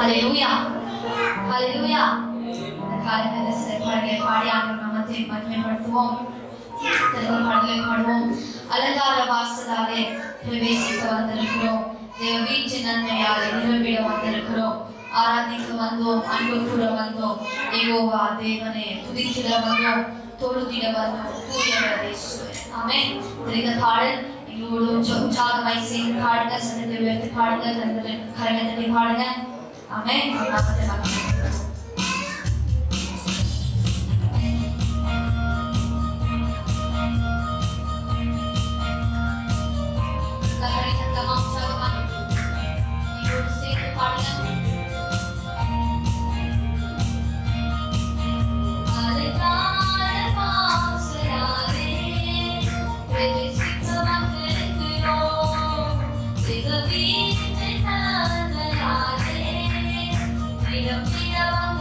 ஹalleluya ஹalleluya. இந்த காலையில சில பாடல்களை பாடி ஆண்டவர் நாமத்தை மகிமைப்படுத்துவோம். திரும்ப பாடல்களை பாடுவோம். அலங்கார வாசலாலே பிரவேசிக்க வந்திருக்கிறோம். தேவ வீட்டின் நன்மையாலே நிரம்பிட வந்திருக்கிறோம். ஆராதிக்க வந்தோம், அன்பு கூற வந்தோம். யெகோவா தேவனே துதித்திட வந்தோம், தொழுதிட வந்தோம், தூயவர் இயேசுவே. ஆமென். இந்த பாடல் எங்களோடு உற்சாகமாய் சேர்ந்து பாடுங்க, சத்தத்தை உயர்த்தி பாடுங்க, கரங்களை தட்டி பாடுங்க. ஆமென். நாமத்தை மகிமைப்படுத்துவோம். Freedom, freedom.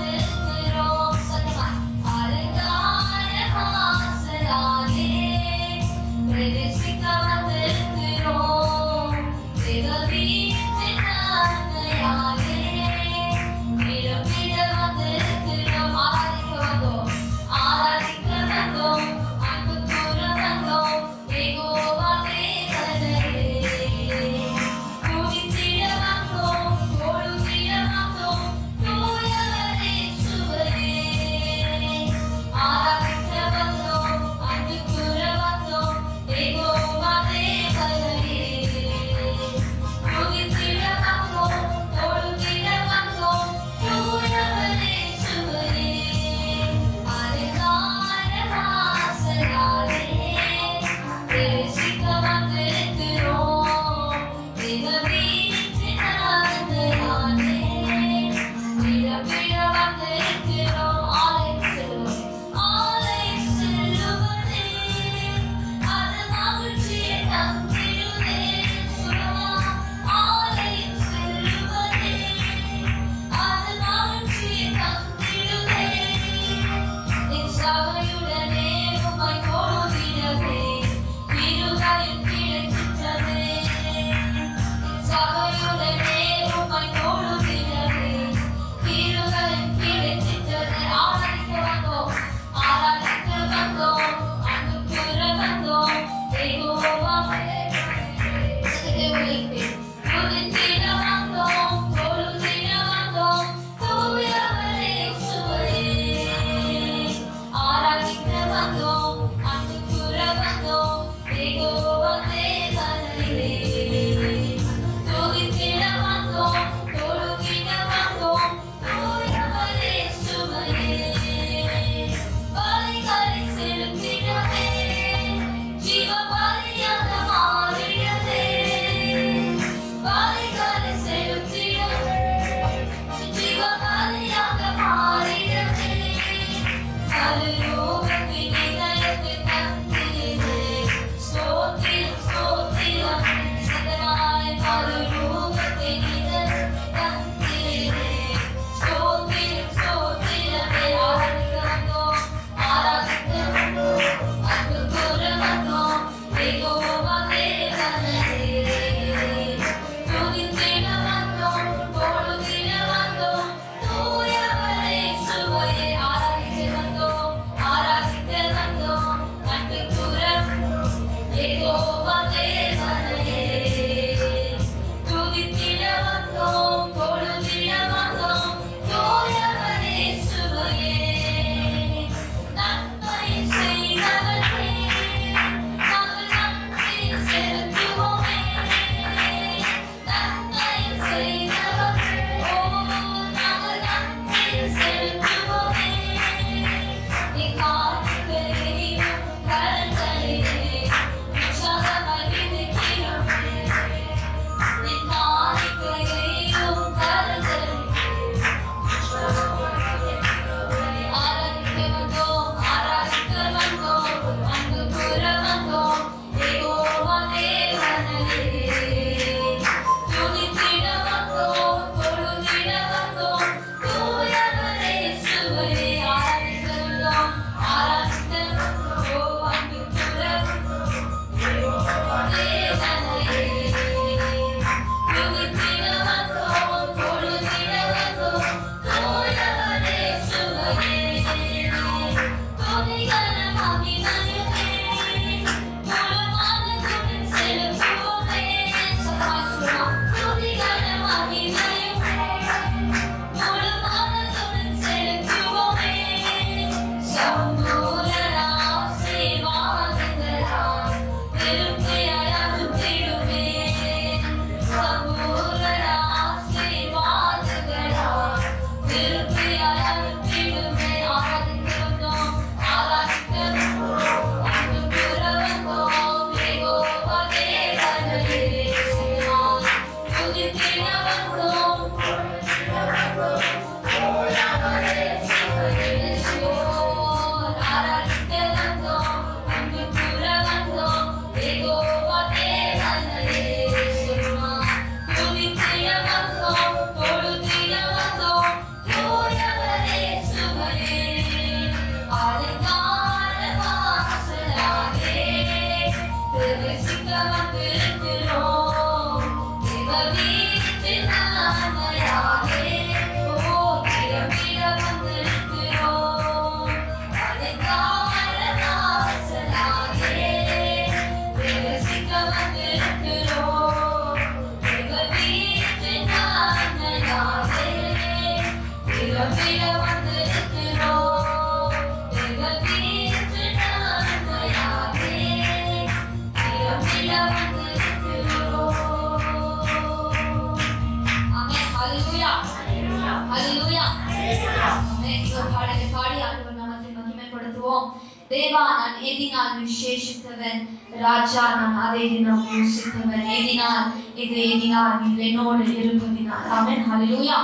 தேவா நான் எதினால் விசேஷித்தவன் ராஜா நான் அதை தினம் யோசித்தவன் எதினால் நீர் என்னோடு இருப்பதினால் ஆமென் ஹல்லேலூயா.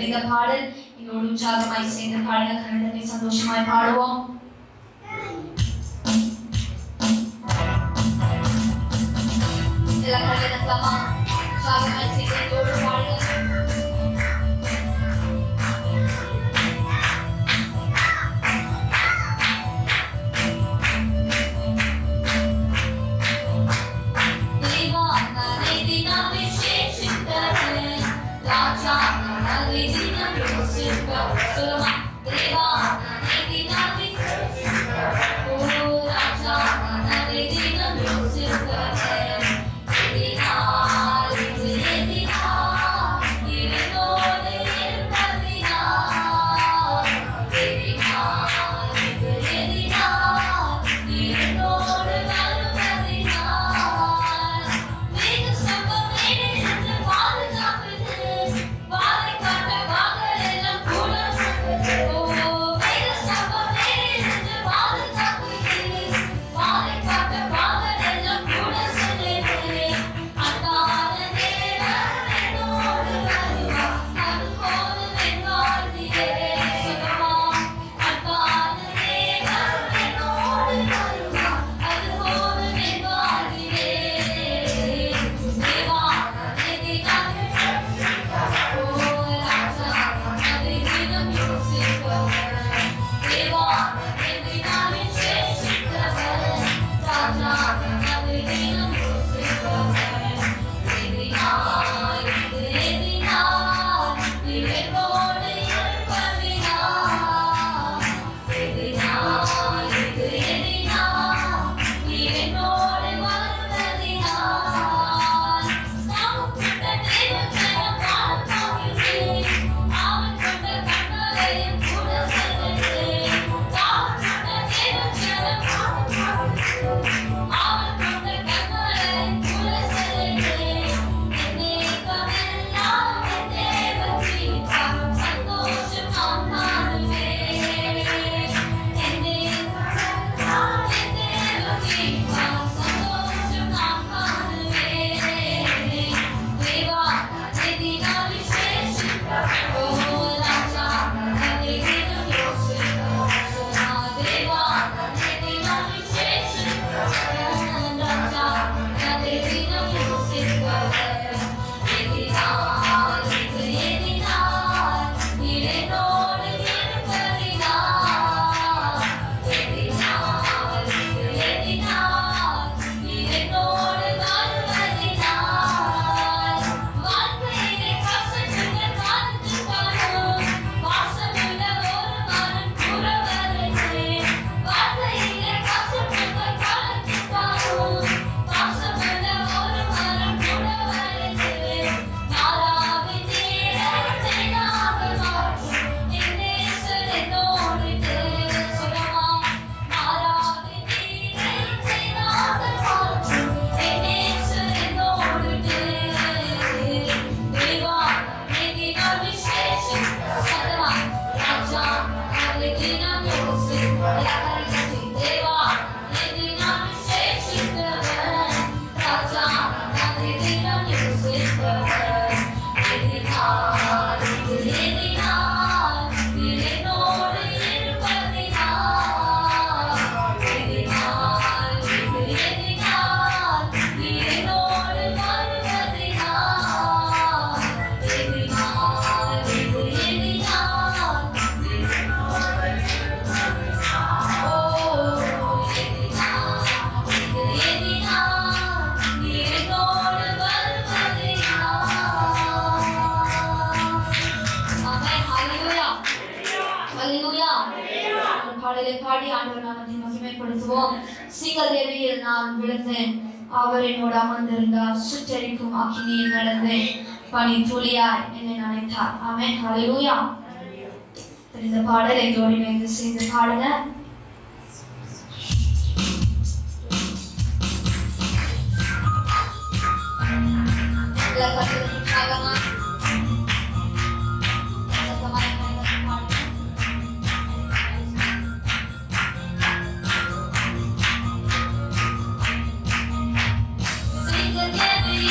இந்த பாடல் என்னோடு உற்சாகமாய் சேர்ந்து பாடல கருதனை சந்தோஷமாய் பாடுவோம். எல்லா கருதனமா உற்சாகமாய் சேர்ந்து என்னோடு பாடுங்க. பாடி ஆண்டவர் நாமத்தை மகிமைப்படுத்துவோம். சிங்கதேவியில் நான் விழுந்தேன், அவர் என்னோடு அமர்ந்திருந்தார். சுட்டெரிக்கும் அக்கினியில் நடந்தேன், பனி துளியாய் என்னை நினைத்தார். ஆமென் ஹல்லேலூயா. இந்த பாடல் எங்களோடு இணைந்து செய்து பாடுங்க. Thank you.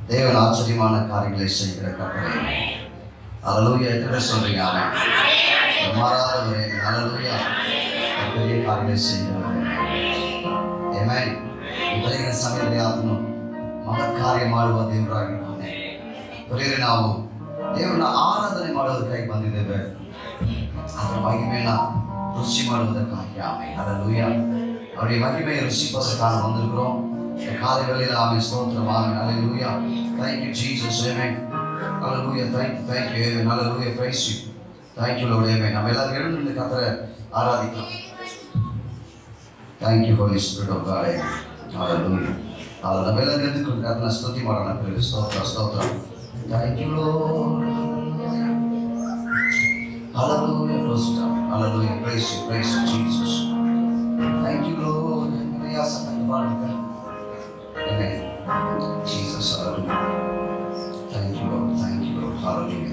தேவன் ஆச்சரியமான காரியங்களை செய்கிற கர்த்தரே. அல்லேலூயா. எத்தனை சொல்றீங்க? ஆமென். மாறாதவரே. அல்லேலூயா. பெரிய காரியங்களை செய்கிறவரே. ஆமென். ಬೆಳಗಿನ ಸಮಯದಲ್ಲಿ ಆತನು ಮಹತ್ ಕಾರ್ಯ ಮಾಡುವ ದೇವರಾಗಿದ್ದಾನೆ. ಪ್ರಿಯರೇ, ನಾವು ದೇವರನ್ನ ಆರಾಧನೆ ಮಾಡೋದಕ್ಕಾಗಿ ಬಂದಿದ್ದೇವೆ, ಅದರ ಮಹಿಮೆಯನ್ನ ருசி ಮಾಡುವುದಕ್ಕಾಗಿ. ஆமென். அல்லேலூயா. அவருடைய மகிமையை ருசிப்பதற்காக வந்திருக்கிறோம். காலை வேளையில் ஆமென். ஸ்தோத்திரம். ஆமென். அல்லேலூயா. Thank you Jesus. Amen. Hallelujah. Thank you. Amen. Hallelujah. Praise you. Thank you Lord. Amen. நம்ம எல்லாரும் எழுந்து கர்த்தரை ஆராதிக்கலாம். Thank you Holy Spirit of God. Amen. Hallelujah. நம்ம எல்லாரும் எழுந்து கர்த்தரை ஸ்துதி ಮಾಡೋಣ. ஸ்தோத்திரம் ஸ்தோத்திரம். Thank you Lord. Hallelujah. Hallelujah. Praise you Jesus. Thank you Lord. Amen. Jesus. Hallelujah. Thank you Lord. Hallelujah.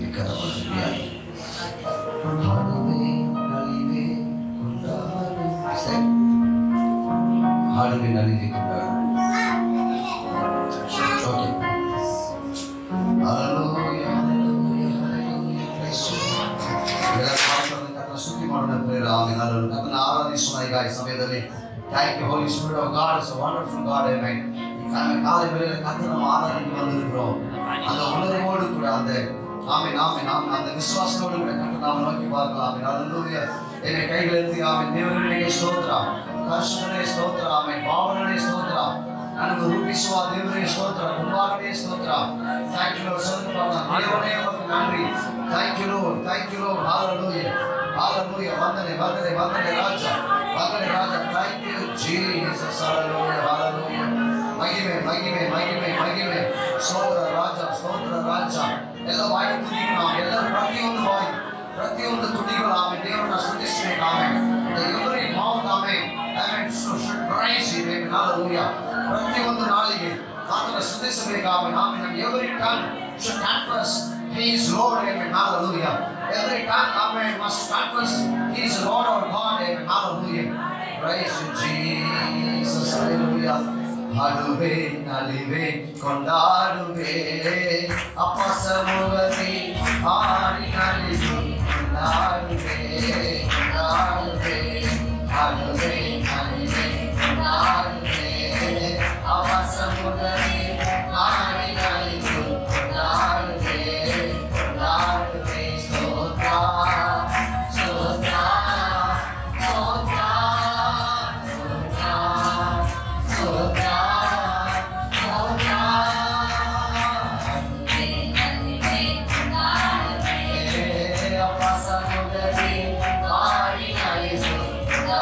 Thank you Holy Spirit of God. It's a wonderful God. Amen. காலை வேளையில் கர்த்தரை நம்ம ஆராதிக்க வந்திருக்கிறோம். அந்த உணர்வோடு கூட அந்த ஆமென் அந்த விசுவாசத்தோடு கூட கர்த்தரை நாம நோக்கி பார்க்கலாம். ஆமென். அல்லேலூயா. என்னை கைகள் எடுத்து ஆமென். ದೇವರೇ ಸ್ತೋತ್ರ. ಕರ್ತನೇ ಸ್ತೋತ್ರ. ಆಮೆನ್. ಪಾವನನೇ ಸ್ತೋತ್ರ. ನನಗೆ ರೂಪಿಸುವ ದೇವರೇ ಸ್ತೋತ್ರ. ಕುಮಾರನೇ ಸ್ತೋತ್ರ. Thank you Lord. ದೇವರೇ ನಮಗೆ ನನ್ರಿ. Thank you Lord. Hallelujah. ವಂದನೆ ರಾಜ. Thank you Jesus. Hallelujah. ಮಹಿಮೆ ಸ್ತೋತ್ರ ರಾಜ. ಎಲ್ಲ ವಾಯು ತುದಿಗಳು ಎಲ್ಲರೂ ಪ್ರತಿಯೊಂದು ತುದಿಗಳು ಆಮೆನ್ ದೇವರನ್ನ ಸ್ತುತಿಸಬೇಕು. Amen. every mouth amen should praise him. Amen. Hallelujah. ಪ್ರತಿಯೊಂದು ನಾಲಿಗೆ ಆತನ ಸ್ತುತಿಸಬೇಕು. Amen. every tongue should confess he is Lord. Amen. Hallelujah. Every tongue amen must confess he is Lord our God. Amen. Hallelujah. Praise you Jesus. Hallelujah. ಹಾಡುವೆ ನಲಿವೆ ಕೊಂಡಾಡುವೆ ಅಪ್ಪ ಸಮೂಹದಿ ಹಾಡಿ ನಲಿವೆ ಕೊಂಡಾಡುವೆ ಹಾಡುವೆ ನಲಿವೆ ಕೊಂಡಾಡುವೆ ಅಪ್ಪ ಸಮೂಹದಿ ಹಾಡಿ ನಲಿವೆ ಕೊಂಡಾಡುವೆ ಸ್ತೋತ್ರ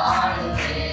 Hallelujah.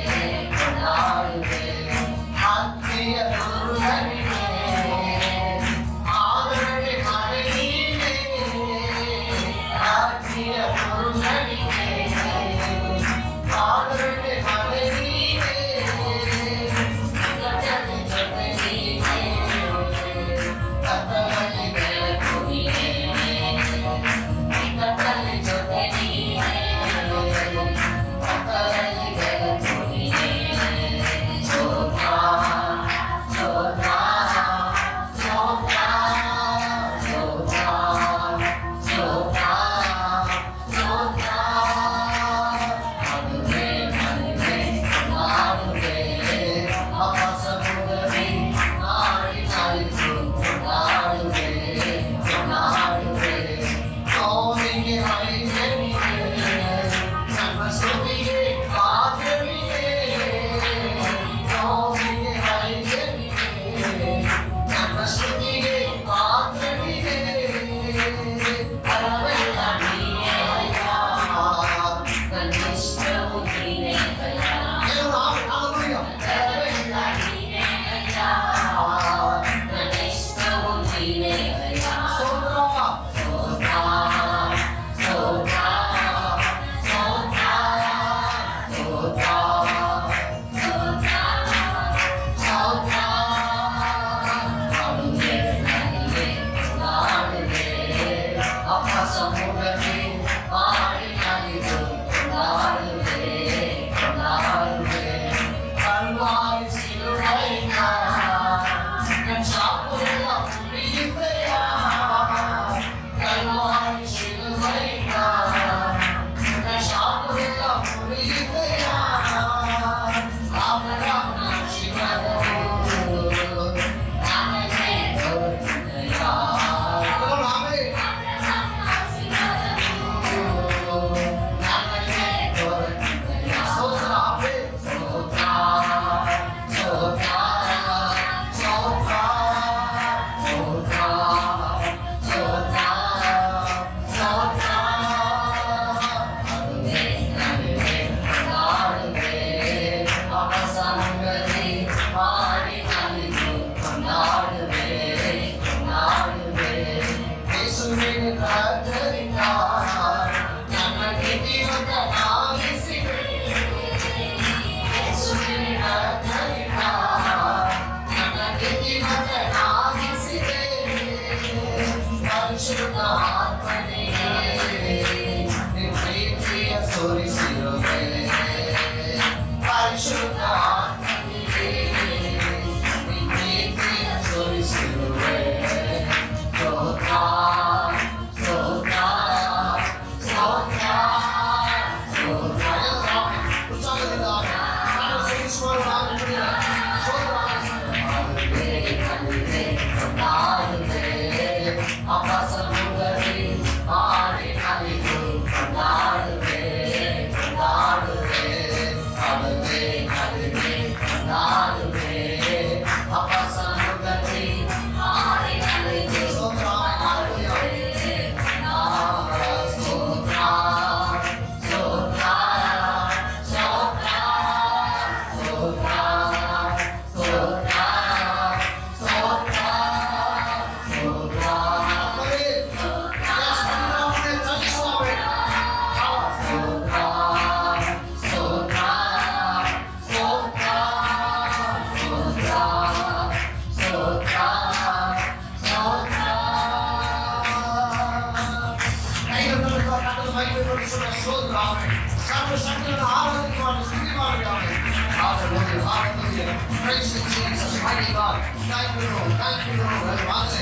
Praise you, Jesus. Mighty God. Thank you, Lord. Thank you, Lord. Raja.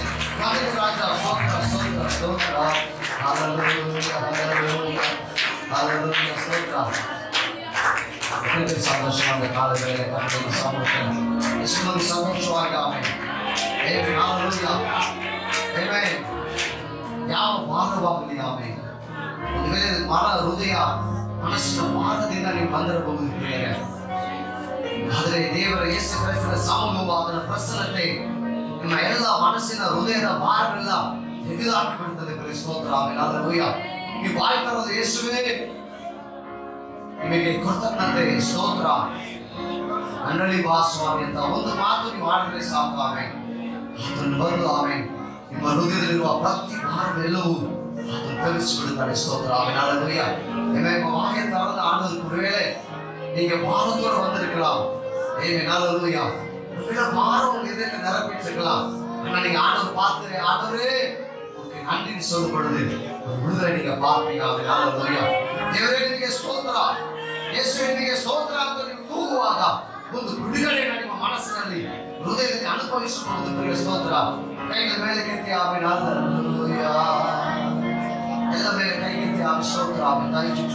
Sotra. Hallelujah. Sotra. சந்தோஷமாக காலவேளை கர்த்தருடைய சமூகத்தில் இயேசுவின் சந்தோஷமாக ஆமென். Hallelujah. Amen. ಯಾವ ಭಾರವಾಗಲಿ ಆಮೆನ್. ಒಂದು ವೇಳೆ ಮನ ಹೃದಯ ಮನಸ್ಸಿನ ಭಾರದಿಂದ ನೀವು ಬಂದಿರಬಹುದು ಪ್ರಿಯರೇ, ಆದರೆ ದೇವರ ಯೇಸು ಕ್ರಿಸ್ತನ ಸಮೂಹವು ಅದರ ಪ್ರಸನ್ನತೆ ನಿಮ್ಮ ಎಲ್ಲ ಮನಸ್ಸಿನ ಹೃದಯದ ಭಾರವೆಲ್ಲ ತೆಗೆದುಹಾಕಿ ಬಿಡುತ್ತದೆ. ಸ್ತೋತ್ರ ಆಮೆನ್. ಹಲ್ಲೆಲೂಯಾ. ನೀವು ಬಾಯ್ತಾ ಇರೋದು ಯೇಸುವೇ ನಿಮಗೆ ಕೃತಜ್ಞತೆ ಸ್ತೋತ್ರ ನನ್ನಲ್ಲಿ ಬಾ ಸ್ವಾಮಿ ಅಂತ ಒಂದು ಮಾತು ನೀವು ಮಾಡಿದ್ರೆ ಸಾಕು ಆಮೆನ್. ಅದನ್ನು ಬಂದು ಆಮೆನ್ ನಿಮ್ಮ ಹೃದಯದಲ್ಲಿರುವ ಪ್ರತಿ ಭಾರವೆಲ್ಲವೂ ಅದನ್ನು ತೆಗೆಸಿಬಿಡುತ್ತಾರೆ. ಸ್ತೋತ್ರ ஆமென். ஹல்லேலூயா. ஆமென். வாயை திறந்து ஆண்டவருக்கு ஒருவேளை நீங்க பாரத்தோடு வந்திருக்கலாம். ஆமென். ஹல்லேலூயா. ஒருவேளை பாரம் உங்க இதயத்தை நிரப்பிட்டிருக்கலாம். ஆனா நீங்க ஆண்டவர் பார்த்து ஆண்டவரே உங்களுக்கு நன்றி சொல்லும் பொழுது விடுதலை நீங்க பார்ப்பீங்க. ஆமென். ஹல்லேலூயா. ದೇವರೇ ನಿಮಗೆ ಸ್ತೋತ್ರ, ಯೇಸುವೇ ನಿಮಗೆ ಸ್ತೋತ್ರ ಅಂತ ನೀವು ಕೂಗುವಾಗ ಒಂದು ಬಿಡುಗಡೆಯನ್ನು ನಿಮ್ಮ ಮನಸ್ಸಿನಲ್ಲಿ ಹೃದಯದಲ್ಲಿ ಅನುಭವಿಸಿಕೊಳ್ಳುವುದು. ಪ್ರಿಯ ಸ್ತೋತ್ರ. ಕೈಗಳ ಮೇಲೆ ಕೆತ್ತಿ ಆಮೆನ್. ಹಲ್ಲೆಲೂಯಾ. ಎಲ್ಲ ಮೇಲೆ ಕೈಗೆತ್ತಿ ಆಮೆನ್. ಸ್ತೋತ್ರ ಆಮೆನ್. Thank you.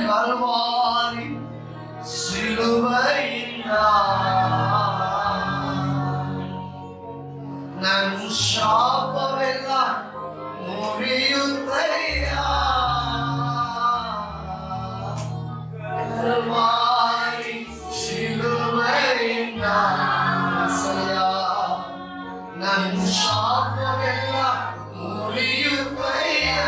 ಕಲ್ವಾರಿ ಸಿಲುಬೆಯಿಂದ ನನ್ನ ಶಾಪವೆಲ್ಲ ಮುರಿಯುತ್ತಯ್ಯ. ಕಲ್ವಾರಿ ಸಿಲುಬೆಯಿಂದ ನನ್ನ ಶಾಪವೆಲ್ಲ ಮುರಿಯುತ್ತಯ್ಯ.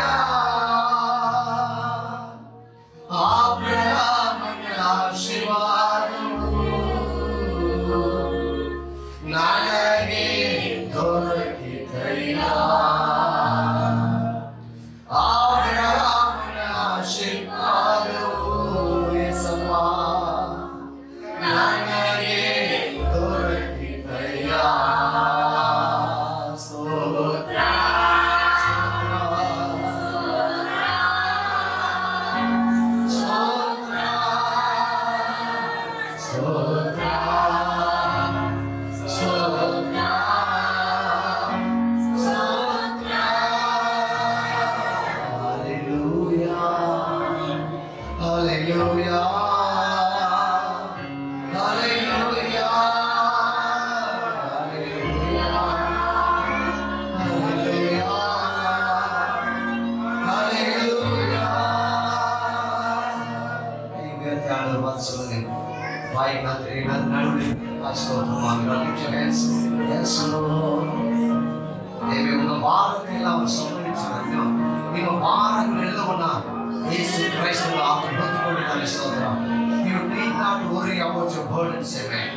ಅಬ್ರಹಾಮನ ಆಶೀರ್ವಾದವು ನನಗೆ ದೊರಕಿತಯ್ಯ. ಅಬ್ರಹಾಮನ ಆಶೀರ್ವಾದವು ಯೇಸಪ್ಪ ನನಗೆ ದೊರಕಿತಯ್ಯ. ನಿಮ್ಮ ಭಾರಗಳೆಲ್ಲವನ್ನ ಯೇಸು ಕ್ರೈಸ್ತನ ಆತನು ಹೊತ್ತುಕೊಂಡಿದ್ದಾನೆ. ಸ್ತೋತ್ರ. You need not worry about your burdens. Amen.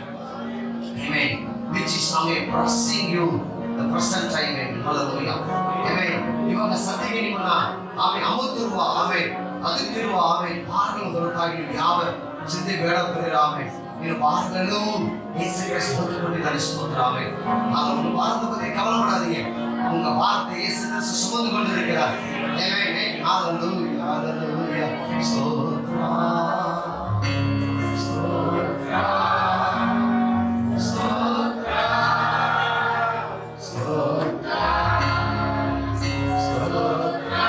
Amen. Which is now pressing you the present time. Hallelujah. Amen. ಇವಾಗ ಸದ್ಯಕ್ಕೆ ನಿಮ್ಮನ್ನ ಆಮೇಲೆ ಅಮುತ್ತಿರುವ ಆಮೇಲೆ ಅದಕ್ಕಿರುವ ಆಮೇಲೆ ಭಾರಗಳು ಹೊರತಾಗಿ ನೀವು ಯಾವ ಚಿಂತೆ ಬೇಡ ಬರೀರ ಆಮೇಲೆ ನೀನು ಭಾರಗಳನ್ನು ಯೇಸು ಕ್ರಿಸ್ತ ಹೊತ್ತುಕೊಂಡಿದ್ದಾನೆ. ಸ್ತೋತ್ರ ಆಮೇಲೆ. ಅದನ್ನು ಭಾರತ ಬಗ್ಗೆ ಕವಲ ಮಾಡಾದೀங்க. உங்க வார்த்தை இயேசு கிறிஸ்து சுமந்து கொண்டிருக்கிறார். ஆமென். ஹalleluya. ஹalleluya. ஸ்தோத்ரா. ஸ்தோத்ரா. ஸ்தோத்ரா. ஸ்தோத்ரா. ஸ்தோத்ரா.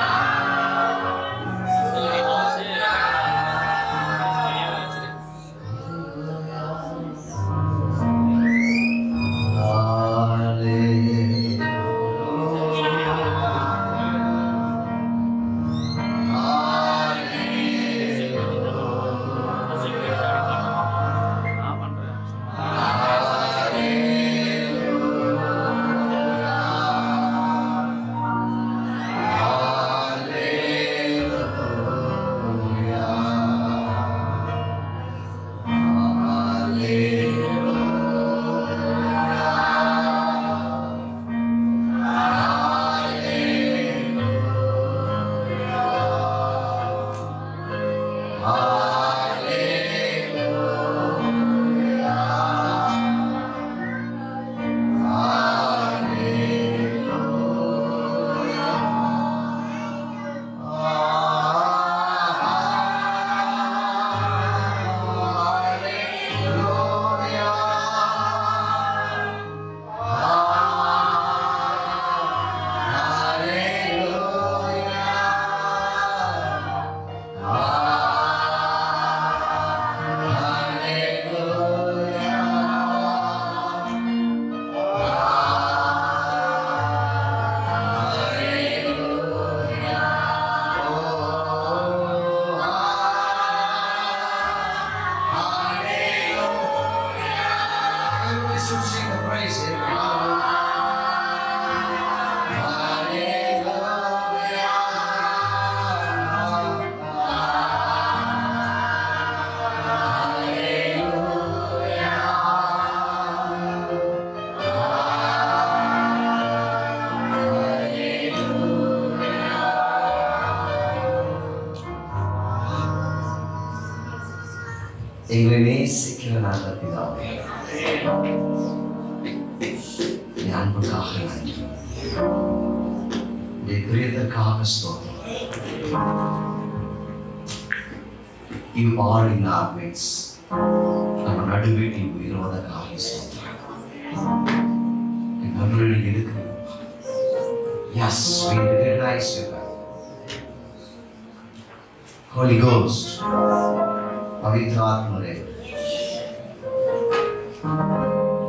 just to sing the praise. எங்களை நேசிக்கிற நல்ல பிதாவே, என் அன்புக்காக நன்றி, என் பிரியத்திற்காக ஸ்தோத்திரம். You are in our midst. நம்ம நடுவில் நீ உயிரோதற்காக ஸ்தோத்திரம். என் நடுவில் நீ இருக்கிறீங்க. Yes, we recognize you. Holy Ghost, ಪವಿತ್ರ ಆತ್ಮರೇ,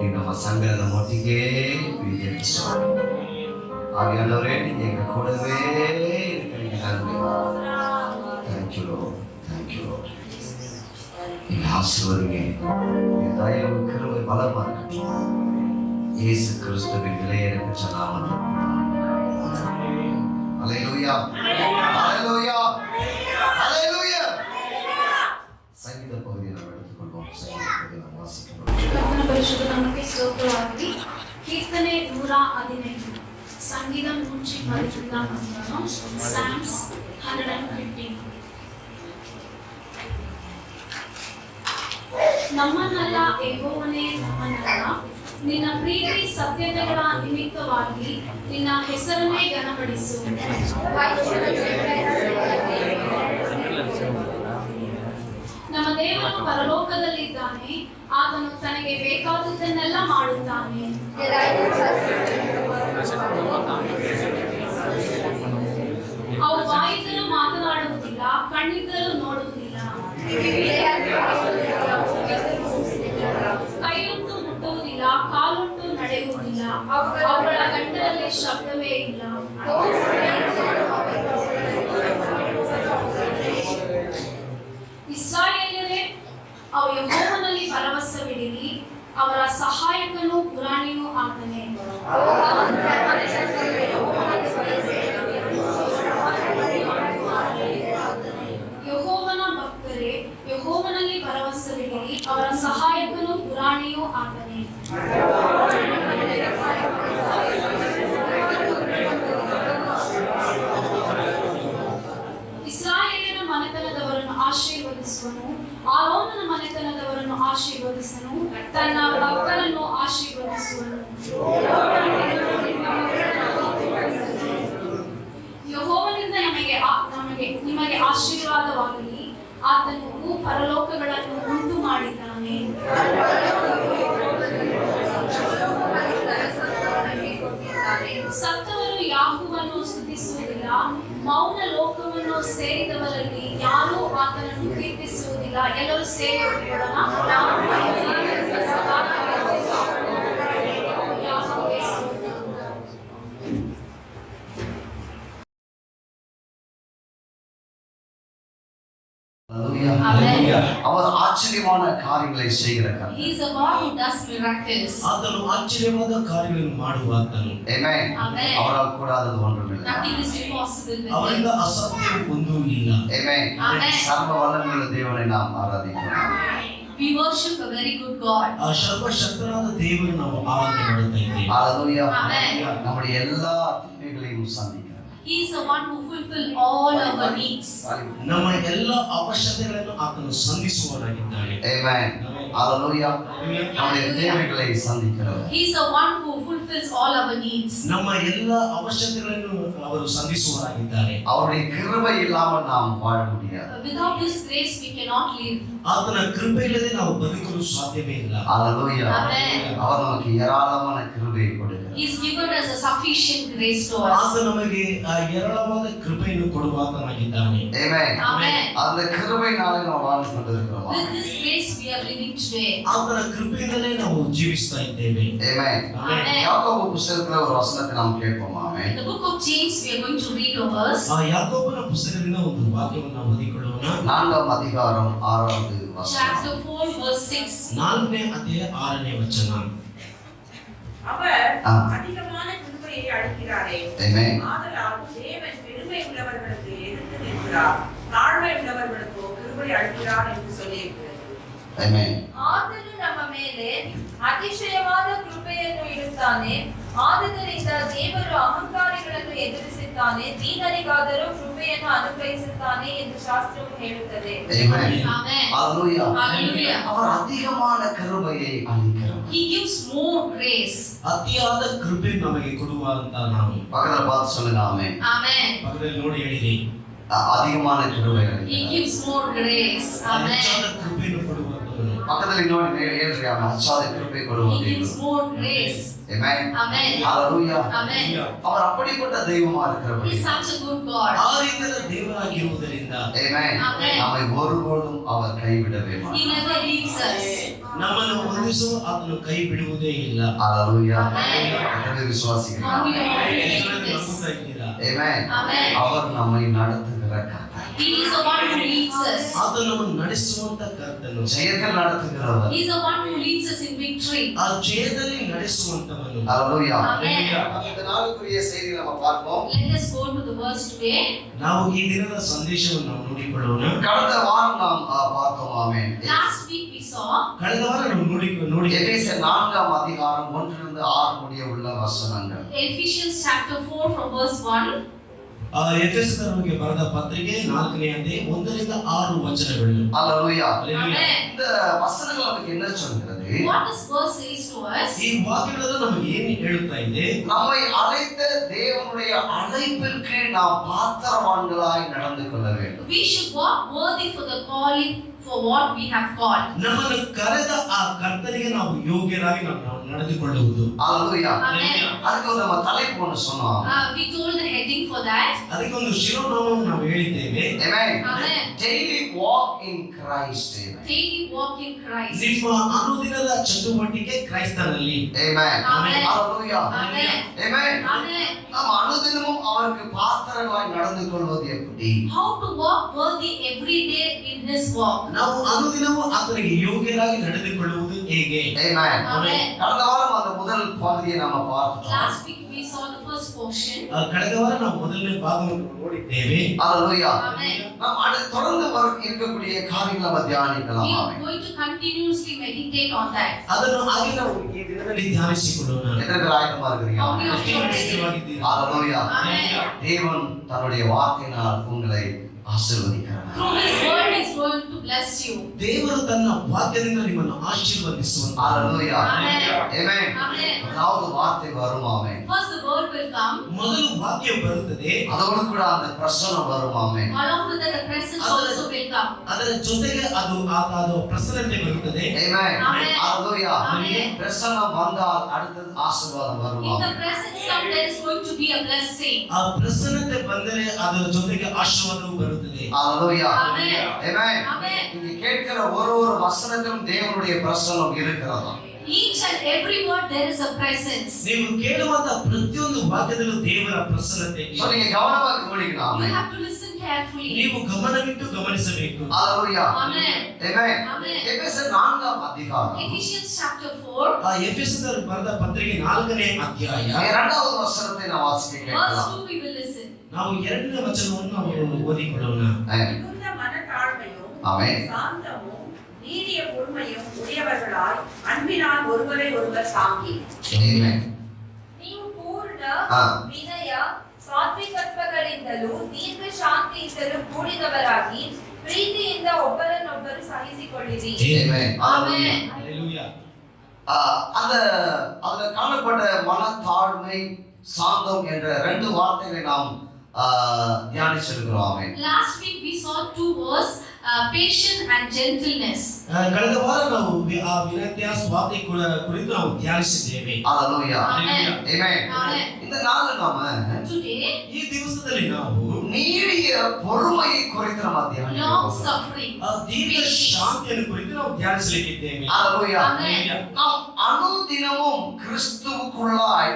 ಈಗ ನಮ್ಮ ಸಂಘದ ನಮ್ಮೊಟ್ಟಿಗೆ ವಿಜಯಿಸು. ಆವಿಯಾನವರೇ, ನಿಮಗೆ ಕೊಡವೇ thank you Lord, thank you Lord. இந்த ஆசீர்வாதமே தயவு கிருபை பலமாக இருக்கட்டும். இயேசு கிறிஸ்துவின் விலையேறப்பெற்ற நாமத்தில். ஹல்லேலூயா, ஹல்லேலூயா, ஹல்லேலூயா. ಸಂಗೀತ ಪகுதியை ನಾವು எடுத்துக்கொள்வோம். ಸಂಗೀತ ಪகுதியை ನಾವು ವಾಸಿக்கிறோம். ಕರ್ತನ ಪರಿಶುದ್ಧ ನಾಮಕ್ಕೆ ಸ್ತೋತ್ರವಾಗಲಿ. ಕೀರ್ತನೆ 115, ಸಂಗೀತಂ 113, Psalms 115. ನಮ್ಮನ್ನೆಲ್ಲ ಯೆಹೋವನೇ ನಮ್ಮನ್ನೆಲ್ಲ, ನಿನ್ನ ಪ್ರೀತಿ ಸತ್ಯತೆಗಳ ನಿಮಿತ್ತವಾಗಿ ನಿನ್ನ ಹೆಸರನ್ನೇ ಘನಪಡಿಸು. ನಮ್ಮ ದೇವರು ಪರಲೋಕದಲ್ಲಿದ್ದಾನೆ, ಆತನು ತನಗೆ ಬೇಕಾದುದನ್ನೆಲ್ಲ ಮಾಡುತ್ತಾನೆ. ಅವು ಬಾಯಿದ್ದರೂ ಮಾತನಾಡುವುದಿಲ್ಲ, ಕಣ್ಣಿದ್ದರೂ ನೋಡುವುದಿಲ್ಲ, ಕೈಯೊಂದು ಮುಟ್ಟುವುದಿಲ್ಲ, ಕಾಲೊಂದು ನಡೆಯುವುದಿಲ್ಲ, ಅವುಗಳ ಗಂಟಲಲ್ಲಿ ಶಬ್ದವೇ ಇಲ್ಲ. ಇಸ್ರಾಯೇಲರೇ, ಅವು ಯೆಹೋವನಲ್ಲಿ ಭರವಸವಿಡಿರಿ, ಅವರ ಸಹಾಯಕನೂ ಪುರಾಣಿಯೂ ಆತನೇ. ಯೆಹೋವನ ಭಕ್ತರೇ, ಯೆಹೋವನಲ್ಲಿ ಭರವಸವಿಡಿರಿ, ಅವರ ಸಹಾಯಕನೂ ಪುರಾಣಿಯೂ ಆತನೇ. ಇಸ್ರಾಯೇಲಿನ ಮನೆತನದವರನ್ನು ಆಶೀರ್ವದಿಸುವನು, ಆರೋನನ ಮನೆತನದವರನ್ನು ಆಶೀರ್ವದಿಸನು, ತನ್ನ ಭಕ್ತರನ್ನು ಆಶೀರ್ವದಿಸುವನು. ಯೆಹೋವನಿಂದ ನಿಮಗೆ ಆಶೀರ್ವಾದವಾಗಲಿ, ಆತನು ಪರಲೋಕಗಳನ್ನು ಉಂಟು ಮಾಡಿದ್ದಾನೆ. ಸತ್ತವರು ಯಾಹೋವನನ್ನು ಸ್ತುತಿಸುವುದಿಲ್ಲ, ಮೌನ ಲೋಕವನ್ನು ಸೇರಿದವರಲ್ಲಿ ಯಾರೂ ಆತನನ್ನು ಕೀರ್ತಿಸುವುದಿಲ್ಲ. ಎಲ್ಲರೂ ಸೇರಿ ಒಪ್ಪಿಕೊಳ್ಳೋಣ. அவர் ஆச்சரியமான காரியங்களை செய்கிற கர்த்தர். He is a God who does miracles. ಆತನು ಆಶ್ಚರ್ಯವಾದ ಕಾರ್ಯಗಳನ್ನು ಮಾಡುವ ಆತನು. Amen. ಅವರಾல் கூடாதது ஒன்றுமில்லை. Nothing is impossible with him. ಅವರಿಂದ ಅಸಾಧ್ಯ ಒಂದೂ ಇಲ್ಲ. Amen. ಸರ್ವ ವಲ್ಲಭನ ದೇವರೇ நாம் ஆராதிக்கிறோம். We worship a very good God. ಆ ಸರ್ವಶಕ್ತನಾದ ದೇವರು ನಾವು ಆರಾಧನೆ ಮಾಡುತ್ತಾ ಇದ್ದೇವೆ. ஹalleluya. Amen. நம்முடைய எல்லா தேவைகளையும் சந்திக்கிறார். He is the one who fulfills all our needs. ನಮ್ಮ ಎಲ್ಲ ಅವಶ್ಯಕತೆಗಳನ್ನು ಆತನು ಸಂಧಿಸುವವನಾಗಿದ್ದಾನೆ. Amen. Hallelujah. நம்முடைய தேவைகளை சந்திக்கிறவர். He is the one who fulfills all our needs. ನಮ್ಮ ಎಲ್ಲ ಅವಶ್ಯಕತೆಗಳನ್ನು ಅವರು ಸಂಧಿಸುವವರಾಗಿದ್ದಾರೆ. அவருடைய கிருபை இல்லாமல் நாம் வாழ முடியாது. Without His grace we cannot live. ಆತನ ಕೃಪೆ ಇಲ್ಲದೆ ನಾವು ಬದುಕಲು ಸಾಧ್ಯವೇ ಇಲ್ಲ. Hallelujah. Amen. அவர் நமக்கு ஏராளமான கிருபையை கொடுக்கிறார். He is given us a sufficient grace to us. ಆತ ನಮಗೆ ಏರಾಳವಾದ ಕೃಪೆಯನ್ನು ಕೊಡುವಾತನಾಗಿದ್ದಾನೆ. Amen. Amen. அந்த கிருபையினாலே நாம் வாழ்ந்து கொண்டிருக்கிறோம். With this grace we are living today. ಆತನ ಕೃಪೆಯಿಂದಲೇ ನಾವು ಜೀವಿಸ್ತಾ ಇದ್ದೇವೆ. Amen. Amen. யாக்கோபு புத்தகத்துல ஒரு வசனத்தை நாம் கேட்போம். ஆமென். In the book of James we are going to read a verse. ಆ ಯಾಕೋಬನ ಪುಸ್ತಕದಿಂದ ಒಂದು ವಾಕ್ಯವನ್ನು ನಾವು ಓದಿಕೊಳ್ಳೋಣ. 4th அதிகாரம் 6வது ವಾಕ್ಯ. chapter 4 verse 6. 4ನೇ ಅಧ್ಯಾಯ 6ನೇ ವಚನ. அவர் ஆ. அதிகமான கிருபையை அளிக்கிறாரே. Amen. ஆதலால் தேவன் பெருமை உள்ளவர்களுக்கு எதிர்த்து நிற்கிறார், தாழ்மை உள்ளவர்களுக்கோ கிருபை அளிக்கிறார் என்று சொல்லியிருக்கிறது. Amen. ಆತನು ನಮ್ಮ ಮೇಲೆ ಅತಿಶಯವಾದ ಕೃಪೆಯನ್ನು ಇಡುತ್ತಾನೆ. ಆದುದರಿಂದ ದೇವರು ಅಹಂಕಾರಿಗಳನ್ನು ಎದುರಿಸುತ್ತಾನೆ, ದೀನರಿಗಾದರೂ ಕೃಪೆಯನ್ನು ಅನುಗ್ರಹಿಸುತ್ತಾನೆ ಎಂದು ಶಾಸ್ತ್ರವು ಹೇಳುತ್ತದೆ. Amen. Amen. Hallelujah. Hallelujah. அவர் அதிகமான கிருபையை அளிக்கிறார். He gives more grace. ಅತಿಯಾದ ಕೃಪೆ ನಮಗೆ ಕೊಡುವಂತ ನಾವು பக்கத்துல பார்த்து சொல்லுங்க ஆமென். Amen. ಪಕ್ಕದಲ್ಲಿ ನೋಡಿ ಹೇಳಿರಿ, அதிகமான கிருபை He அளிக்கிறார். gives more grace. ಹೆಚ್ಚಾದ Amen. ಕೃಪೆಯನ್ನು ಕೊಡುವಂತವನು. பக்கத்துல இன்னொரு ಹೇಳ್ರಿ அவன் அச்சாத கிருபை He கொடுவது. gives more grace. Amen. Amen. Hallelujah. Amen. அவர் அப்படிப்பட்ட தெய்வமா இருக்கிறவர். He is such a good God. ಆ ರೀತಿಯ ದೇವರಾಗಿರುವುದರಿಂದ Amen. Amen. நம்மை ஒருபோதும் அவர் கைவிடவே He மாட்டார். never leaves us. ನಮ್ಮನ್ನು ಒಂದಿಸು ಆತನು ಕೈ ಬಿಡುವುದೇ ಇಲ್ಲ. Hallelujah. Amen. எத்தனை விசுவாசிக்கிறீங்க? How many of you ಎಷ್ಟು believe ಜನರು this? ನಂಬುತ್ತಾ ಇದ್ದೀರಾ? Amen. Amen. அவர் நம்மை நடத்துகிற கர்த்தர். He is the one who leads us. ಆತನು ನಮ್ಮನ್ನು ನಡೆಸುವಂತ ಕರ್ತನು. ஜெயத்தில் நடத்துகிறவர். He is the one who leads us in victory. ಆ ಜಯದಲ್ಲಿ ನಡೆಸುವಂತವನು. Hallelujah. Amen. இந்த நாளுக்குரிய செய்தி நம்ம பார்ப்போம். Let us go to the verse today. ನಾವು ಈ ದಿನದ ಸಂದೇಶವನ್ನು ನಾವು ನೋಡಿಕೊಳ್ಳೋಣ. கடந்த வாரம் நாம் பார்த்தோம். ஆமென். Last week we saw ಕಳೆದ ವಾರ ನಾವು ನೋಡಿ எபேசியர் 4ஆம் அதிகாரம் 1 to 6 முடிய உள்ள வசனங்கள். Ephesians chapter 4 from verse 1. ಎಫೆಸದವರಿಗೆ ಬರೆದ ಪತ್ರಿಕೆ 4ನೇ ಅಧ್ಯಾಯ 1 ರಿಂದ 6 ವಚನಗಳು. Hallelujah. Hallelujah. Amen. இந்த வசனங்கள் நமக்கு என்ன சொல்கிறது? What this verse says to us? ಈ ವಾಕ್ಯಗಳು ನಮಗೆ ಏನು ಹೇಳುತ್ತಾ ಇದೆ? நம்மை அழைத்த தேவனுடைய அழைப்பிற்கு நாம் பாத்திரவான்களாய் நடந்து கொள்ள வேண்டும். We should walk worthy for the calling for what we have called. ನಮ್ಮನ್ನು ಕರೆದ ಆ ಕರ್ತನಿಗೆ ನಾವು ಯೋಗ್ಯರಾಗಿ ನಾವು ನಡೆದುಕೊಳ್ಳುವುದು. Hallelujah. Amen. அதுக்கு நம்ம தலைப்பு ஒன்று சொன்னோம். We told the heading for that. ಅದಕ್ಕೆ ಒಂದು ಶಿರೋನಾಮವನ್ನು ನಾವು ಹೇಳಿದ್ದೇವೆ. Amen. Amen. Daily walk in Christ. Amen. Daily walk in Christ. ನಿಮ್ಮ ಅನುದಿನದ ಚಟುವಟಿಕೆ ಕ್ರೈಸ್ತನಲ್ಲಿ. Amen. Amen. Hallelujah. Amen. Amen. Amen. நாம் அனுதினமும் அவருக்கு பாத்திரங்களாய் நடந்து கொள்வது எப்படி? How to walk worthy every day in His walk. ನಾವು ಅನುದಿನವೂ ಆತನಿಗೆ ಯೋಗ್ಯರಾಗಿ ನಡೆದುಕೊಳ್ಳುವುದು ಹೇಗೆ? Amen. Amen. கடந்த வாரம் அந்த முதல் பகுதியை நாம பார்த்தோம். Last week we saw the first portion. ಕಳೆದ ವಾರ ನಾವು ಮೊದಲನೇ ಭಾಗವನ್ನು ನೋಡಿದ್ದೇವೆ. Hallelujah. Amen. நாம் தொடர்ந்து இருக்கக்கூடிய காரியங்களை நம்ம தியானிக்கலாம். We are amen. going to continuously meditate on that. ಅದನ್ನು ಹಾಗೆ ನಾವು ಈ ದಿನದಲ್ಲಿ ಧ್ಯಾನಿಸಿಕೊಳ್ಳೋಣ. எத்தனை பேர் ஆயத்தமா இருக்கிறீங்க? How many of you are ready? ಸಿದ್ಧವಾಗಿದ್ದೀರಾ? Hallelujah. Amen. தேவன் தன்னுடைய வார்த்தையினால் உங்களை ஆசீர்வதிக்கிறார். Through His word He is going to bless you. ದೇವರು ತನ್ನ ವಾಕ್ಯದಿಂದ ನಿಮ್ಮನ್ನು ಆಶೀರ್ವದಿಸುವಂತ. Hallelujah. Amen. Amen. Amen. அதாவது வார்த்தை வரும். ஆமென். First the word will come. ಮೊದಲು ವಾಕ್ಯ ಬರುತ್ತದೆ, அதோடு கூட அந்த பிரசன்னம் வரும். ஆமென். Along with that the presence also will come. ಅದರ ಜೊತೆಗೆ ಅದು ಪ್ರಸನ್ನತೆ ಬರುತ್ತದೆ. Amen. Amen. Hallelujah. Amen. பிரசன்னம் வந்தால் அடுத்தது ஆசீர்வாதம் வரும். If the amen. presence comes, there is going to be a blessing. ಆ ಪ್ರಸನ್ನತೆ ಬಂದರೆ ಅದರ ಜೊತೆಗೆ ಆಶೀರ್ವಾದವು ಬರುತ್ತದೆ. Hallelujah. Amen. Amen. Amen. நீங்க கேட்கிற ஒரு வசனத்திலும் தேவனுடைய பிரசன்னம் இருக்கிறதா? Each and every word there is a presence. ನೀವು ಕೇಳುವಂತ ಪ್ರತಿಯೊಂದು ವಾಕ್ಯದಲ್ಲೂ ದೇವರ ಪ್ರಸನ್ನತೆ ಇದೆ. So நீங்க கவனமா கவனிக்கணும். You amen. have to listen carefully. ನೀವು ಗಮನವಿಟ್ಟು ಗಮನಿಸಬೇಕು. Hallelujah. Amen. Amen. Amen. எபேசியர் 4ஆம் அதிகாரம் Ephesians chapter 4, ಆ ಎಫೆಸದವರು ಬರೆದ ಪತ್ರಿಕೆ 4ನೇ ಅಧ್ಯಾಯ 2வது வசனத்தை நான் வாசிக்க verse கேட்கலாம். 2 we will listen. ನಾವು 2ನೇ ವಚನವನ್ನು ನಾವು ಓದಿಕೊಳ್ಳೋಣ. மிகுந்த மனத்தாழ்மையும் ஆமென். சாந்தமும் நீடிய பொறுமையும் உடையவர்களாய் அன்பினால் ஒருவரை ஒருவர் தாங்கி. Amen. ನೀವು ಪೂರ್ಣ ಆ. ವಿನಯ ಸಾತ್ವಿಕತ್ವಗಳಿಂದಲೂ ದೀರ್ಘ ಶಾಂತಿಯಿಂದಲೂ ಕೂಡಿದವರಾಗಿ ಪ್ರೀತಿಯಿಂದ ಒಬ್ಬರನ್ನೊಬ್ಬರು ಸಹಿಸಿಕೊಳ್ಳಿರಿ. Amen. Hallelujah. Amen. Hallelujah. அந்த அதுல காணப்பட்ட மனத்தாழ்மை சாந்தம் என்ற 2 வார்த்தைகளை நாம் தியானிச்சிருக்கிறோம். ஆமென். Last week we saw 2 words, patience and gentleness. ಕಳೆದ ವಾರ ನಾವು ಆ ವಿನಂತಿಯ ಸ್ವಾತಿ ಕುರಿತು ನಾವು ಧ್ಯಾನಿಸಿದ್ದೇವೆ. Hallelujah. Amen. Amen. Amen. இந்த நாள்ல நாம Today, ಈ ದಿವಸದಲ್ಲಿ ನಾವು நீடிய பொறுமையை குறித்து நம்ம long தியானிக்கிறோம். suffering. ಆ ದೀರ್ಘ ಶಾಂತಿಯನ್ನು ಕುರಿತು ನಾವು ಧ್ಯಾನಿಸಲಿಕ್ಕಿದ್ದೇವೆ. Hallelujah. Amen. நாம் அனுதினமும் கிறிஸ்துவுக்குள்ளாய்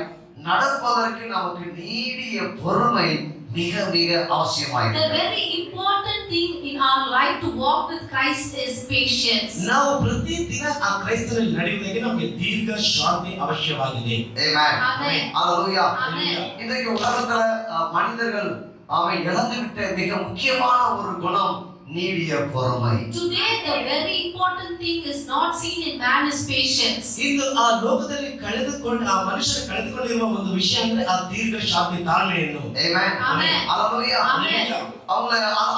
நடப்பதற்கு நமக்கு நீடிய பொறுமை மிக மிக The அவசியமாயிருக்கிறது. very important thing in our life to walk with Christ is patience. ನಾವು ಪ್ರತಿ ದಿನ ಆ ಕ್ರೈಸ್ತರಲ್ಲಿ ನಡೆಯುವುದಕ್ಕೆ ನಮಗೆ ದೀರ್ಘ ಶಾಂತಿ ಅವಶ್ಯವಾಗಿದೆ. Amen. Amen. Hallelujah. Amen. இன்றைக்கு உலகத்துல மனிதர்கள் அவன் இழந்துவிட்ட மிக முக்கியமான ஒரு குணம் நீடிய பொறுமை. Today the very important thing is not seen in man is patience. ಇಂದು ಆ ಲೋಕದಲ್ಲಿ ಆ ಮನುಷ್ಯರು ಕಳೆದುಕೊಂಡಿರುವ ಒಂದು ವಿಷಯ ಅಂದ್ರೆ ಆ ದೀರ್ಘ ಶಾಂತಿ ತಾಳ್ಮೆಯನ್ನು. Amen. Amen. Hallelujah. Amen. அவங்க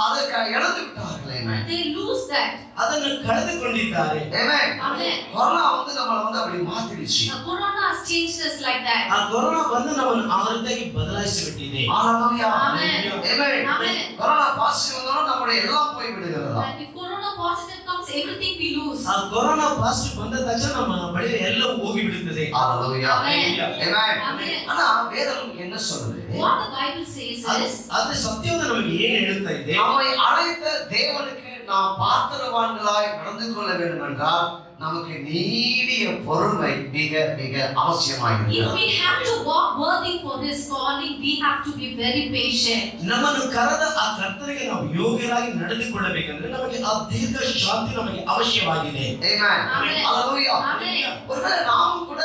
அதை இழந்து விட்டார்கள். Amen. They lose that. ಅದನ್ನು ಕಳೆದುಕೊಂಡಿದ್ದಾರೆ. Amen. Amen. கொரோனா நம்மள அப்படி மாத்திடுச்சு. The corona has changed us like that. ಆ ಕೊರೋನಾ ಬಂದು ನಮ್ಮನ್ನು ಆ ರೀತಿಯಾಗಿ ಬದಲಾಯಿಸಿಬಿಟ್ಟಿದೆ. Hallelujah. Amen. Amen. Amen. Corona positive வந்தாலும் நம்மளுடைய எல்லாம் போய் விடுகிறதா? And if corona positive comes, everything we lose. ಆ ಕೊರೋನಾ ಪಾಸಿಟಿವ್ ಬಂದ ತಕ್ಷಣ ನಮ್ಮ ಬಳಿ ಎಲ್ಲವೂ ಹೋಗಿ ಬಿಡುತ್ತದೆ. Hallelujah. Amen. Amen. Amen. ஆனா வேதம் என்ன சொல்லுது? What the Bible says is, ಅದು ಸತ್ಯವನ್ನು ನಮಗೆ ಏನು ಹೇಳುತ್ತಾ ಇದೆ? நம்மை அழைத்த தேவனுக்கு நாம் பாத்திரவான்களாய் நடந்து கொள்ள வேண்டும் என்றால் நமக்கு நீடிய பொறுமை மிக மிக if அவசியமாகிறது. we have to walk worthy for His calling, we have to be very patient. ನಮ್ಮನ್ನು ಕರೆದ ಆ ಕರ್ತನಿಗೆ ನಾವು ಯೋಗ್ಯರಾಗಿ ನಡೆದುಕೊಳ್ಳಬೇಕಂದ್ರೆ ನಮಗೆ ಆ ದೀರ್ಘ ಶಾಂತಿ ನಮಗೆ ಅವಶ್ಯವಾಗಿದೆ. Amen. Amen. Hallelujah. Amen. ஒருவேளை நாமும் கூட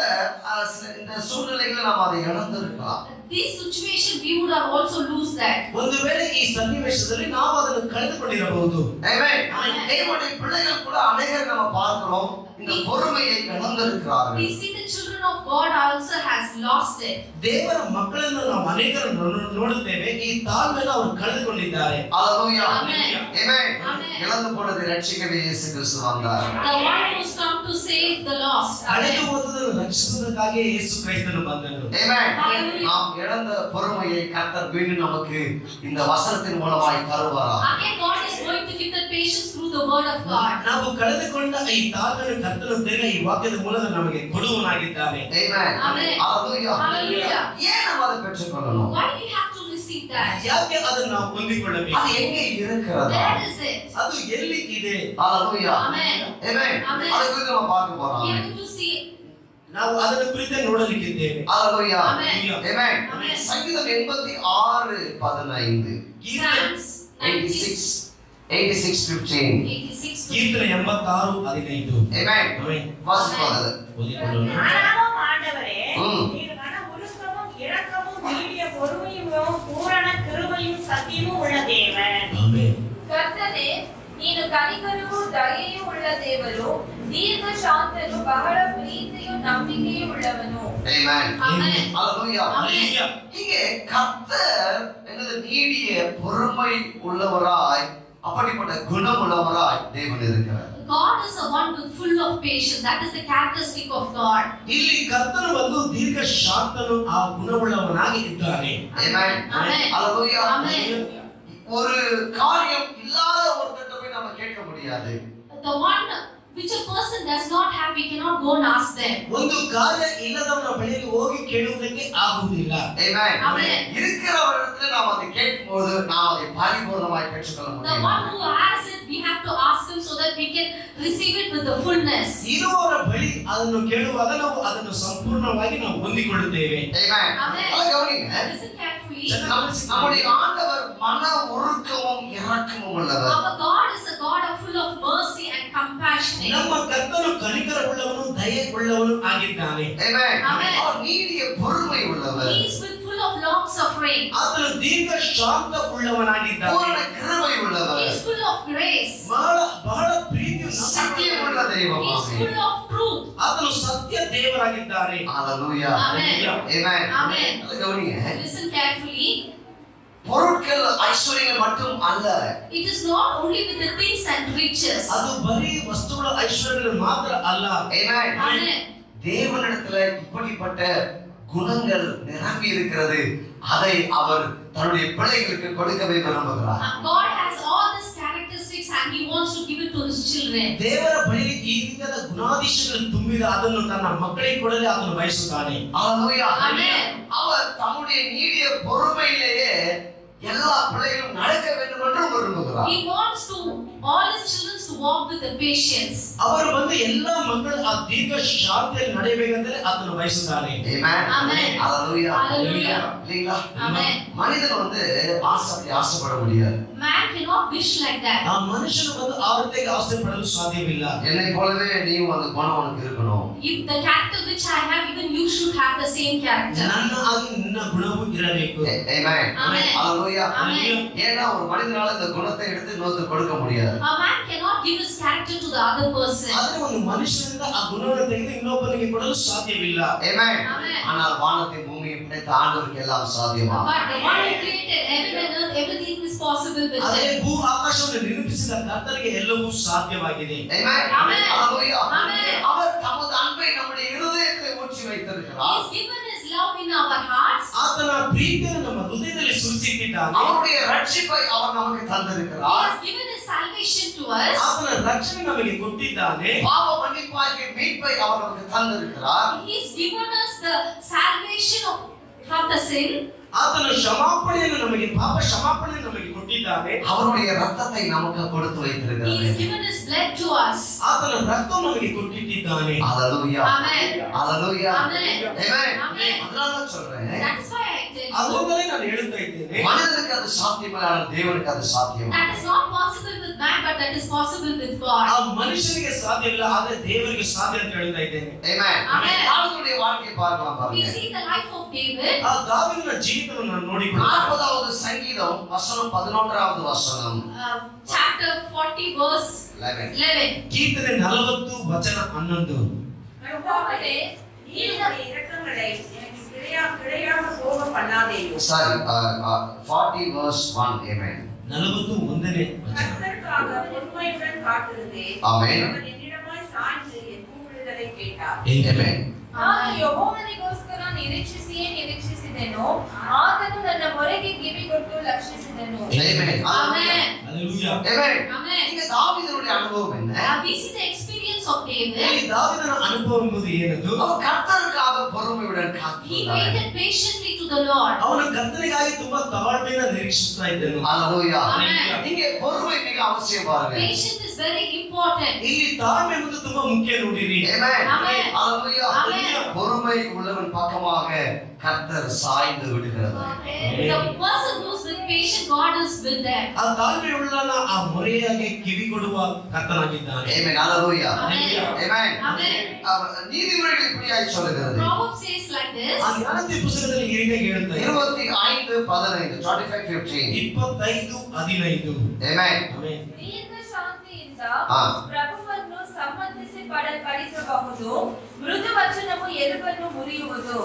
இந்த சூழ்நிலைகளை நாம் அதை இழந்திருக்கலாம். This situation we would have also lose that. ಒಂದು ವೇಳೆ ಈ ಸನ್ನಿವೇಶದಲ್ಲಿ ನಾವು ಅದನ್ನು ಕಳೆದುಕೊಂಡಿರಬಹುದು. Amen. Amen. தேவனுடைய பிள்ளைகள் கூட அநேகர் நம்ம பார்க்கிறோம் இந்த பொறுமையை இழந்திருக்கிறார்கள். We see the children of God also has lost it. ದೇವರ ಮಕ್ಕಳನ್ನು ನಾವು ಅನೇಕರು ನೋಡುತ್ತೇವೆ, ಈ ತಾಳ್ಮೆಯನ್ನು ಅವರು ಕಳೆದುಕೊಂಡಿದ್ದಾರೆ. Hallelujah. Amen. Amen. Amen. இழந்து போனதை ரட்சிக்கவே இயேசு கிறிஸ்து வந்தார். The one who's come to save the lost. ಕಳೆದು Amen. ಹೋದದನ್ನು ರಕ್ಷಿಸುವುದಕ್ಕಾಗಿ ಯೇಸು ಕ್ರಿಸ್ತನು ಬಂದನು. Amen. Hallelujah. நாம் இழந்த பொறுமையை கர்த்தர் மீண்டும் நமக்கு இந்த வசனத்தின் மூலமாய் தருவார். Again, God is going to give the patience through the word of God. ನಾವು ಕಳೆದುಕೊಂಡ ಈ ತಾಳ್ಮೆಯನ್ನು ಕರ್ತನು ತಿರುಗಿ ಈ ವಾಕ್ಯದ ಮೂಲಕ ನಮಗೆ ಕೊಡುವನಾಗಿದ್ದಾನೆ. Amen. Amen. Hallelujah. Hallelujah. ஏன் நாம் அதை பெற்றுக்கொள்ளணும்? Why we have to receive that? ಯಾಕೆ ಅದನ್ನು ನಾವು ಹೊಂದಿಕೊಳ್ಳಬೇಕು? அது எங்கே இருக்கிறது? Where is it? ಅದು ಎಲ್ಲಿ ಇದೆ? Hallelujah. Amen. Amen. Amen. அதை குறித்து நம்ம பார்க்க போறோம். We are going to see. ನಾವು ಅದನ್ನು ಕುರಿತು ನೋಡಲಿಕ್ಕಿದ್ದೇವೆ. Hallelujah. Amen. Amen. Amen. சங்கீதம் 86:15. Psalms 86:15. 86. ಕೀರ್ತನೆ 86:15. Amen. ಆಮೆನ್. வாசிப்போம் அது. ಓದಿಕೊಳ್ಳೋಣ. ஆனாலும் ஆண்டவரே, ம். நீர் மன உருக்கமும் இரக்கமும் நீடிய பொறுமையும் பூரண கிருபையும் சத்தியமும் உள்ள தேவன். ಆಮೆನ್. ಕರ್ತನೇ, ನೀನು ಕನಿಕರವೂ ದಯೆಯೂ ಉಳ್ಳ ದೇವರು, ದೀರ್ಘ ಶಾಂತನು, ಬಹಳ ಪ್ರೀತಿಯೂ ನಂಬಿಕೆಯೂ ಉಳ್ಳವನು. Amen. Amen. Hallelujah. Hallelujah. இங்கே கர்த்தர் என்னது நீடிய பொறுமை உள்ளவராய் அப்படிப்பட்ட குணம் உள்ளவராய் தேவன் இருக்கிறார். God is the one with full of patience. That is the characteristic of God. ಇಲ್ಲಿ ಕರ್ತನು ಬಂದು ದೀರ್ಘ ಶಾಂತನು ಆ ಗುಣವುಳ್ಳವನಾಗಿ ಇದ್ದಾನೆ. Amen. Amen. Hallelujah. Amen. ஒரு காரியம் இல்லாத ஒருத்தட்ட போய் நம்ம கேட்க முடியாது. The one which a person does not have, we cannot go and ask them. ಒಂದು ಕಾರ್ಯ ಇಲ್ಲದವನ ಬಳಿಗೆ ಹೋಗಿ ಕೇಳುವುದಕ್ಕೆ ಆಗುವುದಿಲ್ಲ. Amen. Amen. இருக்கிறவரிடத்துல நாம் அதை கேட்கும்போது நாம் அதை பரிபூர்ணமாய் பெற்றுக்கொள்ள The முடியும். one who has it, we have to ask him so that we can receive it with the fullness. ಇರುವವರ ಬಳಿ ಅದನ್ನು ಕೇಳುವಾಗ ನಾವು ಅದನ್ನು ಸಂಪೂರ್ಣವಾಗಿ ನಾವು ಹೊಂದಿಕೊಳ್ಳುತ್ತೇವೆ. Amen. Amen. அதை கவனிங்க. Listen carefully. நம்முடைய ஆண்டவர் மன உருக்கமும் இரக்கமும் உள்ளவர். Our God is a God of full of mercy and compassion. ನಮ್ಮ ಕರ್ತನು ಕನಿಕರವುಳ್ಳವನು ದಯೆ ಉಳ್ಳವನು ಆಗಿದ್ದಾನೆ. Amen. Amen. அவர் நீடிய பொறுமை உள்ளவர். He is with full of long suffering. ಆತನು ದೀರ್ಘ ಶಾಂತ ಉಳ್ಳವನಾಗಿದ್ದಾನೆ. பூரண கிருபை He உள்ளவர். is full of grace. ಬಹಳ ಪ್ರೀತಿಯು சத்தியமுள்ள He is தெய்வமாமே. full of truth. ಆತನು ಸತ್ಯ ದೇವರಾಗಿದ್ದಾನೆ. ஹalleluya. Amen. Amen. Amen. அதை கவனிங்க. Listen carefully. பொருட்கள் ஐஸ்வர்யங்கள் மட்டும் அல்ல. It is not only with the things and riches. ಅದು ಬರೀ ವಸ್ತುಗಳ ಐಶ್ವರ್ಯಗಳು ಮಾತ್ರ ಅಲ್ಲ. Amen. Amen. தேவனிடத்துல இப்படிப்பட்ட குணங்கள் நிரம்பி இருக்கிறது. அதை அவர் தன்னுடைய பிள்ளைகளுக்கு கொடுக்கவே விரும்புகிறார். God has all these characteristics and He wants to give it to His children. ದೇವರ ಬಳಿಗೆ ಈ ರೀತಿಯಾದ ಗುಣಾಧೀಶಗಳು ತುಂಬಿದ ಅದನ್ನು ತನ್ನ ಮಕ್ಕಳಿಗೆ ಕೊಡಲು ಆತನು ಬಯಸುತ್ತಾನೆ. ஹalleluya. Amen. அவர் தம்முடைய நீடிய பொறுமையிலேயே எல்லா பிள்ளைகளும் நடக்க வேண்டும் என்று விரும்புகிறார். He wants to all his children to walk with the patience. ಅವರು ಬಂದು ಎಲ್ಲಾ ಮಕ್ಕಳು ಆ ದೀರ್ಘ ಶಾಂತಿಯಲ್ಲಿ ನಡೆಯಬೇಕಂದ್ರೆ ಅದನ್ನು ಬಯಸುತ್ತಾರೆ. Amen. Amen. Hallelujah. Hallelujah. இல்லீங்களா? Amen. மனிதன் வந்து ஆசைப்பட முடியாது. Man cannot wish like that. ಆ ಮನುಷ್ಯನು ಬಂದು ಆ ರೀತಿಯಾಗಿ ಆಸೆ ಪಡಲು ಸಾಧ್ಯವಿಲ್ಲ. என்னை போலவே நீயும் அந்த குணம் உனக்கு இருக்கணும். If the character which I have, even you should have the same character. ನನ್ನ ಆಗಿ ನಿನ್ನ ಗುಣವೂ ಇರಬೇಕು. Amen. Amen. Hallelujah. Amen. ஏன்னா ஒரு மனிதனால இந்த குணத்தை எடுத்து இன்னொருத்தருக்கு கொடுக்க முடியாது. A man cannot give his character to the other person. ಆದರೆ ಒಂದು ಮನುಷ್ಯನಿಂದ ಆ ಗುಣವನ್ನು ತೆಗೆದು ಇನ್ನೊಬ್ಬನಿಗೆ ಕೊಡಲು ಸಾಧ್ಯವಿಲ್ಲ. Amen. Amen. ஆனால் வானத்தை பூமியை படைத்த ஆண்டவருக்கு எல்லாம் சாத்தியமா. But the one who created heaven and earth, everything is possible with ಅದೇ him. ಭೂ ಆಕಾಶವನ್ನು ನಿರ್ಮಿಸಿದ ಕರ್ತನಿಗೆ ಎಲ್ಲವೂ ಸಾಧ್ಯವಾಗಿದೆ. Amen. Amen. Hallelujah. Amen. அவர் தமது அன்பை நம்முடைய இருதயத்திலே ஊற்றி வைத்திருக்கிறார். He's given his love in our hearts. ಆತನ ಪ್ರೀತಿಯನ್ನು ನಮ್ಮ ಹೃದಯದಲ್ಲಿ ಸುರಿಸಿಟ್ಟಿದ್ದಾನೆ. அவருடைய ரட்சிப்பை அவர் நமக்கு He தந்திருக்கிறார். has given his salvation to us. ಆತನ ರಕ್ಷಣೆ ನಮಗೆ ಕೊಟ್ಟಿದ್ದಾನೆ. பாவ மன்னிப்பாகிய மீட்பை அவர் நமக்கு தந்திருக்கிறார். He's given us the salvation from the sin. ಆತನ ಕ್ಷಮಾಪಣೆಯನ್ನು ನಮಗೆ ಪಾಪ ಕ್ಷಮಾಪಣೆಯನ್ನು ನಮಗೆ ಕೊಟ್ಟಿದ್ದಾನೆ. அவருடைய ரத்தத்தை நமக்கு கொடுத்து He has வைத்திருக்கிறார். given his blood to us. ಆತನ ರಕ್ತವನ್ನು ನಮಗೆ ಕೊಟ್ಟಿದ್ದಾನೆ. Hallelujah. Amen. Hallelujah. Amen. Amen. Amen. அதனால தான் சொல்றேன். That is why I tell you. ಅದರಿಂದಲೇ ನಾನು ಹೇಳುತ್ತಾ ಇದ್ದೇನೆ. மனிதனுக்கு அது சாத்தியமில்லை, ஆனால் தேவனுக்கு அது சாத்தியம். That is not possible with man, but that is possible with ಆ God. ಮನುಷ್ಯನಿಗೆ ಸಾಧ್ಯವಿಲ್ಲ, ಆದರೆ ದೇವರಿಗೆ ಸಾಧ್ಯ ಅಂತ ಹೇಳ್ತಾ ಇದ್ದೇನೆ. Amen. Amen. தாவீதுடைய வாழ்க்கையை பார்க்கலாம் We பாருங்க. see the life of David. ಆ ದಾವೀದನ ಜೀವಿತವನ್ನು ನಾನು ನೋಡಿಕೊಳ್ಳ 40வது சங்கீதம் வசனம் 11வது வசனம். Chapter 40 verse 11. ಕೀರ್ತನೆ 40 ವಚನ 11. யெகோவாவே, நீர் உம்முடைய இரக்கங்களை எனக்கு கிடையாம போக பண்ணாதேயோ. Sorry, 40 verse 1. Amen. 41ನೇ ವಚನ. கர்த்தருக்காக பொறுமையுடன் காத்திருந்தேன். Amen. அவர் என்னிடமாய் சாய்ந்து என் கூப்பிடுதலை கேட்டார். Amen. ನಾನು ಯೆಹೋವನಿಗೋಸ್ಕರ ನಿರೀಕ್ಷಿಸಿದೆನು, ಆತನು ನನ್ನ ಮೊರೆಗೆ ಕಿವಿಗೊಟ್ಟು ಲಕ್ಷಿಸಿದನು. Amen. Amen. Hallelujah. Amen. Amen. இங்க தாவீதுடைய அனுபவம் என்ன? We see the experience of David. ಇಲ್ಲಿ ದಾವೀದನ ಅನುಭವ ಎಂಬುದು ಏನದು? அவர் கர்த்தருக்காக பொறுமையுடன் He காத்திருந்தார். waited patiently to the Lord. ಅವನ ಕರ್ತನಿಗಾಗಿ ತುಂಬಾ ತಾಳ್ಮೆಯಿಂದ ನಿರೀಕ್ಷಿಸ್ತಾ ಇದ್ದನು. Hallelujah. Amen. இங்கே பொறுமை மிக அவசியம் பாருங்க. Patience is very important. ಇಲ್ಲಿ ತಾಳ್ಮೆ ಎಂಬುದು ತುಂಬಾ ಮುಖ್ಯ ನೋಡಿರಿ. Amen. Amen. Hallelujah. Amen. பொறுமை உள்ளவன் பக்கமாக கர்த்தர் சாய்ந்து விடுகிறார். The person who's with patient, God is with them. ಆ ತಾಳ್ಮೆ ಉಳ್ಳನ ಆ ಮೊರೆಯಾಗಿ ಕಿವಿ ಕೊಡುವ ಕರ್ತನಾಗಿದ್ದಾನೆ. Amen. Hallelujah. Amen. Amen. Amen. நீதிமொழிகள் இப்படியாய் சொல்லுகிறது. Proverbs says like this. ಆ ಜ್ಞಾನೋಕ್ತಿ ಪುಸ್ತಕದಲ್ಲಿ ಈ ರೀತಿಯಾಗಿ ಹೇಳುತ್ತಾ ಇದೆ. 25:15 25:15. 25:15. Amen. ಆಮೆನ್. ದೀರ್ಘ ಶಾಂತಿಯಿಂದ ಆ. ಪ್ರಭುವನ್ನು ಸಮ್ಮತಿಸಿ ಪಡಿಸಬಹುದು, ಮೃದು ವಚನವು ಎಲುಬನ್ನು ಮುರಿಯುವುದು.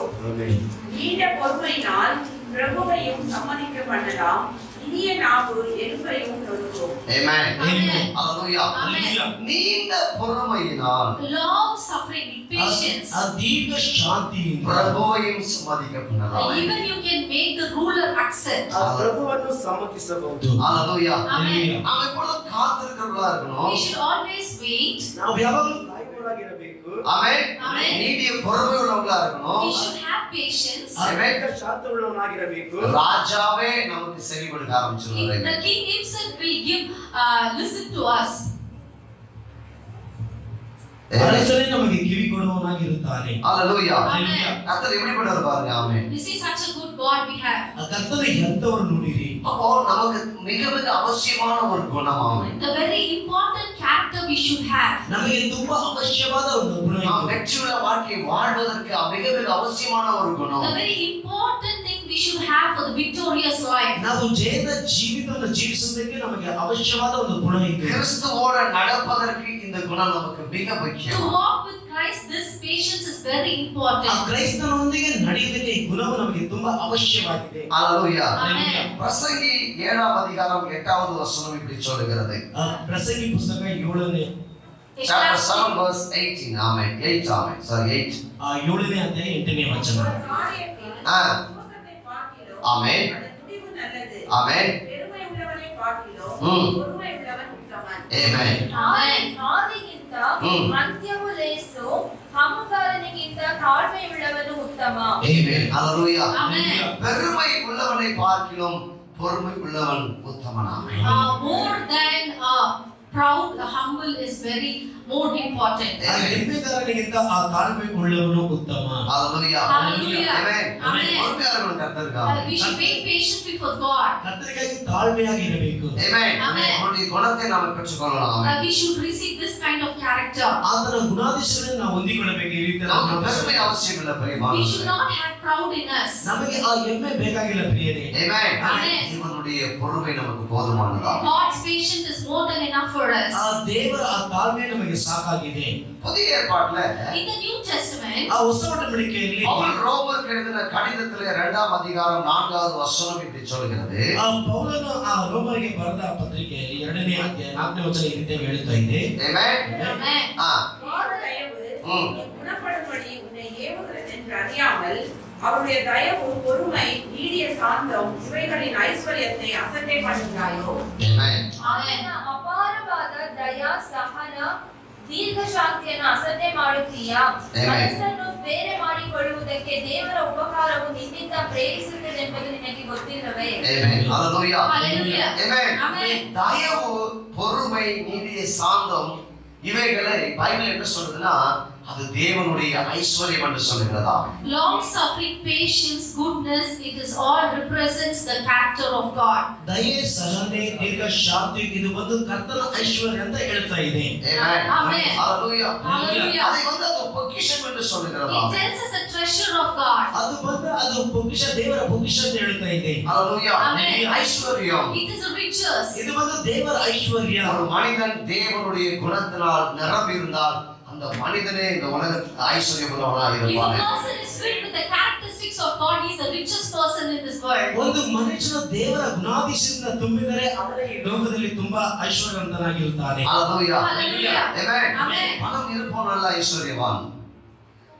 நீண்ட பொறுமையினால் பிரபுவையும் சம்மதிக்க பண்ணலாம். இனிய நாவு எலும்பையும் நொறுக்கும். Amen. Amen. Hallelujah. Hallelujah. நீண்ட பொறுமையினால் Long suffering, patience. ಆ ದೀರ್ಘ ಶಾಂತಿಯಿಂದ பிரபுவையும் சம்மதிக்க பண்ணலாம். Even you can make the ruler accept. ಆ ಪ್ರಭುವನ್ನು ಸಮ್ಮತಿಸಬಹುದು. Hallelujah. Amen. நாம் எப்பொழுதும் காத்திருக்கிறவர்களா இருக்கணும். We should always wait. ನಾವು ಯಾವಾಗಲೂ ಕಾಯುವವರಾಗಿರಬೇಕು. ஆமென். Amen. நீடிய பொறுமை உள்ளவங்களா இருக்கணும். We should have patience. ಆ ದೀರ್ಘ ಶಾಂತವುಳ್ಳವನಾಗಿರಬೇಕು. ராஜாவே நமக்கு செவி கொடுக்க ஆரம்பிச்சிருவாரு. The king himself will give, listen to us. ಅರಸನೇ ನಮಗೆ ಕಿವಿ ಕೊಡುವವನಾಗಿರುತ್ತಾನೆ. Hallelujah. Amen. கர்த்தர் எப்படிப்பட்டவர் பாருங்க. ஆமென். This is such a good God we have. ಆ ಕರ್ತನ ಎಂತವರು ನೋಡಿರಿ. அப்போ நமக்கு மிக மிக அவசியமான ஒரு குணம் ஆமென். The very important character we should have. ನಮಗೆ ತುಂಬಾ ಅವಶ್ಯವಾದ ಒಂದು ಗುಣ நாம் ಇದು. வெற்றியுள்ள வாழ்க்கை வாழ்வதற்கு மிக மிக அவசியமான ஒரு குணம். The very important thing we should have for the victorious life. ನಾವು ಜಯದ ಜೀವಿತವನ್ನು ಜೀವಿಸುವುದಕ್ಕೆ ನಮಗೆ ಅವಶ್ಯವಾದ ಒಂದು ಗುಣ ಇದೆ. கிறிஸ்துவோட நடப்பதற்கு இந்த குணம் நமக்கு மிக To முக்கியம். walk with Christ, this patience is very ಆ important. ಕ್ರೈಸ್ತನೊಂದಿಗೆ ನಡೆಯುವುದಕ್ಕೆ ಈ ಗುಣವು ನಮಗೆ ತುಂಬಾ ಅವಶ್ಯವಾಗಿದೆ. ஹalleluya. Amen. பிரசங்கி 7ஆம் அதிகாரம் 8வது வசனம் இப்படி சொல்லுகிறது. ಆ ಪ್ರಸಂಗಿ ಪುಸ್ತಕ 7ನೇ Chapter 7 verse 18. Amen. 8 amen. Sorry 8. 7ನೇ ಅಧ್ಯಾಯ 8ನೇ ವಚನ. காரியத்தில் ஆ. துவக்கத்தை பார்க்கிலும் ஆமென். அதன் முடிவு நல்லது. Amen. பெருமை உள்ளவனை பார்க்கிலும் ம். பொறுமை உள்ளவன் உத்தமன். Amen. ಆದಿಗಿಂತ ಅಂತ್ಯವು ಲೇಸು, ಹಮ್ಮುಗಾರನಿಗಿಂತ ತಾಳ್ಮೆಯುಳ್ಳವನು ಉತ್ತಮ. Amen. Hallelujah. Amen. பெருமை உள்ளவனை பார்க்கிலும் பொறுமை உள்ளவன் உத்தமனாமே. More than proud, humble is very more important. ಆ ಹೆಮ್ಮೆಗಾರನಿಗಿಂತ ಆ ತಾಳ್ಮೆ ಉಳ್ಳವನು ಉತ್ತಮ. ஹalleluya. Hallelujah. ஆமென். Amen. பொறுமையாளர்கள் கர்த்தருக்காக. We should be patient before God. ಕರ್ತನಿಗಾಗಿ ತಾಳ್ಮೆಯಾಗಿ ಇರಬೇಕು. ஆமென். Amen. அவருடைய குணத்தை நாம் பெற்றுக்கொள்ளலாம். ஆமென். We should receive this kind of character. ಆತನ ಗುಣಾದೇಶಗಳನ್ನು ನಾವು ಹೊಂದಿಕೊಳ್ಳಬೇಕು. ಈ ರೀತಿ நமக்கு பெருமை அவசியம் இல்லை We should பிரியமானவர்களே. not have proud in us. ನಮಗೆ ಆ ಹೆಮ್ಮೆ ಬೇಕಾಗಿಲ್ಲ ಪ್ರಿಯರೇ. ஆமென். Amen. இவனுடைய பொறுமை நமக்கு போதுமானதா. God's patience is more than enough for us. ಆ ದೇವರ ಆ ತಾಳ್ಮೆ ನಮಗೆ ಸಾಕಾಗಿದೆ. புதிய ஏற்பாட்டுல In the New Testament, ಆ ಹೊಸ ಒಡಂಬಡಿಕೆಯಲ್ಲಿ பவுல் ரோமருக்கு எழுதின கடிதத்திலே 2ஆம் அதிகாரம் 4வது வசனம் இப்படி சொல்கிறது. ಆ ಪೌಲನು ಆ ರೋಮರಿಗೆ ಬರೆದ ಪತ್ರಿಕೆಯಲ್ಲಿ 2ನೇ ಅಧ್ಯಾಯ 4ನೇ ವಚನ ಈ ರೀತಿ ಹೇಳುತ್ತಾ ಇದೆ. ஆமென். Amen. தேவ தயவு ம். நீ குணப்படும்படி உன்னை ஏவுகிறது என்று அறியாமல் அவருடைய தயவு பொறுமை நீடிய சாந்தம் இவைகளின் ஐஸ்வர்யத்தை அசட்டை பண்ணுகிறாயோ. ஆமென். ಆತನ ಅಪಾರವಾದ ದಯಾ ಸಹನ ದೀರ್ಘ ಶಾಂತಿಯನ್ನು ಅಸಡ್ಡೆ ಮಾಡುತ್ತೀಯಾ? Amen. ಮನಸ್ಸನ್ನು ಬೇರೆ ಮಾಡಿಕೊಳ್ಳುವುದಕ್ಕೆ ದೇವರ ಉಪಕಾರವು ನಿನ್ನಿಂದ ಪ್ರೇರಿಸುತ್ತದೆಂಬುದು ನಿನಗೆ ಗೊತ್ತಿಲ್ಲವೇ? ஆமென். ஹalleluya. Hallelujah. ஆமென். Amen. தயவு, பொறுமை, நீடிய சாந்தம் இவைகளை பைபிள் என்ன சொல்றதுன்னா அது தேவனுடைய ஐஸ்வர்யம் என்று சொல்லுகிறதா. Long suffering, patience, goodness, it is all represents the character of God. ದಯೆ, ಸಹನೆ, ದೀರ್ಘ ಶಾಂತಿ ಇದು ಒಂದು ಕರ್ತನ ಐಶ್ವರ್ಯ ಅಂತ ಹೇಳ್ತಾ ಇದೆ. ஆமென். Amen. ஹalleluya. Hallelujah. அதை அது பொக்கிஷம் என்று சொல்லுகிறதா. It tells us the treasure of God. ಅದು ಪೊಕಿಷ, ದೇವರ ಪೊಕಿಷ ಅಂತ ಹೇಳ್ತಾ ಇದೆ. ஹalleluya. Amen. ஐஸ்வர்யம். It is a riches. ಇದು ಒಂದು ದೇವರ ಐಶ್ವರ್ಯ. ஒரு மனிதன் தேவனுடைய குணத்தினால் நிரம்பி இருந்தால் அந்த மனிதனே இந்த உலகத்தில் ஐஸ்வர்யம் உள்ளவனாக If a இருப்பான். person is filled with the characteristics of God, he is the richest person in this world. ಒಂದು ಮನುಷ್ಯನು ದೇವರ ಗುಣಾಧೀಶದಿಂದ ತುಂಬಿದರೆ ಅವನು ಈ ಲೋಕದಲ್ಲಿ ತುಂಬಾ ಐಶ್ವರ್ಯವಂತನಾಗಿರುತ್ತಾನೆ. ஹalleluya. Hallelujah. ஆமென். Amen. பணம் இருப்பவன் நல்ல ஐஸ்வர்யவான்.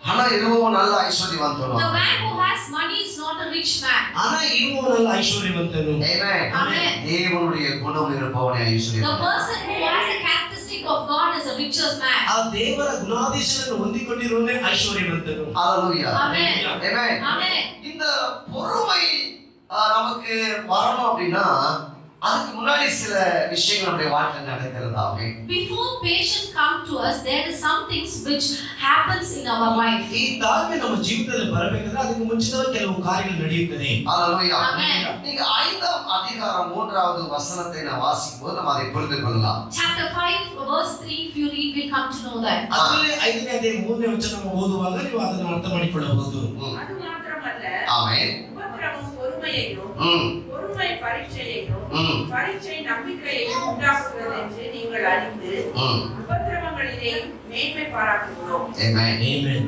பணம் இருப்பவன் நல்ல ஐஸ்வர்யವಂತನು. The man who has money is not a rich man. ಹಣ ಇರುವವನಲ್ಲ ಐಶ್ವರ್ಯವಂತನು. ஆமென். Amen. தேவனுடைய குணம் இருப்பவனே The ஐஸ்வர்யவான். person who has a characteristic of God is a richest man. ಆ ದೇವರ ಗುಣಾಧೀಶನನ್ನು ಹೊಂದಿಕೊಂಡಿರುವವನೇ ಐಶ್ವರ್ಯವಂತನು. ஹalleluya. Amen. ஆமென். Amen. இந்த பொறுமை நமக்கு வரணும் அப்படின்னா அதுக்கு முன்னாடி சில விஷயங்கள் நம்முடைய வாழ்க்கையில் நடக்கிறதாவே. Before patience come to us, there is some things which happens in our life. ಈ ತಾಳ್ಮೆ ನಮ್ಮ ಜೀವಿತದಲ್ಲಿ ಬರಬೇಕಂದ್ರೆ ಅದಕ್ಕೆ ಮುಂಚಿತವಾಗಿ ಕೆಲವು ಕಾರ್ಯಗಳು ನಡೆಯುತ್ತದೆ. ஹalleluya. Amen. நீங்க 5ஆம் அதிகாரம் 3வது வசனத்தை நான் வாசிக்கும்போது நம்ம அதை புரிந்து கொள்ளலாம். Chapter 5 verse 3, if you read, we come to know that. ಅದರಲ್ಲಿ 5ನೇ ಅಧ್ಯಾಯ 3ನೇ ವಚನ ಓದುವಾಗ ನೀವು ಅದನ್ನು ಅರ್ಥ ಮಾಡಿಕೊಳ್ಳಬಹುದು. அது மாத்திரமல்ல ஆமென். உபத்திரவம் பொறுமையையும் ம். பொறுமை பரீட்சையையும் ம். பரீட்சை நம்பிக்கையையும் உண்டாக்குகிறது என்று நீங்கள் அறிந்து ம். உபத்திரவங்களிலே மேன்மை பாராட்டுகிறோம். ஆமென். ಆಮೆನ್.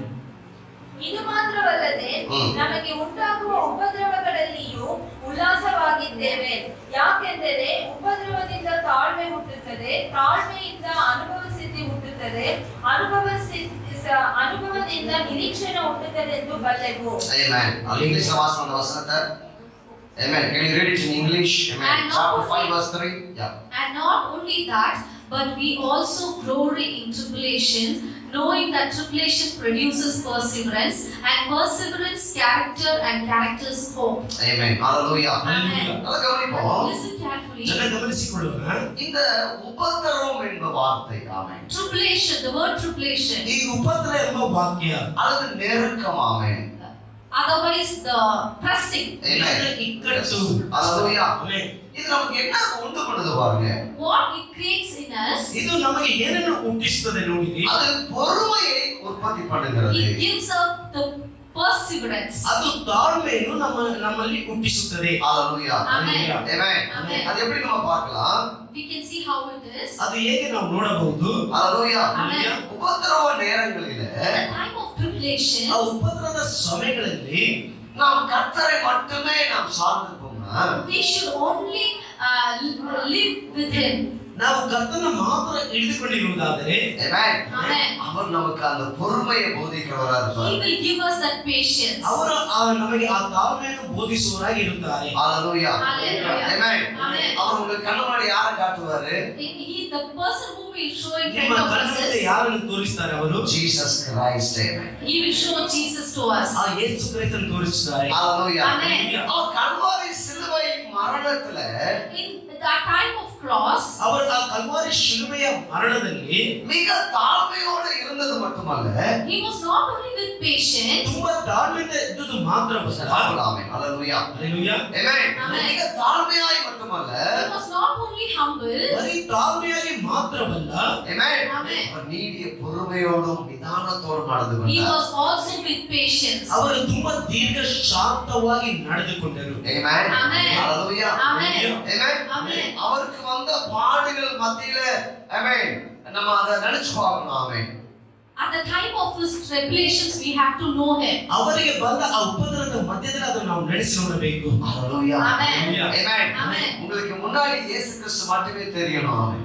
ಇದು ಮಾತ್ರವಲ್ಲದೆ ನಮಗೆ ಉಂಟಾಗುವ ಉಪದ್ರವಗಳಲ್ಲಿಯೂ ಉಲ್ಲಾಸವಾಗಿದ್ದೇವೆ. ಯಾಕೆಂದರೆ ಉಪದ್ರವದಿಂದ ತಾಳ್ಮೆ ಹುಟ್ಟುತ್ತದೆ, ತಾಳ್ಮೆಯಿಂದ ಅನುಭವ ಸಿದ್ಧಿ ಹುಟ್ಟುತ್ತದೆ, ಅನುಭವದಿಂದ ನಿರೀಕ್ಷಣೆ ಹುಟ್ಟುತ್ತದೆ ಎಂದು ಬಲ್ಲೆವು. Amen. ಇಂಗ್ಲಿಷ್ ವಾಸನ அந்த வசனத்தை. Amen. Can you read it in English? Amen. And not Chapter 5 only- verse 3. Yeah. And not only that, but we also glory in tribulation, knowing that tribulation produces perseverance, and perseverance character, and character's hope. Amen. Hallelujah. Amen. நல்லா கவனிப்போம். Listen carefully. ಚೆನ್ನಾಗಿ ಗಮನಿಸಿಕೊಳ್ಳೋಣ. இந்த உபத்திரவம் என்ற வார்த்தை ஆமென். Tribulation, the word tribulation, ಈ ಉಪದ್ರ ಎಂಬ ವಾಕ್ಯ அல்லது நெருக்கம் ஆமென். otherwise the pressing. Amen. ಇಕ್ಕಟ್ಟು. Hallelujah. Amen. இது நமக்கு என்ன உண்டு பண்ணுது பாருங்க. What it creates in us, ಇದು ನಮಗೆ ಏನನ್ನು ಹುಟ್ಟಿಸುತ್ತದೆ ನೋಡಿರಿ. அது பொறுமையை உற்பத்தி பண்ணுகிறது. it gives us the perseverance. ಅದು ತಾಳ್ಮೆಯನ್ನು ನಮ್ಮಲ್ಲಿ ಹುಟ್ಟಿಸುತ್ತದೆ. Hallelujah. Amen. Amen. Amen. அது எப்படி நம்ம பார்க்கலாம்? We can see how it is. ಅದು ಹೇಗೆ ನಾವು ನೋಡಬಹುದು. Hallelujah. Amen. உபத்திரவ நேரங்களிலே At the time of tribulation, ಆ ಉಪದ್ರದ ಸಮಯಗಳಲ್ಲಿ நாம் கர்த்தரை மட்டுமே நாம் சார்ந்திருப்போம்னா we should only live with Him. ನಾವು ಕರ್ತನ ಮಾತ್ರ ಹಿಡಿದುಕೊಂಡಿರುವುದಾದರೆ Amen. Amen. அவர் நமக்கு அந்த பொறுமையை போதிக்கிறவரா He இருப்பார். will give us that patience. ಅವರು ನಮಗೆ ಆ ತಾಳ್ಮೆಯನ್ನು ಬೋಧಿಸುವವರಾಗಿ ಇರುತ್ತಾರೆ. Hallelujah. Hallelujah. Amen. Amen. அவர் உங்களுக்கு கண்ணு முன்னாடி யாரை காட்டுவாரு? He, the person who will show in ನಿಮ್ಮ front of ಕಣ್ಣ us ಮುಂದೆ is, ಯಾರನ್ನು ತೋರಿಸ್ತಾರೆ ಅವರು? Jesus Christ. Amen. He will show Jesus to us. ಆ ಯೇಸು ಕ್ರಿಸ್ತನನ್ನು ತೋರಿಸುತ್ತಾರೆ. Hallelujah. Amen. அவர் கல்வாரி சிலுவை மரணத்துல In that time of cross, ಅವರು ಆ ಕಲ್ವಾರಿ ಶಿಲುಬೆಯ ಮರಣದಲ್ಲಿ மிக தாழ்மையோடு இருந்தது மட்டுமல்ல, he was not only with patience, ತುಂಬಾ ತಾಳ್ಮೆಯಿಂದ ಇದ್ದುದು ಮಾತ್ರವಲ್ಲ. ஆமென். ஹalleluya. Hallelujah. ஆமென். Amen. மிக தாழ்மையாய் மட்டுமல்ல, he was not only humble, ಬರೀ ತಾಳ್ಮೆಯಾಗಿ ಮಾತ್ರವಲ್ಲ, ஆமென். Amen. அவர் நீடிய பொறுமையோடும் நிதானத்தோடும் நடந்து he கொண்டார். was also with patience. ಅವರು ತುಂಬಾ ದೀರ್ಘ ಶಾಂತವಾಗಿ ನಡೆದುಕೊಂಡರು. ஆமென். Amen. ஹalleluya. Amen. ஆமென். Amen. அவருக்கு வந்த பாடுகள் மத்தியில ஆமென் நம்ம அதை நினைச்சு பார்க்கணும். ஆமென். At the time of his tribulations, we have to know him. ಅವರಿಗೆ ಬಂದ ಆ ಉಪದ್ರವದ ಮಧ್ಯದಲ್ಲಿ ಅದನ್ನು ನಾವು ನಡೆಸಿ ನೋಡಬೇಕು. ஹalleluya. Amen. ஆமென். Amen. உங்களுக்கு முன்னாடி இயேசு கிறிஸ்து மட்டுமே தெரியணும். ஆமென்.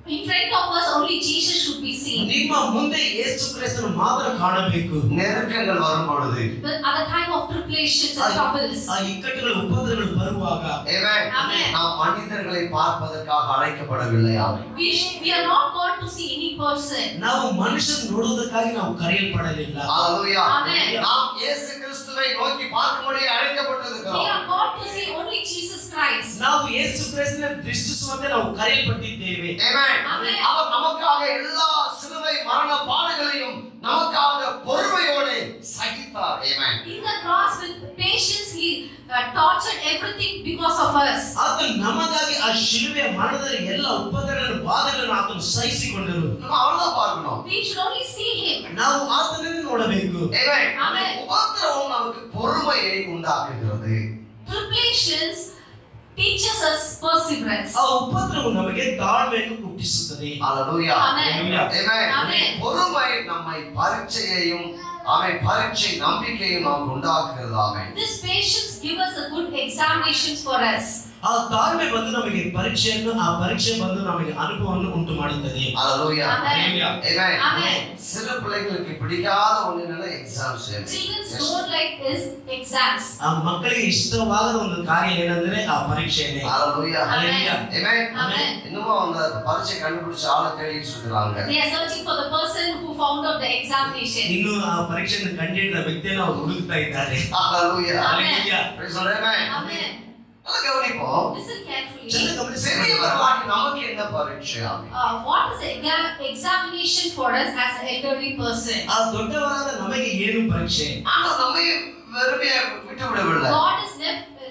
In front of us, only Jesus should be seen. ನಿಮ್ಮ ಮುಂದೆ ಯೇಸು ಕ್ರಿಸ್ತನು ಮಾತ್ರ ಕಾಣಬೇಕು. நெருக்கங்கள் வரும் பொழுது, But at the time of tribulations and troubles, ಆ ಇಕ್ಕಟ್ಟುಗಳು ಉಪದ್ರವಗಳು ಬರುವಾಗ ஆமென். Amen. நாம் மனிதர்களை பார்ப்பதற்காக அழைக்கப்படவில்லை. ஆமென். we are not called to see any person. ನಾವು ಮನುಷ್ಯನ ನೋಡುವುದಕ್ಕಾಗಿ ನಾವು ಕರೆಯಲ್ಪಡಲಿಲ್ಲ. ஹalleluya. Amen. நாம் இயேசு கிறிஸ்துவை நோக்கி பார்க்கும்படி We அழைக்கப்பட்டிருக்கிறோம். are called to see only Jesus Christ. ನಾವು ಯೇಸು ಕ್ರಿಸ್ತನ ದೃಷ್ಟಿಸುವಂತೆ ನಾವು ಕರೆಯಲ್ಪಟ್ಟಿದ್ದೇವೆ. ஆமென். Amen. அவர் நமக்காக எல்லா சிலுவை மரண பாடுகளையும் நமக்காக பொறுமையோடு சகித்தார். ஆமென். In the cross, with patience, he tortured everything because of us. ಆತನು ನಮಗಾಗಿ ಆ ಶಿಲುಬೆಯ ಮರಣದಲ್ಲಿ ಎಲ್ಲ ಉಪದ್ರವಗಳನ್ನು ಬಾಧೆಗಳನ್ನು ಆತನು ಸಹಿಸಿಕೊಂಡರು. நம்ம அவ்வளவுதான் பார்க்கணும். We should only see him. ನಾವು ಆತನನ್ನು ನೋಡಬೇಕು. ஆமென். Amen. உபத்திரவம் நமக்கு பொறுமையை உண்டாக்குகிறது. Tribulations teaches us perseverance. ಆ ಉಪದ್ರವವು ನಮಗೆ ತಾಳ್ಮೆಯನ್ನು ಹುಟ್ಟಿಸುತ್ತದೆ. ஹalleluya. Amen. ஆமென். Amen. பொறுமை நம்மை பரீட்சையையும் பரீட்சை நம்பிக்கையும் நமக்கு உண்டாக்குகிறது. ஆமென். This patience gives us a good examinations for us. ಆ ತಾಳ್ಮೆ ಬಂದು ನಮಗೆ ಪರೀಕ್ಷೆಯನ್ನು, ಆ ಪರೀಕ್ಷೆ ಬಂದು ನಮಗೆ ಅನುಭವವನ್ನು ಉಂಟು ಮಾಡುತ್ತದೆ. ஹalleluya. Amen. ஆமென். Amen. சில பிள்ளைகளுக்கு பிடிக்காத ஒண்ணுனால exams. Children don't like is exams. ಆ ಮಕ್ಕಳಿಗೆ ಇಷ್ಟವಾದ ಒಂದು ಕಾರ್ಯ ಏನಂದ್ರೆ ಆ ಪರೀಕ್ಷೆನೇ. ஹalleluya. Hallelujah. ஆமென். Amen. இன்னும் அந்த பரீட்சை கண்டுபிடிச்ச ஆளை தேடிட்டு இருக்காங்க. They are searching for the person who found out the examination. ಇನ್ನು ಆ ಪರೀಕ್ಷೆಯನ್ನು ಕಂಡಿಡಿದ ವ್ಯಕ್ತಿಯನ್ನು ಅವರು ಹುಡುಕ್ತಾ ಇದ್ದಾರೆ. ஹalleluya. Hallelujah. praise the Lord. Amen. Amen. நல்லா கவனிப்போம். Listen carefully. ಚೆನ್ನ ಗಮನಿಸಿ. பெரியவர்களாகி நமக்கு என்ன பரீட்சை? ஆமென். What is the examination for us as an elderly person? ಆ ದೊಡ್ಡವರಾದ ನಮಗೆ ಏನು ಪರೀಕ್ಷೆ? ஆனா நம்மை வெறுமையா விட்டு விடவில்லை. God is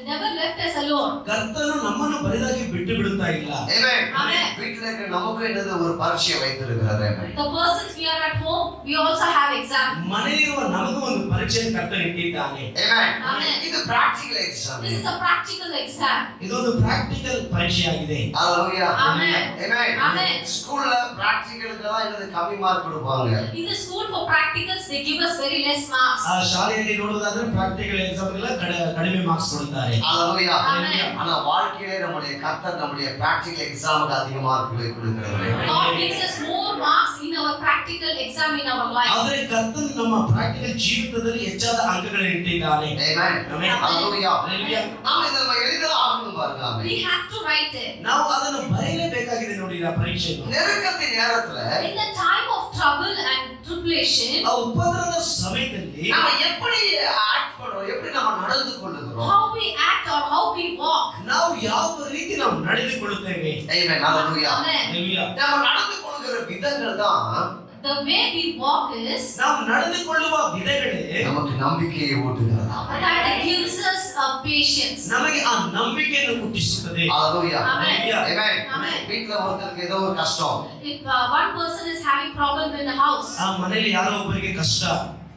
never left us alone. ಕರ್ತನು ನಮ್ಮನ್ನು ಬರಿದಾಗಿ ಬಿಟ್ಟು ಬಿಡುತ್ತಾ ಇಲ್ಲ. Amen. Amen. வீட்டில இருக்க நமக்கு என்னது ஒரு பரீட்சை வைத்திருக்கிறார். Amen. The persons we are at home, we also have exam. ಮನೆಯಲ್ಲಿರುವ ನಮಗೂ ಒಂದು ಪರೀಕ್ಷೆಯನ್ನು ಕರ್ತನು ಇಟ್ಟಿದ್ದಾನೆ. Amen. Amen. இது practical exam. This is a practical exam. ಇದೊಂದು practical ಪರೀಕ್ಷೆಯಾಗಿದೆ. Hallelujah. Amen. Amen. Amen. ஸ்கூல்ல பிராக்டிகலுக்கு தான் என்னது கம்மி மார்க் கொடுப்பாங்க. In the school for practicals, they give us very less marks. ಆ ಶಾಲೆಯಲ್ಲಿ ನೋಡುವುದಾದ್ರೆ ಪ್ರಾಕ್ಟಿಕಲ್ ಎಕ್ಸಾಮ್ಗೆಲ್ಲ ಕಡಿಮೆ ಮಾರ್ಕ್ಸ್ ಕೊಡುತ್ತಾರೆ. Hallelujah. Amen. ஆனா வாழ்க்கையிலே நம்முடைய கர்த்தர் நம்முடைய பிராக்டிகல் எக்ஸாமுக்கு அதிக மார்க்குகளை கொடுக்கிறார். God gives us more marks in our practical exam in our life. ಆದರೆ ಕರ್ತನು ನಮ್ಮ ಪ್ರಾಕ್ಟಿಕಲ್ ಜೀವಿತದಲ್ಲಿ ಹೆಚ್ಚಾದ ಅಂಕಗಳನ್ನು ಇಟ್ಟಿದ್ದಾನೆ. Amen. Amen. Hallelujah. Hallelujah. நம்ம எழுத ஆகணும் பாருங்க. Amen. We have to write it. ನಾವು ಅದನ್ನು ಬರೆಯಲೇಬೇಕಾಗಿದೆ ನೋಡಿ ಆ ಪರೀಕ್ಷೆಯನ್ನು. நெருக்கத்தின் நேரத்துல In the time of trouble and tribulation, ಆ ಉಪದ್ರವದ ಸಮಯದಲ್ಲಿ நாம எப்படி ஆக்ட் பண்றோம், எப்படி நம்ம நடந்து கொள்ளுகிறோம்? how we act or how we walk. ನಾವು ಯಾವ ರೀತಿ ನಾವು ನಡೆದುಕೊಳ್ಳುತ್ತೇವೆ. Amen. Hallelujah. Amen. Hallelujah. நம்ம நடந்து கொள்ளுகிற விதங்கள் தான் The way we walk is ನಾವು ನಡೆದುಕೊಳ್ಳುವ ವಿಧಗಳೇ நமக்கு நம்பிக்கையை ஊட்டுகிறதா. that it gives us patience. ನಮಗೆ ಆ ನಂಬಿಕೆಯನ್ನು ಹುಟ್ಟಿಸುತ್ತದೆ. Hallelujah. Amen. Amen. Amen. வீட்ல ஒருத்தருக்கு ஏதோ ஒரு கஷ்டம். If one person is having problem in the house, ಆ ಮನೆಯಲ್ಲಿ ಯಾರೋ ಒಬ್ಬರಿಗೆ ಕಷ್ಟ.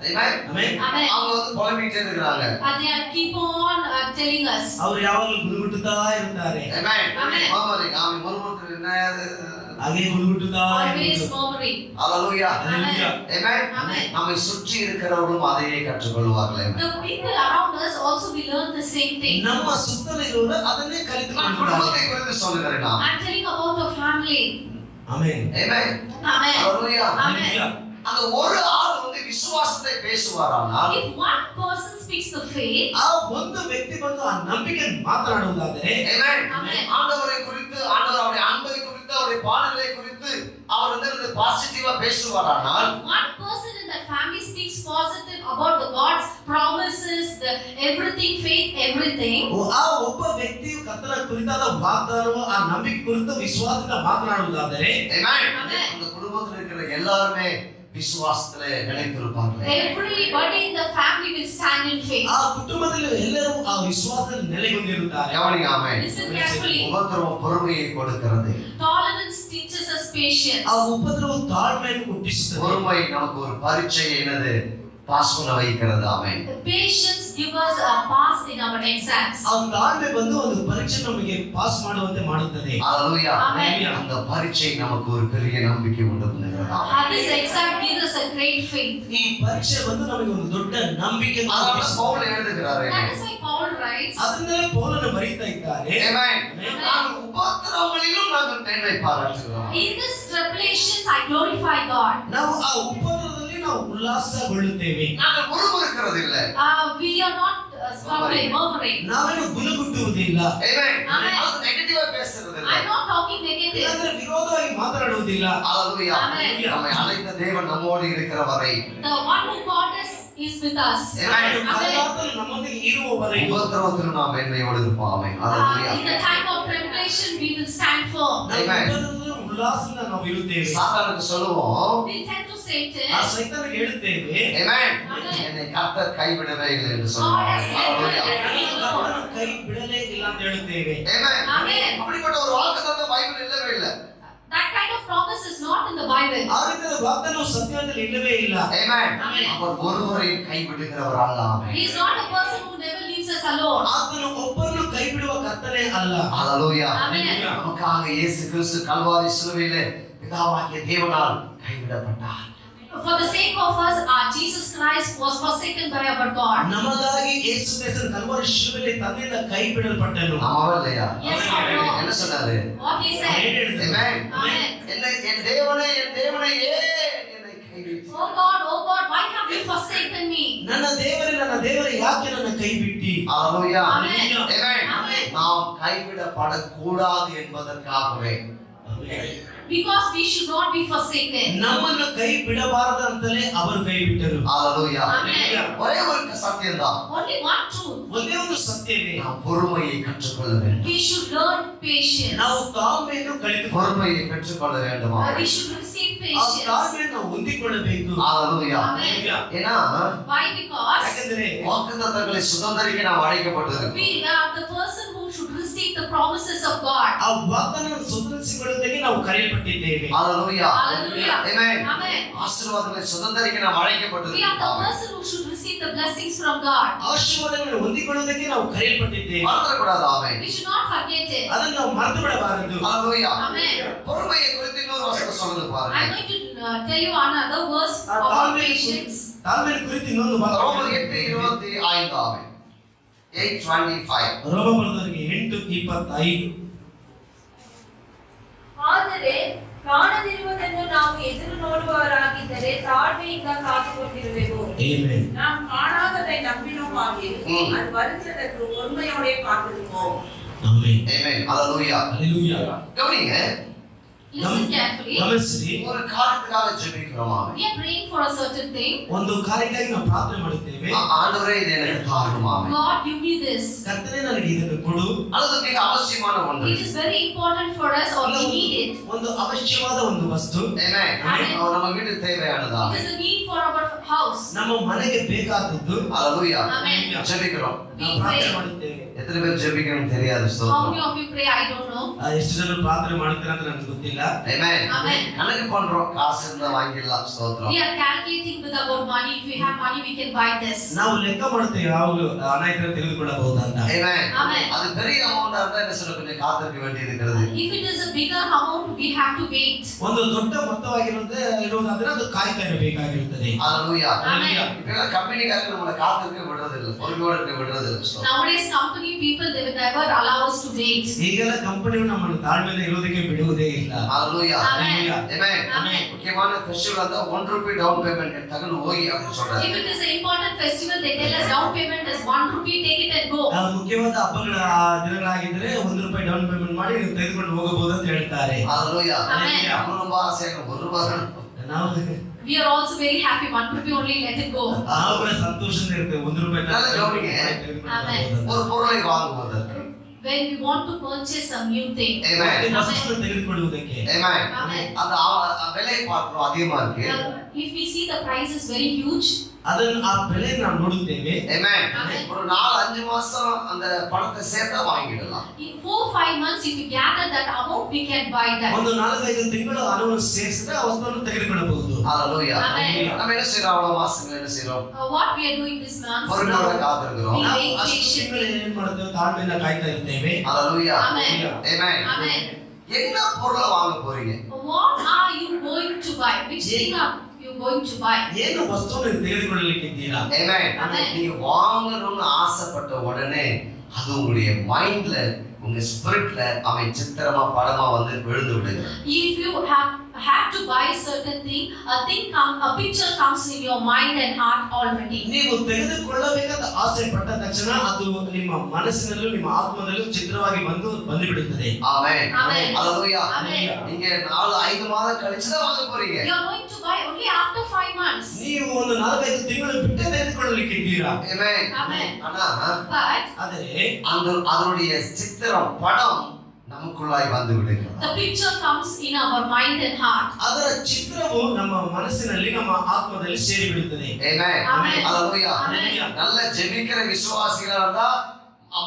Amen. Amen. Amen. அவங்க வந்து புலம்பிட்டே இருக்கிறாங்க. They are keep on telling us. ಅವರು ಯಾವಾಗಲೂ ಗುಣಗುಟ್ಟುತ್ತಾ ಇರುತ್ತಾರೆ. Amen. Amen. மாமரி நாம முறுமுறுத்து என்ன ಹಾಗೆ ಗುಣಗುಟ್ಟುತ್ತಾ Always ಇರುತ್ತಾರೆ. murmuring. Hallelujah. Hallelujah. Amen. Amen. நம்மை சுற்றி இருக்கிறவர்களும் அதையே கற்றுக்கொள்வார்கள். The people around us also will learn the same thing. ನಮ್ಮ ಸುತ್ತಲಿರುವವರು ಅದನ್ನೇ நான் ಕಲಿತುಕೊಳ್ಳುತ್ತಾರೆ. குடும்பத்தை குறித்து சொல்லுகிறேன் நான். I'm telling about a family. Amen. Amen. Amen. Hallelujah. Hallelujah. அந்த ஒரு ஆள் வந்து விசுவாசத்தை பேசுவாரானால் If one person speaks the faith, ಆ ಒಂದು ವ್ಯಕ್ತಿ ಬಂದು ಆ ನಂಬಿಕೆಯನ್ನು ಮಾತನಾಡುವುದಾದರೆ Amen. Amen. ஆண்டவரை குறித்து, ஆண்டவர் அவருடைய அன்பை குறித்து, அவருடைய பாடல்களை குறித்து அவர் வந்து பாசிட்டிவா பேசுவாரானால் if one person in that family speaks positive about the God's promises, the everything, faith, everything. ಆ ಒಬ್ಬ ವ್ಯಕ್ತಿಯು ಕರ್ತನ ಕುರಿತಾದ ವಾಗ್ದಾನವು ಆ ನಂಬಿಕೆ ಕುರಿತು ವಿಶ್ವಾಸದಿಂದ ಮಾತನಾಡುವುದಾದರೆ அந்த குடும்பத்தில் இருக்கிற எல்லாருமே விசுவாசத்திலே நிலைத்திருப்பார்கள். Everybody in the family will stand in faith. ಆ ಕುಟುಂಬದಲ್ಲಿ ಎಲ್ಲರೂ ಆ ವಿಶ್ವಾಸದಲ್ಲಿ ನೆಲೆಗೊಂಡಿರುತ್ತಾರೆ. கவனிங்க ஆமென். Listen carefully. உபத்திரவம் பொறுமையை கொடுக்கிறது. Tolerance teaches us patience. ಆ ಉಪದ್ರವವು ತಾಳ್ಮೆಯನ್ನು ಹುಟ್ಟಿಸುತ್ತದೆ. பொறுமை நமக்கு ஒரு பரீட்சை என்னது பாஸ் பண்ண வைக்கிறது. ஆமென். The patience gives us a pass in our exams. ಆ ತಾಳ್ಮೆ ಬಂದು ಒಂದು ಪರೀಕ್ಷೆ ನಮಗೆ ಪಾಸ್ ಮಾಡುವಂತೆ ಮಾಡುತ್ತದೆ. ஹalleluya. Amen. அந்த பரீட்சை நமக்கு ஒரு பெரிய நம்பிக்கை உண்டு பண்ணுகிறது. This exam gives us a great faith. ಈ ಪರೀಕ್ಷೆ ಬಂದು ನಮಗೆ ಒಂದು ದೊಡ್ಡ ನಂಬಿಕೆ அதனால Pavul எழுதுகிறாரு. That is why Paul writes. ಅದನ್ನೇ ಪೌಲನು ಬರೀತಾ ಇದ್ದಾರೆ. ஆமென். நாங்கள் உபத்திரவங்களிலும் நாங்கள் மேன்மை பாராட்டுகிறோம். In this tribulations I glorify God. ನಾವು ಆ ಉಪದ್ರವದಲ್ಲಿ ನಾವು ಉಲ್ಲಾಸಗೊಳ್ಳುತ್ತೇವೆ. நாங்கள் முறுமுறுக்கிறது இல்லை. We are not struggling, murmuring. ನಾವೇನು ಗುಣಗುಟ್ಟುವುದಿಲ್ಲ. ஆமென். Amen. அது நெகட்டிவா பேசுறது இல்லை. I'm not talking negative. ಇಲ್ಲಾಂದ್ರೆ ವಿರೋಧವಾಗಿ ಮಾತನಾಡುವುದಿಲ್ಲ. ஹalleluya. Amen. நம்மை அழைத்த தேவன் நம்மோடு இருக்கிற வரை The one who called us is with us. Amen. ಪರಮಾತ್ಮನು ನಮ್ಮೊಂದಿಗೆ ಇರುವವರೆಗೂ உபத்திரவத்தில் நாம் மேன்மையோடு இருப்போம். ஆமென். ஹalleluya. In the time of tribulation we will stand firm. ನಾವು Amen. ಉಪದ್ರವದಲ್ಲಿ ಉಲ್ಲಾಸದಿಂದ ನಾವು ಇರುತ್ತೇವೆ. சாத்தானுக்கு சொல்லுவோம். We tend to Satan. ಆ ಸೈತಾನಿಗೆ ಹೇಳುತ್ತೇವೆ, ஆமென். Amen. என்னை கர்த்தர் கைவிடவே இல்லை என்று God சொல்லுவோம். has never hallelujah. left me ನಾನು alone. ಕರ್ತನ ಕೈ ಬಿಡಲೇ ಇಲ್ಲ ಅಂತ ಹೇಳುತ್ತೇವೆ. ஆமென். Amen. அப்படிப்பட்ட ஒரு வாக்குத்தத்தம் பைபிள் இல்லவே இல்லை. That kind of promise is not in the Bible. ಆ ರೀತಿಯ ವಾಗ್ದಾನವು ಸತ್ಯದಲ್ಲಿ ಇಲ್ಲವೇ ಇಲ್ಲ. ஆமென். Amen. அவர் ஒருவரையும் கைவிடுகிறவர் அல்ல. ஆமென். He is not a person who never leaves us alone. ಆತನು ಒಬ್ಬರನ್ನು ಕೈ ಬಿಡುವ ಕರ್ತನೇ ಅಲ್ಲ. ஹalleluya. Amen. நமக்காக இயேசு கிறிஸ்து கல்வாரி சிலுவையிலே பிதாவாகிய தேவனால் கைவிடப்பட்டார். For the sake of us, our Jesus Christ was forsaken by our God. ನಮಗಾಗಿ ಯೇಸು ಕ್ರಿಸ್ತನ ಕಲ್ವಾರಿ ಶಿಲುಬೆಯಲ್ಲಿ ತಂದೆಯಿಂದ ಕೈ ಬಿಡಲ್ಪಟ್ಟನು. ஆமாவா இல்லையா? Yes or no? என்ன சொன்னாரு? What he said. Amen. Amen. என் தேவனே ஏன் என்னை கைவிட்டீர்? Oh God, why have you forsaken me? ನನ್ನ ದೇವರೇ ಯಾಕೆ ನನ್ನ ಕೈ ಬಿಟ್ಟಿ? ஹalleluya. Amen. ஆமென். Amen. நாம் கைவிடப்படக்கூடாது என்பதற்காகவே Because we should not be forsaken. ನಮ್ಮನ್ನು ಕೈ ಬಿಡಬಾರದು ಅಂತಲೇ ಅವರು ಕೈ ಬಿಟ್ಟರು. ஹalleluya. Amen. ஒரே ஒரு சத்தியம்தான். Only one truth. ಒಂದೇ ಒಂದು ಸತ್ಯವೇ, நாம் பொறுமையை கற்றுக்கொள்ள வேண்டும். We should learn patience. ನಾವು ತಾಳ್ಮೆಯನ್ನು ಕಲಿತು பொறுமையை கற்றுக்கொள்ள வேண்டும். We should receive ಆ patience. ತಾಳ್ಮೆಯನ್ನು ಹೊಂದಿಕೊಳ್ಳಬೇಕು. ஹalleluya. Amen. ஏன்னா Why? Because ಯಾಕಂದ್ರೆ வாக்குத்தத்தங்களை சுதந்தரிக்க நாம் அழைக்கப்பட்டிருக்கிறோம். we are the person who should receive the promises of God. ಆ ವಾಗ್ದಾನವನ್ನು ಸ್ವತಂತ್ರಿಸಿಕೊಳ್ಳುವುದಕ್ಕೆ ನಾವು ಕರೆಯಲ್ಪಟ್ಟಿದ್ದೇವೆ. ஹalleluya. Hallelujah. Amen. Amen. ஆசீர்வாதங்களை சுதந்தரிக்க நாம் We are the அழைக்கப்பட்டிருக்கிறோம். person who should receive the blessings from God. ಆಶೀರ್ವಾದಗಳನ್ನು ಹೊಂದಿಕೊಳ್ಳುವುದಕ್ಕೆ ನಾವು ಕರೆಯಲ್ಪಟ್ಟಿದ್ದೇವೆ. மறந்துடக்கூடாது. ஆமென். We should not forget it. ಅದನ್ನು ನಾವು ಮರೆತು ಬಿಡಬಾರದು. ஹalleluya. Amen. பொறுமையை குறித்து இன்னொரு வசனம் சொல்லுது I'm பாருங்க. going to tell you another verse ಆ about ತಾಳ್ಮೆ patience. ಕುರಿತು ಇನ್ನೊಂದು ரோமர் 8:25 ஆமென். 8:25. ರೋಮಪುರದವರಿಗೆ 8:25. ಆದರೆ ಕಾಣದಿರುವುದನ್ನು ನಾವು ಎದುರು ನೋಡುವವರಾಗಿದ್ದರೆ ತಾಳ್ಮೆಯಿಂದ ಕಾದುಕೊಂಡಿರುವೆವು. ಆಮೆನ್. நாம் காணாததை நம்பினோம் ஆகில் அது வருகிறதற்கு பொறுமையோடே காத்திருப்போம். ಆಮೆನ್. ஆமென். ஹalleluya. ஹalleluya. கவனிங்க. Listen carefully. ಗಮನಿಸಿ, ஒரு காரியத்துக்காக ஜெபிக்கிறோம். ஆமென். We are praying for a certain thing. ಒಂದು ಕಾರ್ಯಕ್ಕಾಗಿ ನಾವು ಪ್ರಾರ್ಥನೆ ಮಾಡುತ್ತೇವೆ. ஆண்டவரே இது எனக்கு தாரும். ஆமென். God, give me this. ಕರ್ತನೇ ನನಗೆ ಇದನ್ನು ಕೊಡು. அது மிக அவசியமான ஒன்று. It is very important for us, or we need it. ಒಂದು ಅವಶ್ಯವಾದ ಒಂದು ವಸ್ತು. ஆமென். அது நம்ம வீட்டுக்கு தேவையானதா? It is a need for our house. ನಮ್ಮ ಮನೆಗೆ ಬೇಕಾದದ್ದು. ஹalleluya. Amen. ஜெபிக்கிறோம். ನಾವು ಪ್ರಾರ್ಥನೆ ಮಾಡುತ್ತೇವೆ. எத்தனை பேர் ஜெபிக்கணும் தெரியாது. How ஸ்தோத்திரம். many of you pray? I don't know. ಎಷ್ಟು ಜನ ಪ್ರಾರ್ಥನೆ ಮಾಡುತ್ತಾರೆ ಅಂತ ನನಗೆ ಗೊತ್ತಿಲ್ಲ. ஆமென். Amen. கணக்கு பண்றோம். காசு இருந்தா வாங்கிடலாம். ஸ்தோத்திரம். We are calculating with our money. If we have money, we can buy this. ನಾವು ಲೆಕ್ಕ ಮಾಡುತ್ತೇವೆ ಯಾವಾಗಲೂ ಹಣ ಇದ್ರೆ ತೆಗೆದುಕೊಳ್ಳಬಹುದು ಅಂತ. ஆமென். Amen. அது பெரிய அமௌண்டா இருந்தா என்ன சொல்ல கொஞ்சம் காத்திருக்க வேண்டியது இருக்கிறது. If it is a bigger amount, we have to wait. ಒಂದು ದೊಡ್ಡ ಮೊತ್ತವಾಗಿರುವುದಾದ್ರೆ ಅದು ಕಾಯ್ತಾ ಇರಬೇಕಾಗಿರುತ್ತದೆ. ஹalleluya. Amen. இப்ப கம்பெனிக்காரங்க நம்மள காத்திருக்க விடுறது இல்ல. பொறுமையோட இருக்க விடுறது இல்ல. ஸ்தோத்திரம். Nowadays, company people, they will never allow us to wait. ಈಗೆಲ್ಲ ಕಂಪನಿಯು ನಮ್ಮನ್ನು ತಾಳ್ಮೆಯಿಂದ ಇರೋದಕ್ಕೆ ಬಿಡುವುದೇ ಇಲ್ಲ. ஹalleluya. Amen. ஆமென். Amen. முக்கியமான ஃபெஸ்டிவல் அந்த 1 ரூபாய் டவுன் பேமெண்ட் எடுத்தாங்கன்னு ಹೋಗಿ அப்படி சொல்றாரு. If it is an important festival, they tell us down payment is 1 rupee, take it and go. ಮುಖ್ಯವಾದ ಹಬ್ಬಗಳ ದಿನಗಳಾಗಿದ್ರೆ ₹1 ಡೌನ್ ಪೇಮೆಂಟ್ ಮಾಡಿ ನೀವು ತೆಗೆದುಕೊಂಡು ಹೋಗಬಹುದು ಅಂತ ಹೇಳ್ತಾರೆ. ஹalleluya. Amen. நம்ம ரொம்ப ஆசையா 1 ரூபாய் ನಾವು We are also very happy. 1 rupee only, let it go. ಅವರ ಸಂತೋಷದಿಂದ ಇರುತ್ತೆ. 1 ರೂಪಾಯಿ நல்ல கவனிங்க. ஒரு பொருளை வாங்குவதற்கு When we want to purchase a new thing. Amen. ವಸ್ತುವನ್ನು ತೆಗೆದುಕೊಳ್ಳುವುದಕ್ಕೆ Amen. Amen. அந்த விலை பார்க்கிறோம் அதிகமா இருக்கு. If we see the price is very huge, ಅದನ್ನು ಆ ಬೆಲೆ ನಾವು ನೋಡುತ್ತೇವೆ. Amen. Amen. ஒரு 4-5 மாசம் அந்த பணத்தை சேர்த்தா வாங்கிடலாம். in 4-5 months, if we gather that amount, we can buy that. ಒಂದು 4-5 ತಿಂಗಳು ಹಣವನ್ನು ಸೇರಿಸಿದ್ರೆ ಆ ವಸ್ತುವನ್ನು ತೆಗೆದುಕೊಳ್ಳಬಹುದು. ஹalleluya. Amen. நம்ம என்ன செய்றோம் அவ்வளவு மாசங்கள் என்ன செய்றோம்? What we are doing this month? பொறுமையோட காத்திருக்கிறோம். We ನಾವು wait ಅಷ್ಟು ತಿಂಗಳು patiently. ಏನ್ ಮಾಡ್ತೇವೆ? ತಾಳ್ಮೆಯಿಂದ ಕಾಯ್ತಾ ಇರ್ತೇವೆ. ஹalleluya. Amen. Amen. Amen. என்ன பொருளை வாங்க போறீங்க? What are you going to buy? Which thing are you going to buy? ಏನು ವಸ್ತುವನ್ನು ತೆಗೆದುಕೊಳ್ಳಲಿಕ್ಕಿದ್ದೀರಾ? Amen. Amen. நீங்க வாங்கணும்னு ஆசைப்பட்ட உடனே அது உங்களுடைய மைண்ட்ல உங்க ஸ்பிரிட்ல அவன் சித்திரமா படமா வந்து விழுந்து விடுங்க. If you have to buy certain thing, a picture comes in your mind and heart already. ನೀವು ತೆಗೆದುಕೊಳ್ಳಬೇಕಂತ ಆಸೆ ಪಟ್ಟ ತಕ್ಷಣ ಅದು ನಿಮ್ಮ ಮನಸ್ಸಿನಲ್ಲೂ ನಿಮ್ಮ ಆತ್ಮದಲ್ಲೂ ಚಿತ್ರವಾಗಿ ಬಂದು ಬಿಡುತ್ತದೆ. ஆமென். Amen. ஹalleluya. Amen. நீங்க 4-5 மாதம் கழிச்சு தான் வாங்க போறீங்க. You are going to buy only after 5 months. ನೀವು ಒಂದು 4-5 ತಿಂಗಳು ಬಿಟ್ಟೇ ತೆಗೆದುಕೊಳ್ಳಲಿಕ್ಕಿದ್ದೀರಾ? Amen. Amen. ஆனா But ಆದರೆ அதனுடைய சித்திரம் படம் நமக்குள்ளாய் வந்து விடுகிறது. the picture comes in our mind and heart. ಅದರ ಚಿತ್ರವು ನಮ್ಮ ಮನಸ್ಸಿನಲ್ಲಿ ನಮ್ಮ ಆತ್ಮದಲ್ಲಿ ಸೇರಿ ಬಿಡುತ್ತದೆ. Amen. Amen. ஹalleluya. Amen. நல்ல ஜெபிக்கிற விசுவாசிகளா இருந்தா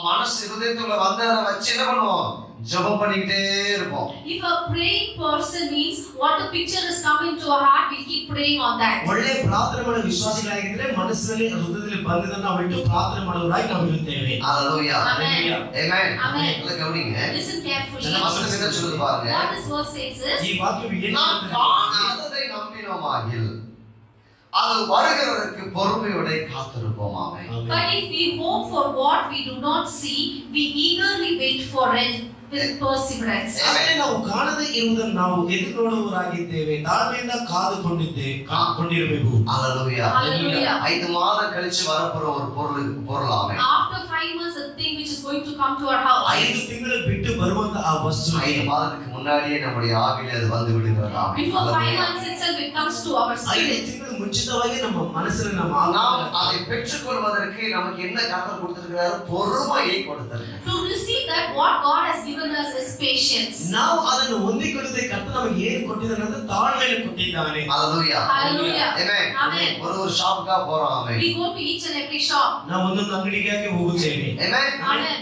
மனசு இதயத்துக்குள்ள வந்து அதை வச்சு என்ன பண்ணுவோம்? ஜெபம் பண்ணிக்கிட்டே இருப்போம். If a praying person means what the picture is coming to our heart, we keep praying on that. ಒಳ್ಳೆ ಪ್ರಾರ್ಥನೆ ಮಾಡೋ ವಿಶ್ವಾಸಿಗಳಾಗಿದ್ರೆ ಮನಸ್ಸಿನಲ್ಲಿ ಹೃದಯದಲ್ಲಿ ಬಂದಿದ್ದನ್ನು ನಾವು ಇಟ್ಟು ಪ್ರಾರ್ಥನೆ ಮಾಡುವವರಾಗಿ ನಾವು ಇರುತ್ತೇವೆ. ஹalleluya. Amen. Amen. Amen. நல்ல கவனிங்க. Listen carefully. இந்த வசனம் என்ன சொல்லுது பாருங்க. What this verse says is, ಈ ವಾಕ್ಯವು ಏನು நாம் காணாததை நம்பினோமாகில் அது வருகிறதற்கு பொறுமையோட காத்திருப்போம். ஆமென். but if we hope for what we do not see, we eagerly wait for it with perseverance. ಆದರೆ ನಾವು ಕಾಣದೇ ಇರುವುದನ್ನು ನಾವು ಎದುರು ನೋಡುವವರಾಗಿದ್ದೇವೆ. ತಾಳ್ಮೆಯಿಂದ ಕಾದುಕೊಂಡಿರಬೇಕು. ஹalleluya. Hallelujah. 5 மாதம் கழிச்சு வரப்போற ஒரு பொருள் ஆமென். After 5 months, the thing which is going to come to our house. 5 ತಿಂಗಳು ಬಿಟ್ಟು ಬರುವಂತ ಆ ವಸ್ತು 5 மாதத்துக்கு முன்னாடியே நம்முடைய ஆவியில அது வந்து விடுகிறது. ஆமென். Before 5 months itself, it comes to our 5 spirit. ತಿಂಗಳು ಮುಂಚಿತವಾಗಿ ನಮ್ಮ ಮನಸ್ಸಿನ ನಮ್ಮ நாம் அதை பெற்றுக்கொள்வதற்கு நமக்கு என்ன கர்த்தர் கொடுத்திருக்கிறார்? பொறுமையை கொடுத்திருக்கிறார். To receive that, what God has given us is patience. ನಾವು ಅದನ್ನು ಹೊಂದಿಕೊಳ್ಳದೆ ಕರ್ತ ನಮಗೆ ಏನು ಕೊಟ್ಟಿದ್ದಾನೆ ಅಂದ್ರೆ ತಾಳ್ಮೆಯನ್ನು ಕೊಟ್ಟಿದ್ದಾನೆ. ஹalleluya. Hallelujah. Amen. Amen. ஒரு ஷாப்புக்கா போறோம். ஆமென். We go to each and every shop. ನಾವು ಒಂದೊಂದು ಅಂಗಡಿಗೆ ಹೋಗುತ್ತೇವೆ. Amen. Amen.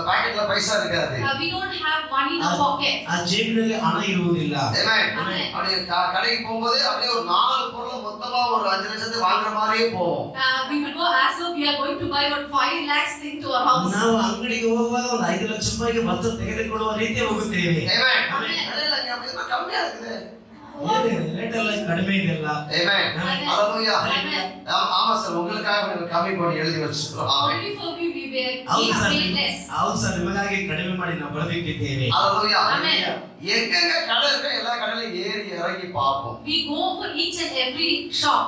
பாக்கெட்ல பைசா இருக்காது. We don't have money in our pocket. ಆ ಜೇಬಿನಲ್ಲಿ ಹಣ ಇರುವುದಿಲ್ಲ. Amen. Amen. அப்படியே கடைக்கு போகும்போது அப்படியே ஒரு 4 பொருளை மொத்தமா ஒரு 5 லட்சத்துக்கு வாங்குற மாதிரியே போவோம். We will go as though we are going to buy about 5 lakhs thing to our house. ನಾವು ಅಂಗಡಿಗೆ ಹೋಗುವಾಗ ಒಂದು 5 ಲಕ್ಷ ರೂಪಾಯಿಗೆ ವಸ್ತು ತೆಗೆದುಕೊಳ್ಳುವ ರೀತಿ ಹೋಗುತ್ತೇವೆ. Amen. Amen. இல்ல இங்க அப்படியே கம்மியா இருக்குது. ರೇಟ್ ಎಲ್ಲ ಕಡಿಮೆ ಇದೆಲ್ಲ. Amen. Amen. Hallelujah. Amen. ஆமா சார் உங்களுக்காக கொஞ்சம் கம்மி பண்ணி எழுதி வச்சிருக்கோம். ஆமென். Only for we ಹೌದು are ಸರ್, paid less. ಹೌದು ಸರ್, ನಿಮಗಾಗಿ ಕಡಿಮೆ ಮಾಡಿ ನಾವು ಬರೆದಿಟ್ಟಿದ್ದೇವೆ. Hallelujah. Amen. எங்கெங்க கடை இருக்கோ எல்லா கடையிலும் ஏறி இறங்கி பார்ப்போம். We go for each and every shop.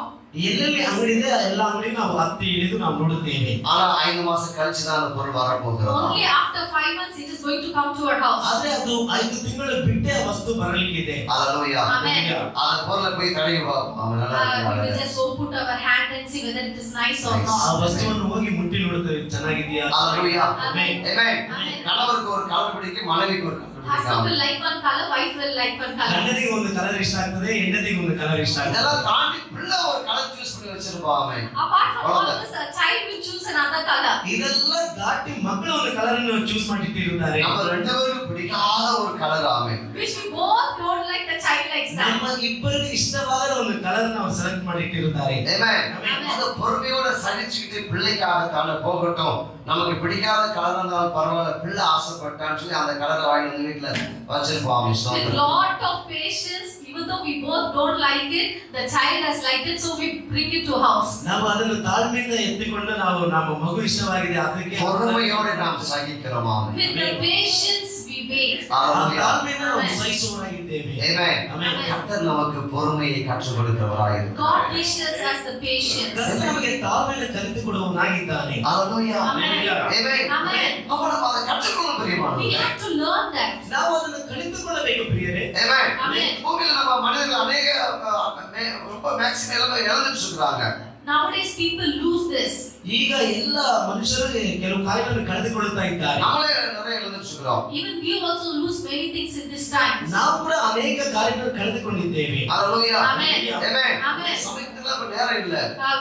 ಎಲ್ಲೆಲ್ಲಿ ಅಂಗಡಿ ಇದೆ ಎಲ್ಲ ಅಂಗಡಿ ನಾವು ಹತ್ತಿ ಇಳಿದು ನಾವು ನೋಡುತ್ತೇವೆ. ஆனா 5 மாசம் கழிச்சு தான் அந்த பொருள் வர போகிறது. Only after 5 months it is going to come to our house. ಆದ್ರೆ ಅದು 5 ತಿಂಗಳು ಬಿಟ್ಟೆ ಆ ವಸ್ತು ಬರಲಿಕ್ಕಿದೆ. Hallelujah. Amen. அந்த பொருளை போய் தடவி பார்ப்போம். அவன் நல்லா We will இருக்கு. just go put our hand and see whether it is nice or Nice. ಆ not. ವಸ್ತುವನ್ನು ಹೋಗಿ ಮುಟ್ಟಿ ನೋಡುತ್ತೇವೆ, ಚೆನ್ನಾಗಿದೆಯಾ? Hallelujah. Amen. Amen. Amen. கணவருக்கு ஒரு கலர் பிடிக்கும், மனைவிக்கு ஒரு கலர் Husband will பிடிக்கும். like one color, wife will like one color. ಗಂಡನಿಗೆ ಒಂದು ಕಲರ್ ಇಷ್ಟ ಆಗ್ತದೆ, ಹೆಂಡತಿಗೆ ಒಂದು ಕಲರ್ ಇಷ್ಟ ಆಗ್ತದೆ. இதெல்லாம் தாண்டி பிள்ளை ஒரு கலர் சூஸ் பண்ணி வச்சிருப்பான் அவன். Apart from all this, a child will choose another color. ಇದೆಲ್ಲ ದಾಟಿ ಮಕ್ಕಳು ಒಂದು ಕಲರ್ ಅನ್ನು ಚೂಸ್ ಮಾಡಿಟ್ಟಿರುತ್ತಾರೆ. நம்ம ரெண்டு பேருக்கும் பிடிக்காத ஒரு கலர் அவன். Which we both don't like, the child likes that. ನಮ್ಮ ಇಬ್ಬರಿಗೆ ಇಷ್ಟವಾದ ಒಂದು ಕಲರ್ ನಾವು ಸೆಲೆಕ್ಟ್ ಮಾಡಿಟ್ಟಿರುತ್ತಾರೆ. Amen. Amen. அந்த பொறுமையோட சகிச்சுக்கிட்டு பிள்ளைக்காக தானே போகட்டும், நமக்கு பிடிக்காத கலர் இருந்தாலும் பரவாயில்ல, பிள்ளை ஆசைப்பட்டான்னு சொல்லி அந்த கலரை வாங்கி வந்து வீட்டுல வச்சிருப்போம். அவன் With ஸ்தோத்திரம். lot of patience, even though we both don't like it, the child has liked it, so we bring it to house. ನಾವು ಅದನ್ನು ತಾಳ್ಮೆಯಿಂದ ಎತ್ತಿಕೊಂಡು ನಾವು ನಮ್ಮ ಮಗು ಇಷ್ಟವಾಗಿದೆ ಅದಕ್ಕೆ பொறுமையோட நாம் சகிக்கிறோம் அவன். With the patience we wait. ಆ Hallelujah. ತಾಳ್ಮೆಯಿಂದ ನಾವು Amen. ಸಹಿಸುವವರಾಗಿದ್ದೇವೆ. Amen. Amen. கர்த்தர் நமக்கு பொறுமையை கற்றுக் கொடுக்கிறவராயிருக்கிறார். God teaches us the patience. ಕರ್ತನು ನಮಗೆ ತಾಳ್ಮೆಯನ್ನು ಕಲಿತುಕೊಡುವವನಾಗಿದ್ದಾನೆ. Hallelujah. Amen. Amen. Amen. அப்ப நம்ம அதை கற்றுக்கொள்ளும் We பிரியமானவர்களே. have to learn that. ನಾವು ಅದನ್ನು ಕಲಿತುಕೊಳ್ಳಬೇಕು ಪ್ರಿಯರೇ. Amen. Amen. பூமியில நம்ம மனிதர்கள் அநேக ரொம்ப ரொம்ப மேக்ஸிமம் எல்லாமே இழந்துட்டு இருக்காங்க. Nowadays people lose this. ಈಗ ಎಲ್ಲ ಮನುಷ್ಯರು ಕೆಲವು ಕಾರ್ಯಗಳನ್ನು ಕಳೆದುಕೊಳ್ಳುತ್ತಾ ಇದ್ದಾರೆ. நம்மளே நிறைய இழந்துட்டு இருக்கிறோம். Even we also lose many things in this time. ನಾವು ಕೂಡ ಅನೇಕ ಕಾರ್ಯಗಳನ್ನು ಕಳೆದುಕೊಂಡಿದ್ದೇವೆ. ஹalleluya. Amen. Amen. Amen. சமைக்கிறதுக்கு இப்ப நேரம் இல்ல.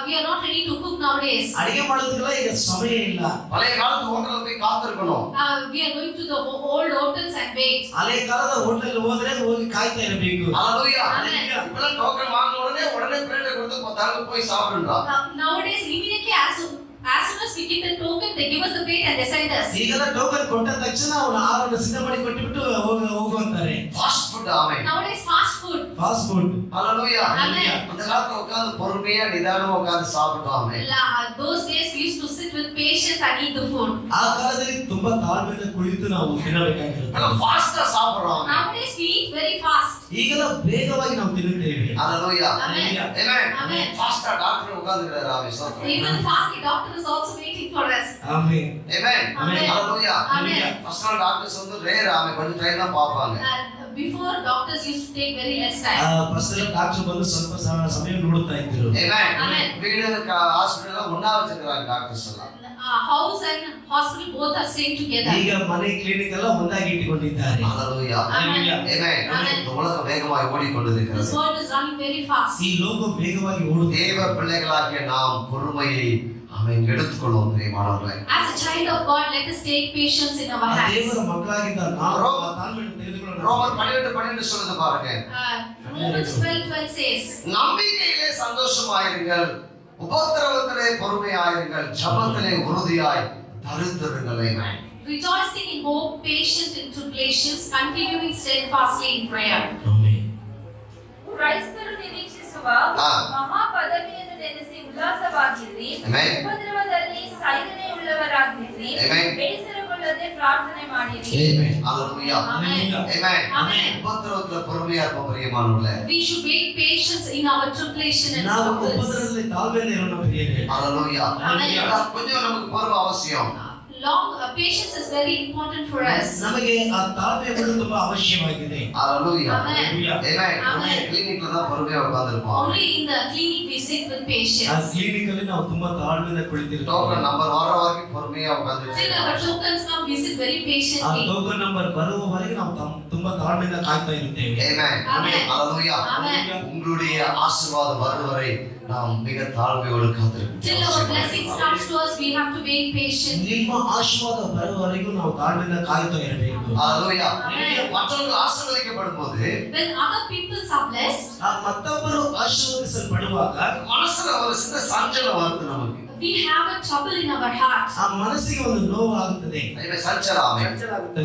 We are not ready to cook nowadays. ಅಡಿಗೆ ಮಾಡೋದಕ್ಕೆಲ್ಲ ಈಗ ಸಮಯ ಇಲ್ಲ. பழைய காலத்து ஹோட்டல்ல போய் காத்திருக்கணும். We are going to the old hotels and wait. ಹಳೆ ಕಾಲದ ಹೋಟೆಲ್ ಹೋದ್ರೆ ಹೋಗಿ ಕಾಯ್ತಾ ಇರಬೇಕು. ஹalleluya. Amen. இப்பெல்லாம் டோக்கன் வாங்கின உடனே பிளேட் கொடுத்து பத்தாங்க போய் சாப்பிடுறா. Nowadays immediately as soon as we get the token, they give us the plate and they send us. ಈಗೆಲ್ಲ ಟೋಕನ್ ಕೊಟ್ಟ ತಕ್ಷಣ ಅವನು ಆಹಾರವನ್ನು ಸಿದ್ಧ ಮಾಡಿ ಕೊಟ್ಟುಬಿಟ್ಟು ಹೋಗುವಂತಾರೆ. Fast food amen. Nowadays fast food. Fast food. Hallelujah. Amen. அந்த காலத்துல உட்கார்ந்து பொறுமையா நிதானமா உட்கார்ந்து சாப்பிட்டோம். ஆமென். Those days we used to sit with patience and eat the food. ಆ ಕಾಲದಲ್ಲಿ ತುಂಬಾ ತಾಳ್ಮೆಯಿಂದ ಕುಳಿತು ನಾವು ತಿನ್ನಬೇಕಾಗಿರುತ್ತೆ. நம்ம ஃபாஸ்டா சாப்பிடுறோம். Nowadays we eat very fast. ಈಗೆಲ್ಲ ವೇಗವಾಗಿ ನಾವು ತಿನ್ನುತ್ತೇವೆ. ஹalleluya. Amen. Amen. Amen. ஃபாஸ்டா டாக்டர் உட்கார்ந்துறாரு. ஆமென். சோத்ரம். Even fast doctor is also waiting for us. Amen. Amen. Amen. Hallelujah. Amen. First நாள் டாக்டர்ஸ் வந்து ரேர் ஆமென் கொஞ்சம் டைம் தான் பாப்பாங்க. Before doctors used to take very less time. First ಎಲ್ಲ doctor ಬಂದು ಸ್ವಲ್ಪ ಸಮಯ ನೋಡುತ್ತಾ ಇದ್ರು. Amen. Amen. வீடு ஹாஸ்பிடல்ல ஒண்ணா வச்சிருக்காங்க டாக்டர்ஸ் எல்லாம். House and hospital both are same together. ಈಗ ಮನೆ ಕ್ಲಿನಿಕ್ ಎಲ್ಲ ಒಂದಾಗಿ ಇಟ್ಟುಕೊಂಡಿದ್ದಾರೆ. ஹalleluya. Amen. Amen. Amen. இந்த உலகம் வேகமாக ஓடிக்கொண்டிருக்கிறது. This world is running very fast. ಈ ಲೋಕ ವೇಗವಾಗಿ ಓಡುತ್ತಿದೆ. தேவ பிள்ளைகளாகிய நாம் பொறுமையை ஆமென் எடுத்துக்கொள்வோம் பிரியமானவர்களே. As a child of God, let us take patience in our hands. ದೇವರ ಮಕ್ಕಳಾಗಿದ್ದ ನಾವು ತಾಳ್ಮೆಯನ್ನು ತೆಗೆದುಕೊಳ್ಳೋಣ. ரோமர் 12:12 சொல்லுது பாருங்க. Romans 12:12 says, நம்பிக்கையிலே சந்தோஷமாயிருங்கள், உபத்திரவத்திலே பொறுமையாயிருங்கள், ஜெபத்திலே உறுதியாய் தரித்திருங்கள். ஆமென். rejoicing in hope, patient in tribulations, continuing steadfastly in prayer. Amen. ಕ್ರೈಸ್ತರು ನಿರೀಕ್ಷಿಸುವ ಆ. ಮಹಾ ಪದವಿಯನ್ನು ನೆನೆಸಿ ಉಲ್ಲಾಸವಾಗಿರ್ರಿ. Amen. ಉಪದ್ರವದಲ್ಲಿ ಸೈರಣೆಯುಳ್ಳವರಾಗಿರ್ರಿ. Amen. ಬೇಸರಗೊಳ್ಳದೆ ಪ್ರಾರ್ಥನೆ ಮಾಡಿರಿ. ಆಮೆನ್. ஹalleluya. Amen. Amen. Amen. உபத்திரவத்திலே பொறுமையா இருப்போம் பிரியமானவர்களே. We should wait patience in our tribulation and ನಾವು troubles. ಉಪದ್ರವದಲ್ಲಿ ತಾಳ್ಮೆಯಿಂದ ಇರೋಣ ಪ್ರಿಯರೇ. ஹalleluya. Amen. கொஞ்சம் நமக்கு பொறுமை அவசியம். Long patience is very important for us. ನಮಗೆ ಆ ತಾಳ್ಮೆ ಎಂಬುದು ತುಂಬಾ ಅವಶ್ಯವಾಗಿದೆ. ஹalleluya. Amen. Amen. Amen. கிளினிக்ல தான் பொறுமையா உட்கார்ந்திருப்போம். Only in the clinic we sit with ಆ patience. ಕ್ಲಿನಿಕ್ ಅಲ್ಲಿ ನಾವು ತುಂಬಾ ತಾಳ್ಮೆಯಿಂದ ಕುಳಿತಿರ್ತೇವೆ. டோக்கன் நம்பர் வர வரைக்கும் பொறுமையா Till உட்கார்ந்திருப்போம். our tokens come, we sit very ಆ patiently. ಟೋಕನ್ ನಂಬರ್ ಬರುವವರೆಗೆ ನಾವು ತುಂಬಾ ತಾಳ್ಮೆಯಿಂದ ಕಾಯ್ತಾ ಇರುತ್ತೇವೆ. Amen. Amen. ஹalleluya. Amen. உங்களுடைய ஆசீர்வாதம் வரும் வரை நாம் மிக தாழ்மையோடு Till our blessings காத்திருக்கிறோம். comes to us, we have to wait patiently. ನಿಮ್ಮ ಆಶೀರ್ವಾದ ಬರುವವರೆಗೂ ನಾವು ತಾಳ್ಮೆಯಿಂದ ಕಾಯ್ತಾ ಇರಬೇಕು. ஹalleluya. Amen. மற்றவர்கள் ஆசீர்வதிக்கப்படும்போது When other people are blessed, ಮತ್ತೊಬ್ಬರು ಆಶೀರ್ವದಿಸಲ್ಪಡುವಾಗ மனசுல ஒரு சின்ன சஞ்சலம் வருது நமக்கு. we have a trouble in our heart. ಆ ಮನಸ್ಸಿಗೆ ಒಂದು ನೋವು ಆಗುತ್ತದೆ. ஐமே சஞ்சலாமே.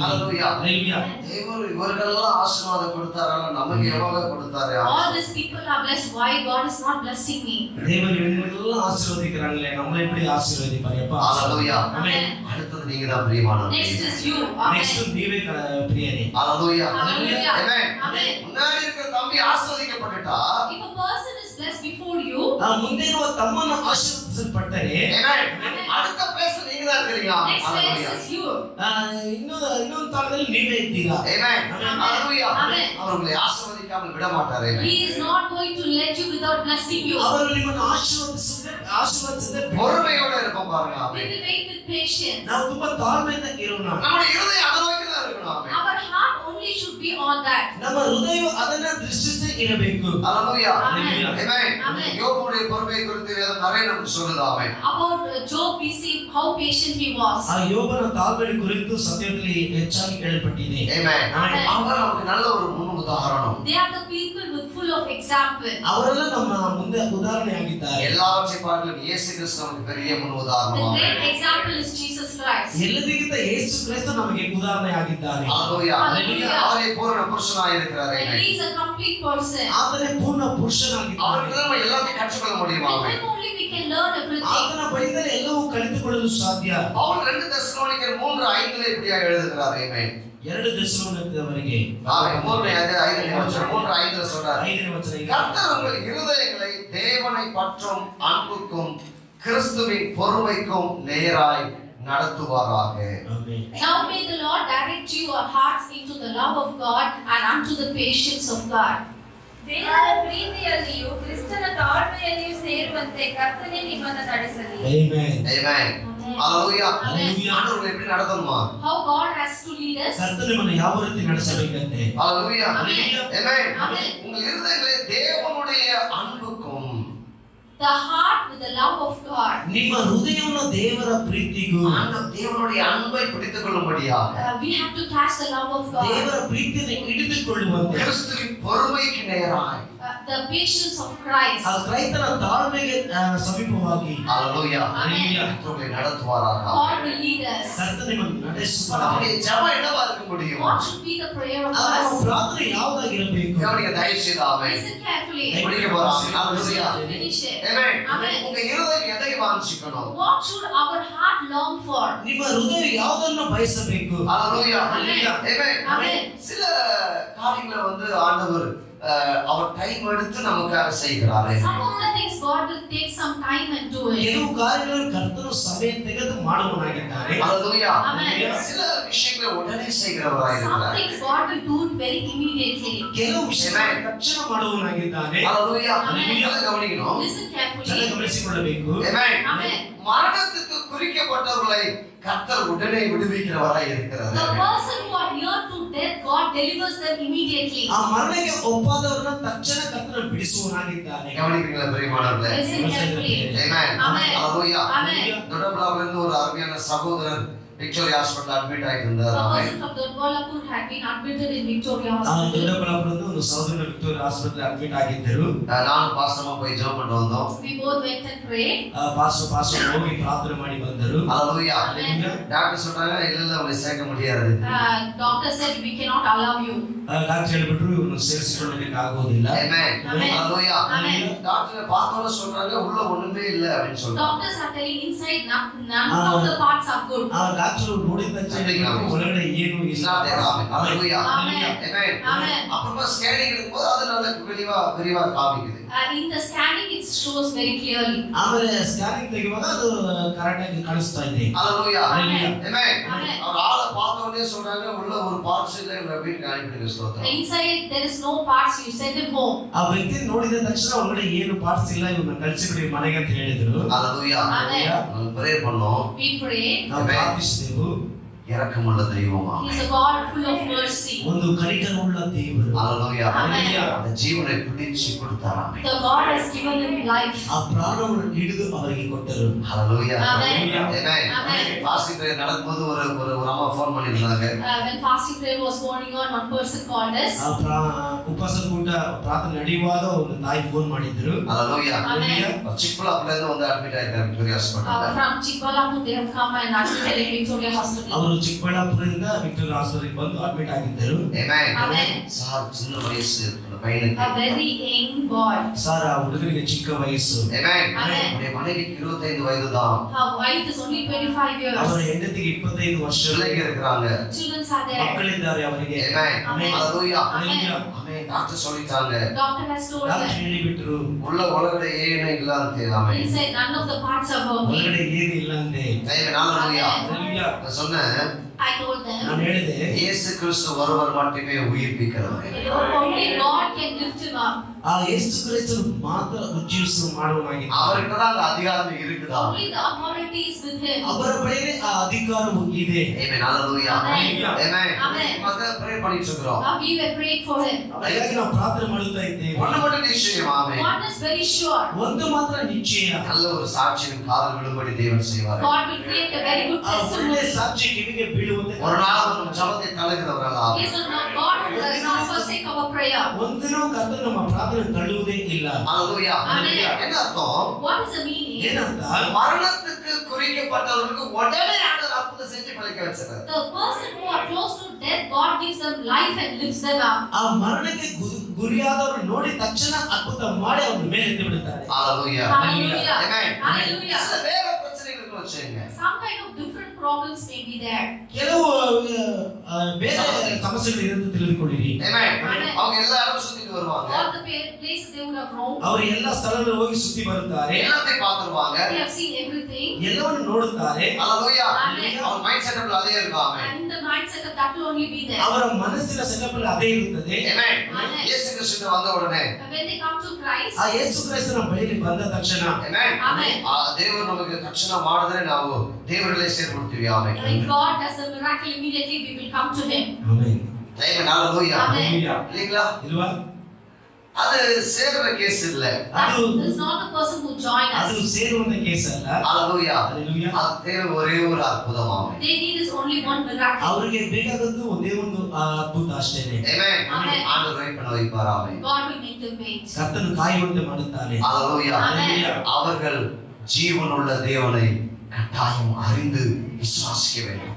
ஹalleluya. ಹಲ್ಲೆಲೂಯಾ. தேவன் இவர்களெல்லாம் ஆசீர்வாதம் கொடுத்தாரಲ್ಲ நமக்கு எவ்வளவு கொடுத்தாரு. All these people are blessed. Why God is not blessing me? தேவன் இவங்களெல்லாம் ஆசீர்வதிக்கிறாங்களே நம்மளை எப்படி ஆசீர்வதிப்பாரப்பா. ஹalleluya. Amen. அடுத்தது நீங்க தான் பிரியமானவர்களே. Next is you. Next Amen. ನೀವೇ ಪ್ರಿಯರೇ. ஹalleluya. Hallelujah. Amen. Amen. முன்னாடி இருக்கிற தம்பி ஆசீர்வதிக்கப்பட்டுட்டா If a person is blessed before you, ಮುಂದೆ ಇರುವ ತಮ್ಮನ್ನು ಆಶೀರ್ವದಿಸಲ್ಪಟ್ಟರೆ Amen. அடுத்த பேச நீங்க தான் இருக்கீங்க. next phase is you. ಇನ್ನೊಂದು ತಾಳದಲ್ಲಿ ನೀವೇ ಇದ್ದೀರಾ. Amen. ஹalleluya. Amen. அவர்களை ஆசீர்வதிக்காமல் விட மாட்டார். He is not going to let you without blessing you. ಅವರು ನಿಮ್ಮನ್ನು ಆಶೀರ್ವದಿಸದೆ பொறுமையோட இருப்போம் பாருங்க. We amen. will wait with patience. ನಾವು ತುಂಬಾ ತಾಳ್ಮೆಯಿಂದ ಇರೋಣ. நம்முடைய இருதயம் அதை நோக்கி தான் இருக்கணும். ஆமென். Our heart only should be on that. ನಮ್ಮ ಹೃದಯ ಅದನ್ನ ದೃಷ್ಟಿಸಿ ಇರಬೇಕು. ஹalleluya. Amen. Amen. Amen. யோபுடைய பொறுமையை குறித்து வேதம் நிறைய நமக்கு சொல்லுது. ஆமென். About Job, we see how patient he was. ಆ ಯೋಬನ ತಾಳ್ಮೆಯ ಕುರಿತು ಸತ್ಯದಲ್ಲಿ ಹೆಚ್ಚಾಗಿ ಹೇಳಲ್ಪಟ್ಟಿದೆ. Amen. Amen. அவங்க நமக்கு நல்ல ஒரு முன் உதாரணம். They are the people with full of example. ಅವರೆಲ್ಲ ನಮ್ಮ ಮುಂದೆ ಉದಾಹರಣೆಯಾಗಿದ್ದಾರೆ. எல்லாவற்றையும் பார்க்கலாம் இயேசு கிறிஸ்து நமக்கு பெரிய முன் The உதாரணம். great example is Jesus Christ. ಎಲ್ಲದಕ್ಕಿಂತ ಯೇಸು ಕ್ರಿಸ್ತ ನಮಗೆ ಉದಾಹರಣೆಯಾಗಿದ್ದಾನೆ. ஹalleluya. Hallelujah. அவரே பூரண புருஷனாய் இருக்கிறார். And he is a complete person. ಆತನೇ ಪೂರ್ಣ ಪುರುಷನಾಗಿದ್ದಾನೆ. அவருக்கு நம்ம எல்லாத்தையும் கற்றுக்கொள்ள முடியும். With amen. him only we can learn everything. ಆತನ ಬಳಿಯಿಂದಲೇ ಎಲ್ಲವೂ ಕಲಿತುಕೊಳ್ಳಲು ಸಾಧ್ಯ. பவுல் 2 தெசலோனிக்கர் 3:5 இப்படியா எழுதுகிறார். ஆமென். 2 தெசலோனிக்கேயவರಿಗೆ ஆமென். 3:5 சொல்றார். 5ನೇ ವಚನ. கர்த்தர் உங்கள் இருதயங்களை தேவனை பற்றும் அன்புக்கும் கிறிஸ்துவின் பொறுமைக்கும் நேராய் நடத்துவாராக. Amen. Now may the Lord direct your hearts into the love of God and unto the patience of God. ದೇವರ ಪ್ರೀತಿಯಲ್ಲಿಯೂ ಕ್ರಿಸ್ತನ ತಾಳ್ಮೆಯಲ್ಲಿಯೂ ಸೇರುವಂತೆ ಕರ್ತನೇ ನಿಮ್ಮನ್ನು ನಡೆಸಲಿ. Amen. Amen. Hallelujah. ஆண்டவர் எப்படி நடத்தணுமா? How God has to lead us. ಕರ್ತನು ನಿಮ್ಮನ್ನು ಯಾವ ರೀತಿ ನಡೆಸಬೇಕಂತೆ? Hallelujah. Amen. Amen. உங்கள் இருதயங்களே தேவனுடைய அன்புக்கும் The heart with the love of God. ನಿಮ್ಮ ಹೃದಯವನ್ನು ದೇವರ ಪ್ರೀತಿಗೂ தேவனுடைய அன்பை பிடித்துக் கொள்ளும்படியாக We have to catch the love of God. ದೇವರ ಪ್ರೀತಿಯನ್ನು ಹಿಡಿದುಕೊಳ್ಳುವಂತೆ கிறிஸ்துவின் பொறுமைக்கு நேராய் The patience of Christ. ಆ ಕ್ರೈಸ್ತನ ತಾಳ್ಮೆಗೆ ಸಮೀಪವಾಗಿ Hallelujah. Hallelujah. கர்த்தரை நடத்துவாராக. God will lead us. ಕರ್ತನು ನಿಮ್ಮನ್ನು ನಡೆಸುತ್ತಾನೆ. அவருடைய ஜெபம் என்னவா இருக்க முடியும்? What should be the prayer of ಅವರ us? ಪ್ರಾರ್ಥನೆ ಯಾವುದಾಗಿರಬೇಕು? கவனிக்க தயவு செய்து ஆமென். Listen carefully. முடிக்க போறோம். Hallelujah. Finish it. Amen. Amen. உங்க இருதயம் எதை வாஞ்சிக்கணும்? What should our heart long for? ನಿಮ್ಮ ಹೃದಯ ಯಾವುದನ್ನು ಬಯಸಬೇಕು? Hallelujah. Amen. Amen. Amen. சில காரியங்களை ஆண்டவர் அவர் டைம் எடுத்து நமக்காக செய்கிறாரு. Some of the things God will take some time and do it. ಕೆಲವು ಕಾರ್ಯಗಳನ್ನು ಕರ್ತನು ಸಮಯ ತೆಗೆದು ಮಾಡುವನಾಗಿದ್ದಾರೆ. Hallelujah. Amen. சில விஷயங்களை உடனே Some செய்கிறவராயிருக்கிறார். things God will do it very immediately. ಕೆಲವು ವಿಷಯಗಳನ್ನು ತಕ್ಷಣ ಮಾಡುವನಾಗಿದ್ದಾನೆ. Hallelujah. Amen. நீங்க கவனிக்கணும். Listen ಚೆನ್ನಾಗಿ carefully. ಗಮನಿಸಿಕೊಳ್ಳಬೇಕು. Amen. Amen. மரணத்துக்கு குறிக்கப்பட்டவர்களை கர்த்தர் உடனே விடுவிக்கிறவராய் இருக்கிறார். The person who are near to death, God delivers them immediately. ಆ ಮರಣಕ್ಕೆ ಒಪ್ಪಾದವರನ್ನ ತಕ್ಷಣ ಕರ್ತನು ಬಿಡಿಸುವನಾಗಿದ್ದಾನೆ. கவனிக்கிறீங்களா பிரியமானவர்களே? Listen carefully. Amen. Amen. Hallelujah. Amen. தொடர்புல இருந்து ஒரு அருமையான சகோதரர் விக்டோரியா ஹாஸ்பிடல் அட்மிட் ஆயிட்டு இருந்தார். A amen. person from Dodwallapur had been admitted in Victoria ಆ Hospital. ದೊಡ್ಡಬಳ್ಳಾಪುರದ ಒಂದು ಸಹೋದರ ವಿಕ್ಟೋರಿಯಾ ಆಸ್ಪತ್ರೆ ಅಡ್ಮಿಟ್ ಆಗಿದ್ದರು. நானும் பாஸ்டமா போய் ஜெபம் பண்ணிட்டு வந்தோம். We both went and prayed. Pastor ಹೋಗಿ ಪ್ರಾರ್ಥನೆ ಮಾಡಿ ಬಂದರು. ஹalleluya. Amen. டாக்டர் சொன்னாங்க இல்ல உங்களை சேர்க்க முடியாது. Doctor said we cannot allow you. Doctor ಹೇಳಿಬಿಟ್ರು ಇವ್ರನ್ನ ಸೇರಿಸಿಕೊಳ್ಳಲಿಕ್ಕೆ ಆಗೋದಿಲ್ಲ. Amen. Amen. Hallelujah. Amen. Doctor பார்த்தவங்க சொல்றாங்க உள்ள ஒண்ணுமே இல்ல அப்படினு சொல்றாங்க. Doctors are telling inside none of the parts are good. ಆ ಡಾಕ್ಟರ್ ನೋಡಿದ ತಕ್ಷಣ ಒಳಗಡೆ ಏನು ಇಲ್ಲ. ஹalleluya. Amen. Amen. Amen. அப்புறமா ஸ்கேனிங் எடுக்கும்போது அது நல்ல விரிவா காமிக்குது. In the scanning it shows very clearly. ಆಮೇಲೆ ಸ್ಕ್ಯಾನಿಂಗ್ ತೆಗೆಯುವಾಗ ಅದು ಕರೆಕ್ಟ್ ಆಗಿ ಕಾಣಿಸ್ತಾ ಇದೆ. ஹalleluya. Amen. Amen. Amen. அவர் ஆளை பார்த்த உடனே சொல்றாங்க உள்ள ஒரு பார்ட்ஸ் இல்ல இவங்க வீட்டுக்கு அனுப்பிடுங்க ஸ்தோத்திரம். Inside there is no parts, you send him home. ಆ ವ್ಯಕ್ತಿ ನೋಡಿದ ತಕ್ಷಣ ಒಳಗಡೆ ಏನು ಪಾರ್ಟ್ಸ್ ಇಲ್ಲ ಇವ್ರನ್ನ ಕಳಿಸಿಬಿಡಿ ಮನೆಗೆ ಅಂತ ಹೇಳಿದ್ರು. ஹalleluya. Amen. நம்ம பிரேயர் பண்ணோம். We pray. ನಾವು ಪ್ರಾರ್ಥಿಸಿದೆವು. இரக்கமுள்ள தெய்வமா. He is a God full of mercy. ಒಂದು ಕನಿಕರವುಳ್ಳ ದೇವರು. ஹalleluya. Amen. அந்த ஜீவனை பிடிச்சு கொடுத்தாராம். The God has given him life. ಆ ಪ್ರಾಣವನ್ನು ಹಿಡಿದು ಅವರಿಗೆ ಕೊಟ್ಟರು. ஹalleluya. Amen. Amen. Amen. Fasting prayer நடக்கும்போது ஒரு அம்மா ஃபோன் பண்ணிருந்தாங்க. When fasting prayer was going on, one person called us. ಉಪವಾಸ ಕೂಟ ಪ್ರಾರ್ಥನೆ ನಡೆಯುವಾಗ ಒಂದು ತಾಯಿ ಫೋನ್ ಮಾಡಿದ್ರು. ஹalleluya. Amen. சிக்பலாப்ல இருந்து வந்து அட்மிட் ஆயிருக்காங்க விக்டோரியா ஹாஸ்பிடல்ல. From Chikbalapur they have come and admitted in Victoria Hospital. ಅವರು ಚಿಕ್ಕಬಳ್ಳಾಪುರದಿಂದ ವಿಕ್ಟೋರಿಯಾ ಆಸ್ಪತ್ರೆಗೆ ಬಂದು ಅಡ್ಮಿಟ್ ಆಗಿದ್ದರು. Amen. Amen. சார் சின்ன வயசு அந்த பையனுக்கு. A very young boy. Sir ಆ ಹುಡುಗರಿಗೆ ಚಿಕ್ಕ ವಯಸ್ಸು. Amen. Amen. அவருடைய மனைவிக்கு 25 வயது தான். Her wife is only 25 years. ಅವರ ಹೆಂಡತಿಗೆ 25 ವರ್ಷ. பிள்ளைங்க இருக்கிறாங்க. Children are there. ಮಕ್ಕಳಿದ್ದಾರೆ ಅವರಿಗೆ. Amen. Amen. Hallelujah. Amen. Amen. Doctor சொல்லிட்டாங்க. Doctor has told doctor them. ಹೇಳಿಬಿಟ್ರು உள்ள உலகத்துல ஏனே இல்ல ಅಂತ ஆமென். He said none of the parts are working. ಒಳಗಡೆ ಏನು ಇಲ್ಲ ಅಂದೆ. Amen. ஹalleluya. Hallelujah. நான் சொன்னேன் I told them. ನಾನು ಹೇಳಿದೆ இயேசு கிறிஸ்து ஒருவர் மட்டுமே உயிர்ப்பிக்கிறவர். Only God can lift him up. ಆ ಯೇಸು ಕ್ರಿಸ್ತನು ಮಾತ್ರ ಉಜ್ಜೀವಿಸುವ ಮಾಡುವನಾಗಿದ್ದಾನೆ. அவருக்கு தான் அந்த அதிகாரம் இருக்குதா? Only the authority is with him. ಅವರ ಬಳಿಯೇ ಆ ಅಧಿಕಾರವು ಇದೆ. Amen. Hallelujah. Amen. Amen. Amen. மத்த ப்ரே பண்ணிட்டு இருக்கோம். Now we were praying for him. ಹಾಗಾಗಿ ನಾವು ಪ್ರಾರ್ಥನೆ ಮಾಡುತ್ತಾ ಇದ್ದೇವೆ. ஒண்ணு மட்டும் நிச்சயம் ஆமென். One is very sure. ಒಂದು ಮಾತ್ರ ನಿಶ್ಚಯ. நல்ல ஒரு சாட்சியின் காதல் விடும்படி தேவன் செய்வார். God will create a very good ಆ ಒಳ್ಳೆ testimony. ಸಾಕ್ಷಿ ಕಿವಿಗೆ ಬೀಳುವಂತೆ ஒரு நாள் நம்ம ஜெபத்தை தள்ளுகிறவரல்ல. He is not God who does not forsake our prayer. ಒಂದಿನೂ ಕರ್ತನು ನಮ್ಮ ಪ್ರಾರ್ಥನೆ ತಳ್ಳುವುದೇ ಇಲ್ಲ. ஹalleluya. Amen. என்ன அர்த்தம்? What is the meaning? ಏನಂತ மரணத்துக்கு குறிக்கப்பட்டவர்களுக்கு உடனே ஆண்டவர் அற்புதம் செஞ்சு பிழைக்க வச்சிரார். The person who are close to death, God gives them life and lifts them up. ಆ ಮರಣಕ್ಕೆ ಗುರಿಯಾದವರು ನೋಡಿ ತಕ್ಷಣ ಅದ್ಭುತ ಮಾಡಿ ಅವ್ರ ಮೇಲೆ ಎದ್ದು ಬಿಡುತ್ತಾರೆ. ஹalleluya. Hallelujah. Amen. Hallelujah. சில வேற பிரச்சனைகளுக்கு வச்சுங்க. Some kind of different problems may be there. ಕೆಲವು ಬೇರೆ ಸಮಸ್ಯೆಗಳು ಇருந்து ತಿಳಿದುಕೊಳ್ಳಿರಿ. Amen. Amen. அவங்க எல்லா இடமும் சுத்திட்டு வருவாங்க. All the places they would have roamed. ಅವರು ಎಲ್ಲ ಸ್ಥಳಗಳು ಹೋಗಿ ಸುತ್ತಿ ಬರುತ್ತಾರೆ. எல்லாத்தையும் பார்த்துருவாங்க. They have seen everything. ಎಲ್ಲವನ್ನು ನೋಡುತ್ತಾರೆ. ஹalleluya. Amen. அவங்க மைண்ட் செட்டப்ல அதே இருக்கும். ஆமென். And in the mind mindset of that will only be there. ಅವರ ಮನಸ್ಸಿನ ಸೆಟಪ್ ಅದೇ ಇರುತ್ತದೆ. Amen. Amen. ಯೇಸು ಕ್ರಿಸ್ತನ ಬಂದ ಉಡನೆ When they come to Christ, ಆ ಯೇಸು ಕ್ರಿಸ್ತನ ಬಳಿಗೆ ಬಂದ ತಕ್ಷಣ Amen. Amen. ಆ ದೇವರು ನಮಗೆ ತಕ್ಷಣ ಮಾಡಿದ್ರೆ ನಾವು ದೇವರಲ್ಲೇ ಸೇರ್ಬಿಡ್ತೀವಿ. Amen. when God does a miracle, immediately we will come to Him. Amen. Amen. Hallelujah. Amen. இல்லீங்களா? ಇಲ್ವಾ? அது சேர்ற கேஸ் இல்ல. That is not the person who joined ಅದು us. ಸೇರುವಂತ ಕೇಸ್ ಅಲ್ಲ. Hallelujah. Hallelujah. ಅದು ದೇವರ ஒரே ஒரு அற்புதம். Amen. They need is only one miracle. ಅವರಿಗೆ ಬೇಕಾದದ್ದು ಒಂದೇ ಒಂದು ಅದ್ಭುತ ಅಷ್ಟೇನೆ. Amen. Amen. ஆண்டவர் வெயிட் பண்ண வைப்பார். ஆமென். God will make them wait. ಕರ್ತನು ಕಾಯುವಂತೆ ಮಾಡುತ್ತಾನೆ. Hallelujah. Amen. அவர்கள் ஜீவனுள்ள தேவனை கட்டாயம் அறிந்து விசுவாசிக்க வேண்டும்.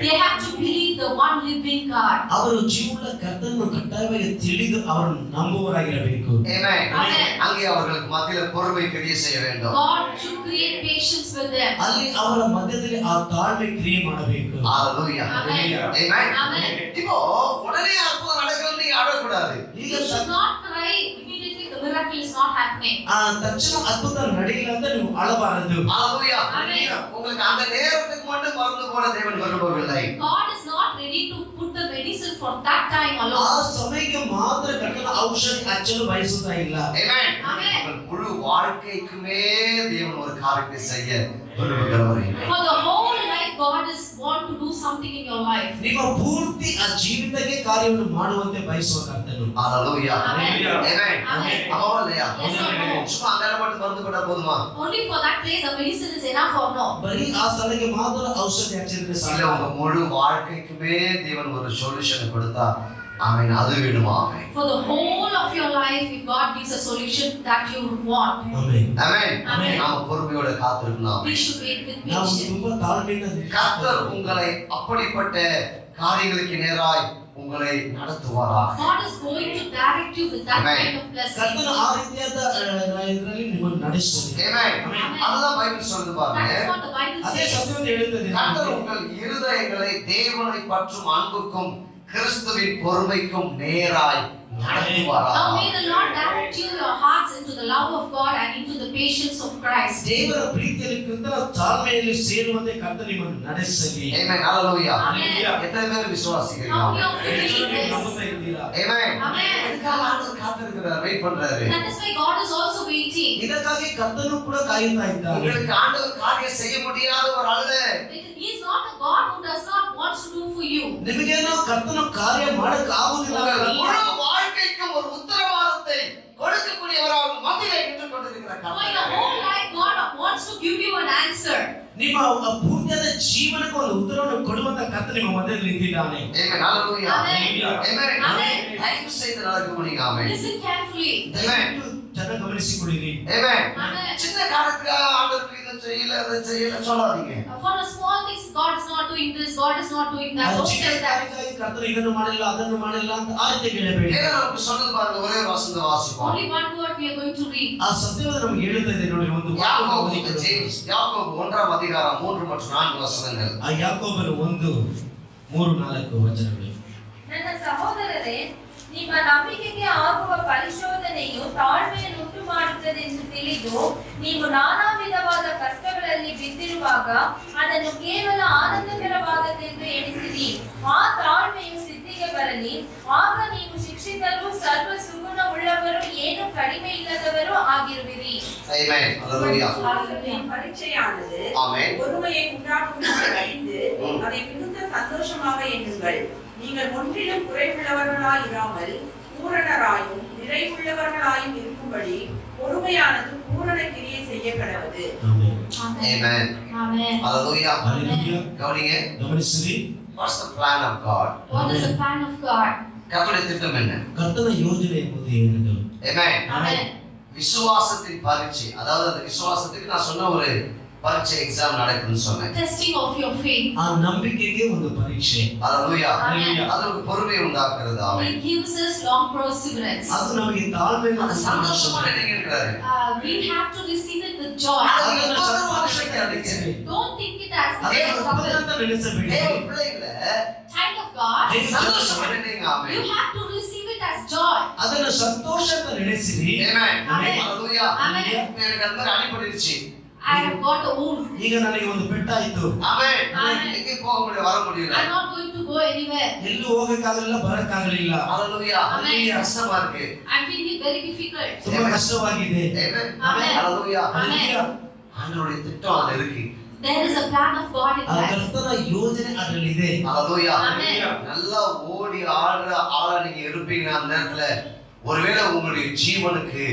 They have to believe the one living God. ಅವರು ಜೀವನ ಕರ್ತನನ್ನು ಕಡ್ಡಾಯವಾಗಿ ತಿಳಿದು ಅವರನ್ನು ನಂಬುವವರಾಗಿರಬೇಕು. Amen. Amen. அங்கே அவர்களுக்கு மத்தியில பொறுமை கிரியை செய்ய வேண்டும். God should create patience with them. ಅಲ್ಲಿ ಅವರ ಮಧ್ಯದಲ್ಲಿ ಆ ತಾಳ್ಮೆ ಕ್ರಿಯೆ ಮಾಡಬೇಕು. Hallelujah. Amen. Amen. Amen. இப்போ உடனே அற்புதம் நடக்கணும் நீங்க ஆடக்கூடாது. ಈಗ You should not cry immediately the miracle is not happening. ಆ ತಕ್ಷಣ ಅದ್ಭುತ ನಡೆಯಿಲ್ಲ ಅಂತ ನೀವು ಅಳಬಾರದು. Hallelujah. Amen. உங்களுக்கு அந்த நேரத்துக்கு மட்டும் மருந்து போட தேவன் விரும்பவில்லை. God is not ready to put the medicine for that time ಆ alone. ಸಮಯಕ್ಕೆ ಮಾತ್ರ ಕರ್ತನ ಔಷಧಿ ಹಚ್ಚಲು ಬಯಸುತ್ತಾ ಇಲ್ಲ. Amen. Amen. உங்கள் முழு வாழ்க்கைக்குமே தேவன் ஒரு காரியத்தை செய்ய விரும்புகிறவர். For the whole life, God is want to do something in your life. ನಿಮ್ಮ ಪೂರ್ತಿ ಆ ಜೀವಿತಕ್ಕೆ ಕಾರ್ಯವನ್ನು ಮಾಡುವಂತೆ ಬಯಸುವ ಕರ್ತನು. Hallelujah. Amen. Amen. Amen. ஆமாவா இல்லையா? Yes or no? சும்மா அங்க மட்டும் மருந்து போட்டா போதுமா? Only for that place the medicine is enough or no? ಬರೀ ಆ ಸ್ಥಳಕ್ಕೆ ಮಾತ್ರ ಔಷಧಿ ಹಚ್ಚಿದ್ರೆ இல்ல ಸಾಲ. உங்க முழு வாழ்க்கைக்குமே தேவன் ஒரு சொல்யூஷன் கொடுத்தா ஆமென் அது வேணுமா? ஆமென். For the whole of your life, if God gives a solution that you want, amen. Amen. Amen. நாம பொறுமையோட காத்திருக்கணும். we should wait with ನಾವು patience. ತುಂಬಾ ತಾಳ್ಮೆಯಿಂದ கர்த்தர் உங்களை அப்படிப்பட்ட காரியங்களுக்கு நேராய் உங்களை நடத்துவாராக. God is going to direct you with that Amen. kind of blessing. ಕರ್ತನು ಆ ರೀತಿಯಾದ ಇದರಲ್ಲಿ ನಿಮ್ಮನ್ನು ನಡೆಸುತ್ತಾನೆ. ஆமென். Amen. அதுதான் பைபிள் சொல்லுது That பாருங்க. is what the Bible ಅದೇ says. ಸತ್ಯವನ್ನು ಹೇಳುತ್ತದೆ. கர்த்தர் உங்கள் இருதயங்களை தேவனை பற்றும் அன்புக்கும் கிறிஸ்துவின் பொறுமைக்கும் நேராய் நடத்துவாராக. Now may the Lord direct you your hearts into the love of God and into the patience of Christ. ದೇವರ ಪ್ರೀತಿಯಲ್ಲಿ ಕರ್ತನ ತಾಳ್ಮೆಯಲ್ಲಿ ಸೇರುವಂತೆ ಕರ್ತನು ನಿಮ್ಮನ್ನು ನಡೆಸಲಿ. ஆமென். ஹalleluya. Amen. எத்தனை பேர் விசுவாசிக்கிறீங்க? How many of you believe this? ನಂಬುತ್ತಾ ಇದ್ದೀರಾ? ஆமென். Amen. இதுக்காக ஆண்டவர் காத்திருக்கிறார், வெயிட் பண்றாரு. That is why God is also waiting. ಇದಕ್ಕಾಗಿ ಕರ್ತನು ಕೂಡ ಕಾಯುತ್ತಾ ಇದ್ದಾನೆ. உங்களுக்கு ஆண்டவர் காரியம் செய்ய முடியாதவர் அல்ல. He is not a God who does not want to do for you. ನಿಮಗೇನೋ ಕರ್ತನು ಕಾರ್ಯ ಮಾಡಕ್ ಆಗುದಿಲ್ಲ. உங்கள் முழு வாழ்க்கைக்கும் ஒரு உத்தரவாதத்தை கொடுக்கக்கூடியவராக மத்தியிலே நின்று கொண்டிருக்கிற For your கர்த்தர். whole life, God wants to give you an answer. ನಿಮ್ಮ ಪೂರ್ತಿಯಾದ ಜೀವನಕ್ಕೆ ಒಂದು ಉತ್ತರವನ್ನು ಕೊಡುವಂತ ಕರ್ತನು ನಿಮ್ಮ ಮಧ್ಯದಲ್ಲಿ ನಿಂತಿದ್ದಾನೆ. ஆமென். ஹalleluya. Amen. ஆமென். Amen. தயவு செய்து நடக்க முடியுங்க. ஆமென். Listen carefully. ದಯವಿಟ್ಟು ಚೆನ್ನಾಗಿ ಗಮನಿಸಿಕೊಳ್ಳಿರಿ. ஆமென். Amen. சின்ன காரியத்துக்காக ஆண்டவருக்கு இதை செய்யல அதை செய்யல சொல்லாதீங்க. For a small things, God is not doing this, God is not doing that. Don't ಚಿಕ್ಕ tell that. ಕಾರ್ಯಕ್ಕಾಗಿ ಕರ್ತನು ಇದನ್ನು ಮಾಡಿಲ್ಲ ಅದನ್ನು ಮಾಡಿಲ್ಲ ಅಂತ ಆ ರೀತಿ ಹೇಳಬೇಡಿ. ஏன்னா நமக்கு சொன்னது பாருங்க, ஒரே ஒரு வசனத்தை வாசிப்போம். Only one word we are going to read. ಆ ಸತ್ಯವನ್ನು ನಮಗೆ ಹೇಳುತ್ತಾ ಇದೆ ನೋಡಿ. ಒಂದು யாக்கோபு ஜேம்ஸ் யாக்கோபு 1ஆம் அதிகாரம் 3 மற்றும் 4 வசனங்கள். ಆ ಯಾಕೋಬನ 1:3-4 ವಚನಗಳು. ನನ್ನ ಸಹೋದರರೇ, ನಿಮ್ಮ ನಂಬಿಕೆಗೆ ಆಗುವ ಪರಿಶೋಧನೆಯು ತಾಳ್ಮೆಯನ್ನುಂಟು ಮಾಡುತ್ತದೆಂದು ತಿಳಿದು ನೀವು ನಾನಾ ವಿಧವಾದ ಕಷ್ಟಗಳಲ್ಲಿ ಬಿದ್ದಿರುವಾಗ ಅದನ್ನು ಕೇವಲ ಆನಂದಕರವಾದದ್ದೆಂದು ಎಣಿಸಿರಿ. ಆ ತಾಳ್ಮೆಯು ಸಿದ್ಧಿಗೆ ಬರಲಿ, ಆಗ ನೀವು ಶಿಕ್ಷಿತರು, ಸರ್ವ ಸುಗುಣ ಉಳ್ಳವರು, ಏನು ಕಡಿಮೆ ಇಲ್ಲದವರು ಆಗಿರುವಿರಿ. ஆமென். ஹalleluya. பரீட்சையானது ஆமென். பொறுமையை உண்டாக்கும் என்று அறிந்து அதை மிகுந்த சந்தோஷமாக எண்ணுங்கள். நீங்கள் ஒன்றிலும் குறைவுள்ளவர்களாய் இராமல் பூரணராயும் நிறைவுள்ளவர்களாயும் இருக்கும்படி பொறுமையானது பூரண கிரியை செய்ய கடவுது. Amen. Amen. Amen. Hallelujah. Hallelujah. கவனிங்க. ಗಮನಿಸಿರಿ. What's the plan of God? What is the plan of God? கர்த்தருடைய திட்டம் என்ன? ಕರ್ತನ ಯೋಜನೆ ಎಂಬುದು ಏನದು? Amen. Amen. விசுவாசத்தின் பரீட்சை. அதாவது அந்த விசுவாசத்துக்கு நான் சொன்ன ஒரு பரீட்சை எக்ஸாம் நடக்குதுன்னு சொன்னேன். Testing of your faith. ಆ ನಂಬಿಕೆಗೆ ಒಂದು ಪರೀಕ್ಷೆ. ஹalleluya. Amen. அது ஒரு பொறுமை உண்டாக்குறது. ஆமென். He gives us long perseverance. ಅದು ನಮಗೆ ತಾಳ್ಮೆಯನ್ನು அது சந்தோஷமா நினைக்கிறாரு. We have to receive it with joy. ಅದನ್ನು ಸಂತೋಷಕ್ಕೆ ಅನಿಸಿರಿ. Don't think it as ಅದೇ a trouble. ಉಪದ್ರವ ನೆನೆಸಬೇಡಿ. தேவ பிள்ளைகளை Child of God, சந்தோஷமா நினைங்க. you amen. have to receive it as joy. ಅದನ್ನು ಸಂತೋಷಕ್ಕೆ ನೆನೆಸಿರಿ. Amen. Amen. Hallelujah. Amen. எனக்கு அந்த மாதிரி அடிபட்டுருச்சு. I have got a wound. ಈಗ ನನಗೆ ಒಂದು ಪೆಟ್ಟಾಯಿತು. ஆமென். ஆமென். எங்கே போக முடியல, வர முடியல. I'm not going to go anywhere. ಎಲ್ಲೂ ಹೋಗಕ್ಕಾಗಲಿಲ್ಲ, ಬರಕ್ಕಾಗಲಿಲ್ಲ. ஹalleluya. ஆமென். கஷ்டமா இருக்கு. I'm feeling it very difficult. ತುಂಬಾ கஷ்டವಾಗಿದೆ. ஆமென். ஆமென். ஹalleluya. ஆமென். ஆண்டவருடைய திட்டம் அதுல இருக்கு. There is a plan of God in ಆ that. ಕರ್ತನ ಯೋಜನೆ ಅದರಲ್ಲಿ ಇದೆ. ஹalleluya. ஆமென். நல்லா ஓடி ஆடுற ஆளா நீங்க இருப்பீங்க. அந்த நேரத்துல ஒருவேளை உங்களுடைய ஜீவனுக்கு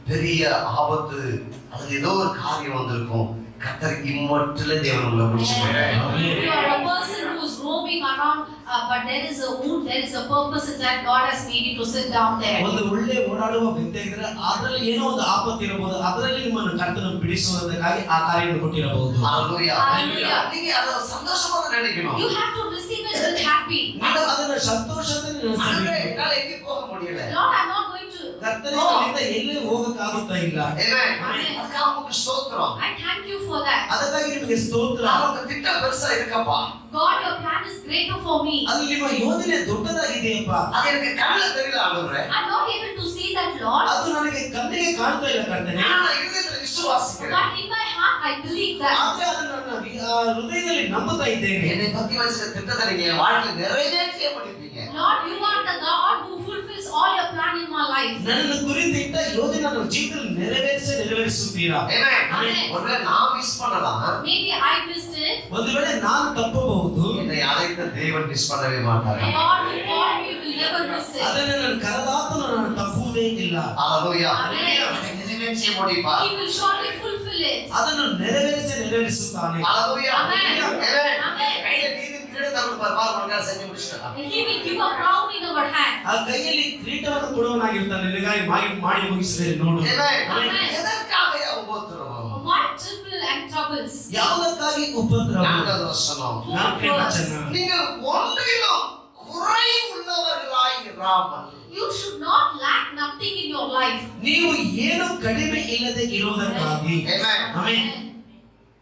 பெரிய ஆபத்து அது ஏதோ ஒரு காரியம் வந்திருக்கும். கர்த்தர் இம்மட்டுல தேவன் உங்களை பிடிச்சிருக்காரு. If you are a person who is roaming around, but there is a wound, there is a purpose in that God has made you to sit down there. ಒಂದು ಒಳ್ಳೆ ಓಡಾಡುವ ವ್ಯಕ್ತಿ ಇದ್ರೆ ಅದರಲ್ಲಿ ಏನೋ ಒಂದು ಆಪತ್ತು ಇರಬಹುದು, ಅದರಲ್ಲಿ ನಿಮ್ಮನ್ನು ಕರ್ತನು ಬಿಡಿಸುವುದಕ್ಕಾಗಿ ಆ ಕಾರ್ಯವನ್ನು ಕೊಟ್ಟಿರಬಹುದು. ஹalleluya. Hallelujah. நீங்க அத சந்தோஷமா நினைக்கணும். You have to receive it with happy. ನೀವು ಅದನ್ನು ಸಂತೋಷದಿಂದ ஆண்டவரே, ನಡೆಸಬೇಕು. என்னால எங்கே போக முடியல. Lord, I'm not going to ಕರ್ತನೇ go. ನನ್ನಿಂದ ಎಲ್ಲೇ ಹೋಗಕ್ಕಾಗುತ್ತಾ ಇಲ್ಲ. ஆமென். ஆமென். அதுக்காக உங்களுக்கு ஸ்தோத்திரம். I thank you for that. ಅದಕ್ಕಾಗಿ ನಿಮಗೆ ಸ್ತೋತ್ರ. அவங்க திட்டம் பெருசா இருக்கப்பா. God, your plan is greater for me. ಅದು ನಿಮ್ಮ ಯೋಜನೆ ದೊಡ್ಡದಾಗಿದೆಯಪ್ಪ. அது எனக்கு கண்ணுல தெரியல ஆண்டவரே. I'm not able to see that, Lord. ಅದು ನನಗೆ ಕಣ್ಣಿಗೆ ಕಾಣ್ತಾ ಇಲ್ಲ ಕರ್ತನೇ. நான் இதயத்துல விசுவாசிக்கிறேன். But in my heart, I believe that. ಆದ್ರೆ ಅದನ್ನ ನನ್ನ ಹೃದಯದಲ್ಲಿ ನಂಬುತ್ತಾ ಇದ್ದೇನೆ. என்னை பத்தி வச்சிருக்க திட்டத்தை நீங்க என் வாழ்க்கையில நிறைவேற்றியே முடிப்பீங்க. Lord, you are the God who fulfills all your plan in my life. ನನ್ನನ್ನು ಕುರಿತಿಟ್ಟ ಯೋಜನೆ ನನ್ನ ಜೀವಿತದಲ್ಲಿ ನೆರವೇರಿಸುತ್ತೀರಾ? ஆமென். ஆமென். ஒருவேளை நான் மிஸ் பண்ணலாம். Maybe I missed it. ಒಂದು ವೇಳೆ ನಾನು ತಪ್ಪಬಹುದು. என்னை அழைத்த தேவன் மிஸ் பண்ணவே மாட்டார். The God who called me will never miss it. ಅದನ್ನ ನನ್ನ ಕರೆದಾತನು ನಾನು ತಪ್ಪುವುದೇ ಇಲ್ಲ. ஹalleluya. ஆமென். அதை நிறைவேற்றியே முடிப்பார். He will surely fulfill it. ಅದನ್ನು ನೆರವೇರಿಸುತ್ತಾನೆ. ஹalleluya. ஆமென். ஆமென். ஆமென். கையில நீதி கிரீடத்தை கொடுப்பார். பாருங்க, உனக்காக செஞ்சு முடிச்சிட்டான். And He will give a crown in our hand. ಆ ಕೈಯಲ್ಲಿ ಕಿರೀಟವನ್ನು ಕೊಡುವನಾಗಿರ್ತಾನೆ. ನಿನಗಾಗಿ ಮಾಡಿ ಮುಗಿಸಿದೆ ನೋಡು. ஆமென். ஆமென். எதற்காக உபத்திரவம்? What trouble and troubles? ಯಾವುದಕ್ಕಾಗಿ ಉಪದ್ರವ? நான்காவது வசனம். ನಾಲ್ಕನೇ ವಚನ. நீங்கள் ஒன்றிலும் குறை உள்ளவர்களாய் இராமல் You should not lack nothing in your life. ನೀವು ಏನು ಕಡಿಮೆ ಇಲ್ಲದೆ ಇರುವುದಕ್ಕಾಗಿ. Amen. ಆಮೆನ್.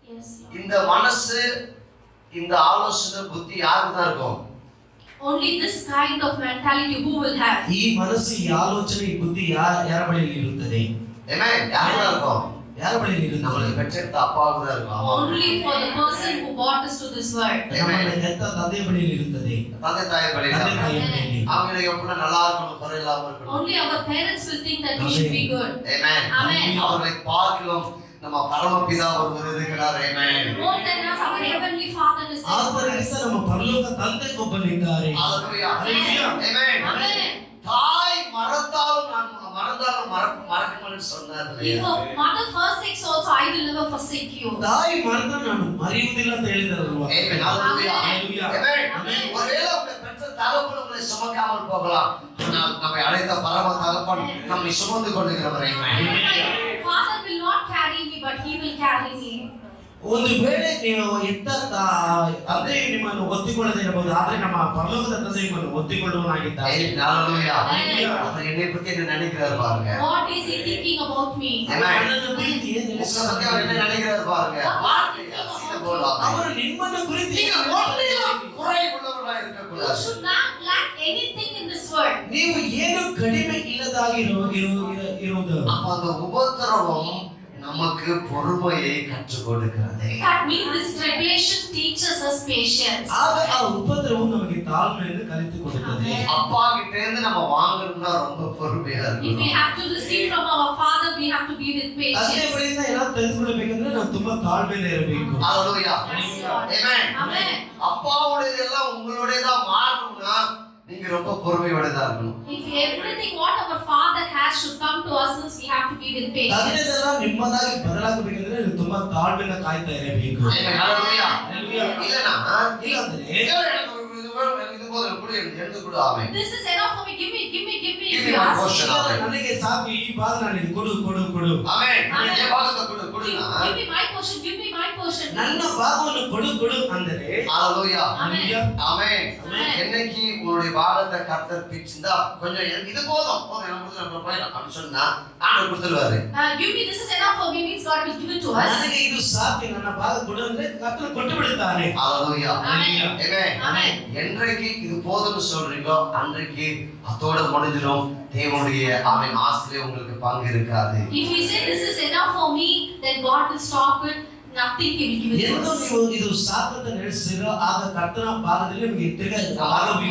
Yes, Lord. இந்த மனசு இந்த ஆலோசனை புத்தி யாருக்கு தான் இருக்கும்? Only this kind of mentality who will have. ಈ ಮನಸ್ಸು, ಈ ಆಲೋಚನೆ, ಈ ಬುದ್ಧಿ ಯಾರ ಬಳಿಯಲ್ಲಿ ಇರುತ್ತದೆ? Amen. யாருக்கு தான் இருக்கும்? ಯಾರ ಬಳಿಯಲ್ಲಿ ಇರುತ್ತದೆ? நம்மளுக்கு பெற்றெடுத்த அப்பாவுக்கு தான் இருக்கும். Only for the person who brought us to this world. ನಮ್ಮನ್ನ ಹೆತ್ತ ತಂದೆ ಬಳಿಯಲ್ಲಿ ಇರುತ್ತದೆ. தந்தை தாய் ತಂದೆ பலியில ತಾಯಿಯ ಬಳಿಯಲ್ಲಿ. அவங்க எப்படின்னா நல்லா இருக்கணும், குறை இல்லாம இருக்கணும். Only our parents will think that we should be good. Amen. Amen. அவர்களை பார்க்கலாம் நம்ம பரமபிதா ஒருவர் இருக்கிறார். Amen. More than us, our heavenly Father is ಆದರಿಂದ there. ನಮ್ಮ ಪರಲೋಕ ತಂದೆ ಒಬ್ಬನಿದ್ದಾರೆ. Hallelujah. Hallelujah. Amen. Amen. தாய் மறந்தாலும் நான் மறந்தாலும் மறக்கணும்னு சொன்னார். If a mother forsakes also, I will never forsake you. ತಾಯಿ ಮರೆತ ನಾನು ಮರೆಯುವುದಿಲ್ಲ ಅಂತ ಹೇಳಿದಾರಲ್ವಾ? Amen. Hallelujah. Hallelujah. Amen. ஒருவேளை உங்களை பெற்ற தகப்பன் உங்களை சுமக்காமல் போகலாம். ஆனால் நம்மை அழைத்த பரம தகப்பன் நம்மை சுமந்து கொண்டிருக்கிறவர். Amen. My Father will not carry me, but He will carry me. ಒಂದು ವೇಳೆ ನೀವು ಎತ್ತ ತಂದೆ ನಿಮ್ಮನ್ನು ಒತ್ತಿಕೊಳ್ಳದೆ ಇರಬಹುದು, ಆದ್ರೆ ನಮ್ಮ ಪರಲೋಕದ ತಂದೆ ನಿಮ್ಮನ್ನು ಒತ್ತಿಕೊಳ್ಳುವನಾಗಿದ್ದಾರೆ. Hallelujah. Amen. அவர் என்னை பத்தி என்ன நினைக்கிறார் பாருங்க. What is He thinking about me? ನನ್ನನ್ನು ಕುರಿತು ಏನು உங்களை பத்தி ನೆನೆಸುತ್ತಾರೆ? அவர் என்ன நினைக்கிறார் பாருங்க. வார்த்தையா சீதை போலாம். ಅವರು ನಿಮ್ಮನ್ನು ಕುರಿತು நீங்க ஒன்றிலும் குறை உள்ளவர்களாய் You இருக்கக்கூடாது. should not lack anything in this world. ನೀವು ಏನು ಕಡಿಮೆ ಇಲ್ಲದಾಗಿ ಇರುವುದು. அப்ப அந்த உபத்திரவம் நமக்கு பொறுமையை கற்றுக் கொடுக்கிறது. That means this tribulation teaches us patience. ಆಗ ಆ ಉಪದ್ರವವು ನಮಗೆ ತಾಳ್ಮೆಯನ್ನು ಕಲಿತುಕೊಡುತ್ತದೆ. அப்பா கிட்ட இருந்து நம்ம வாங்கணும்னா ரொம்ப பொறுமையா If we இருக்கணும். have to receive from our Father, we have to be with ತಂದೆ patience. ಬಳಿಯಿಂದ ಏನಾದ್ರು ತೆಗೆದುಕೊಳ್ಳಬೇಕಂದ್ರೆ ನಾವು ತುಂಬಾ ತಾಳ್ಮೆಯಿಂದ ಇರಬೇಕು. Hallelujah. Yes, Lord. Amen. Amen. அப்பாவுடையதெல்லாம் உங்களுடையதா மாறணும்னா நீங்க ரொம்ப பொறுமையோடதா இருக்கணும். If everything what our Father has should come to us, means we have to be with patience. ತಂದೆದೆಲ್ಲ ನಿಮ್ಮದಾಗಿ ಬದಲಾಗಬೇಕಂದ್ರೆ ನೀವು ತುಂಬಾ ತಾಳ್ಮೆಯಿಂದ ಕಾಯ್ತಾ ಇರಬೇಕು. Amen. Hallelujah. Hallelujah. இல்லனா ಇಲ್ಲಾಂದ್ರೆ இது போதும் குடு எடுத்து கொடு. ஆமென். This is enough for me. Give me. Give If me you one ask. portion. ನನಗೆ ಸಾಕು, ಈ ಭಾಗ ನಾನು ಇದು ಕೊಡು. ஆமென். Amen. என் பாகத்தை குடுனா Give me my portion. Give me my portion. ನನ್ನ ಭಾಗವನ್ನು ಕೊಡು ಅಂದರೆ Hallelujah. Amen. ஆமென். Amen. என்னைக்கு உங்களுடைய பாகத்தை கர்த்தர் பிச்சிந்தா கொஞ்சம் எனக்கு இது போதும் எனக்கு கொடுத்து நம்ம போயிடலாம் அப்படி சொன்னா ஆண்டவர் கொடுத்துருவாரு. Give me. This is enough for me. Means God will give it to us. ನನಗೆ ಇದು ಸಾಕು, ನನ್ನ ಭಾಗ ಕೊಡು ಅಂದ್ರೆ ಕರ್ತನು ಕೊಟ್ಟು ಬಿಡುತ್ತಾನೆ. Hallelujah. Amen. Amen. Amen. என்றைக்கு இது போதும்னு சொல்றீங்களோ அன்றைக்கு அதோட முடிஞ்சிடும். தேவனுடைய ஆமென் ஆசீர்வாதம் உங்களுக்கு பங்கு இருக்காது. If we say this is enough for me, then God will stop it nothing he will give it to ಎಂದು us. ನೀವು ಇದು ಸಾಧನೆ ನಡೆಸಿರೋ ಆಗ ಕರ್ತನ ಪಾದದಲ್ಲಿ ನಿಮಗೆ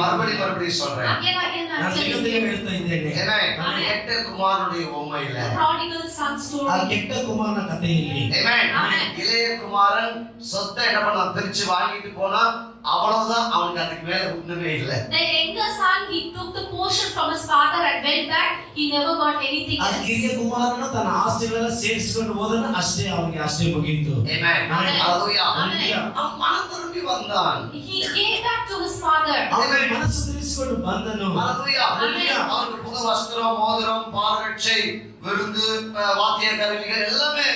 மறுபடியும் சொல்றேன். Again, I'm ನಾನು telling ಜೊತೆಗೆ you. ಹೇಳ್ತಾ ಇದ್ದೇನೆ. Amen. ಕೆಟ್ಟ ಕುಮಾರனுடைய ಉವಮೆ ಇಲ್ಲ. The prodigal son ಆ story. ಕೆಟ್ಟ ಕುಮಾರನ ಕಥೆಯಲ್ಲಿ Amen. Amen. இளைய குமாரன் சொத்தை என்ன பண்ண பிரிச்சு வாங்கிட்டு போனா அவ்வளவுதான், அவனுக்கு அதுக்கு மேல ஒண்ணுமே இல்ல. The younger son, he took the portion from his father and went back. He never got anything ಆ else. ಕಿರಿಯ ಕುಮಾರನು ತನ್ನ ಆಸ್ತಿಗಳೆಲ್ಲ ಸೇರಿಸಿಕೊಂಡು ಹೋದನು, ಅಷ್ಟೇ ಅವನಿಗೆ ಅಷ್ಟೇ ಮುಗಿಯಿತು. Amen. Amen. Hallelujah. Amen. அவன் மனம் திரும்பி வந்தான். He came back to his father. ಅವನ ಮನಸ್ಸು ತಿರುಗಿಸಿಕೊಂಡು ಬಂದನು. Hallelujah. Amen. அவனுக்கு புது வஸ்திரம், மோதிரம், பாதரட்சை, விருந்து, வாத்திய கருவிகள் எல்லாமே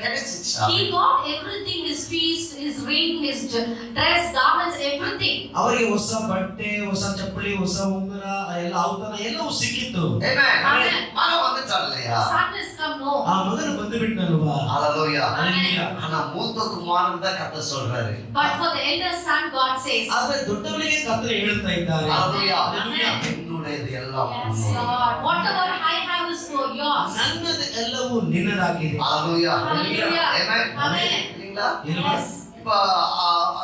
கிடைச்சிச்சு. He got everything, his feast, his ring, his dress, garments, everything. ಅವರಿಗೆ ಹೊಸ ಬಟ್ಟೆ, ಹೊಸ ಚಪ್ಪಲಿ, ಹೊಸ ಉಂಗುರ, ಎಲ್ಲ ಔತಣ ಎಲ್ಲವೂ ಸಿಕ್ಕಿತ್ತು. Amen. Amen. மனம் வந்துட்டான் இல்லையா? Son has come home. ಆ ಮಗನು ಬಂದು ಬಿಟ್ಟನಲ್ವಾ? Hallelujah. Amen. ஆனா மூத்த குமாரன் தான் கத்த சொல்றாரு. But for the elder son, God says, ಆದ್ರೆ ದೊಡ್ಡವನಿಗೆ ಕರ್ತರು ಹೇಳ್ತಾ ಇದ್ದಾರೆ. Hallelujah. Amen. என்னுடையது எல்லாம் yes, உன்னுடையது. Lord, whatever I have is for yours. ನನ್ನದು ಎಲ್ಲವೂ ನಿನ್ನದಾಗಿದೆ. Hallelujah. Hallelujah. Amen. Amen. இல்லீங்களா? Yes. இப்ப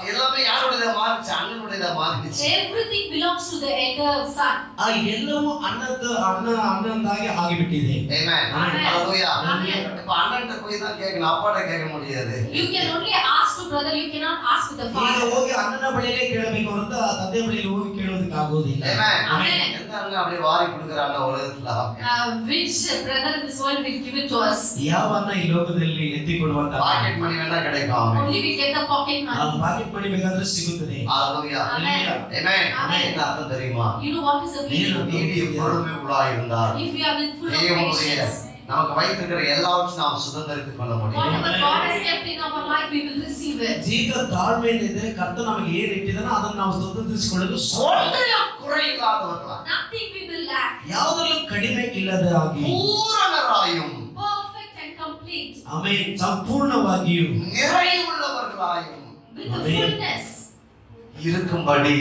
எல்லாமே யாருடையதா மாறிச்சு? அண்ணனுடையதா மாறிச்சு. Everything belongs to the elder son. ಆ ಎಲ್ಲವೂ ಅಣ್ಣಂದಾಗಿ ಆಗಿಬಿಟ್ಟಿದೆ. Amen. Amen. Hallelujah. Amen. இப்ப அண்ணன்ட்ட போய் தான் கேட்கணும், அப்பாட்ட கேட்க முடியாது. You can only ask to brother, you cannot ask to the ಈಗ father. ಹೋಗಿ ಅಣ್ಣನ ಬಳಿಯೇ ಕೇಳಬೇಕು ಹೊರತು ಆ ತಂದೆ ಬಳಿಯಲ್ಲಿ ಹೋಗಿ ಕೇಳೋದಕ್ಕೆ ಆಗೋದಿಲ್ಲ. Amen. Amen. எந்த அண்ணன் அப்படியே வாரி கொடுக்கறாங்க உலகத்துல? Which brother in this world will give it to us? ಯಾವ ಅಣ್ಣ ಈ ಲೋಕದಲ್ಲಿ ಎತ್ತಿಕೊಡುವಂತ பாக்கெட் மணி வேணா கிடைக்கும். Only we get the pocket ಆ money. ಪಾಕೆಟ್ ಮನಿ ಬೇಕಾದ್ರೆ ಸಿಗುತ್ತದೆ. Hallelujah. Amen. Amen. Amen. என்ன அர்த்தம் தெரியுமா? You know what is the meaning? நீடிய பொறுமை உள்ளாய் இருந்தார் If we are with full of தேவனுடைய patience, நமக்கு வைத்திருக்கிற எல்லாவற்றையும் நாம் சுதந்திரித்துக் கொள்ள முடியும். whatever God has kept in our life, we will receive it. ಈಗ ತಾಳ್ಮೆಯಿಂದಿದ್ರೆ ಕರ್ತ ನಮಗೆ ಏನ್ ಇಟ್ಟಿದಾನೋ ಅದನ್ನ ನಾವು ಸ್ವತಂತ್ರಿಸಿಕೊಳ್ಳಲು ஒன்றையும் குறை இல்லாதவர்களா, Nothing we will lack. ಯಾವುದರಲ್ಲೂ ಕಡಿಮೆ ಇಲ್ಲದ ಹಾಗೆ பூரணராயும் Perfect and complete. ಆಮೇಲೆ ಸಂಪೂರ್ಣವಾಗಿಯೂ நிறைவுள்ளவர்களாயும் With the Amen. fullness. இருக்கும்படி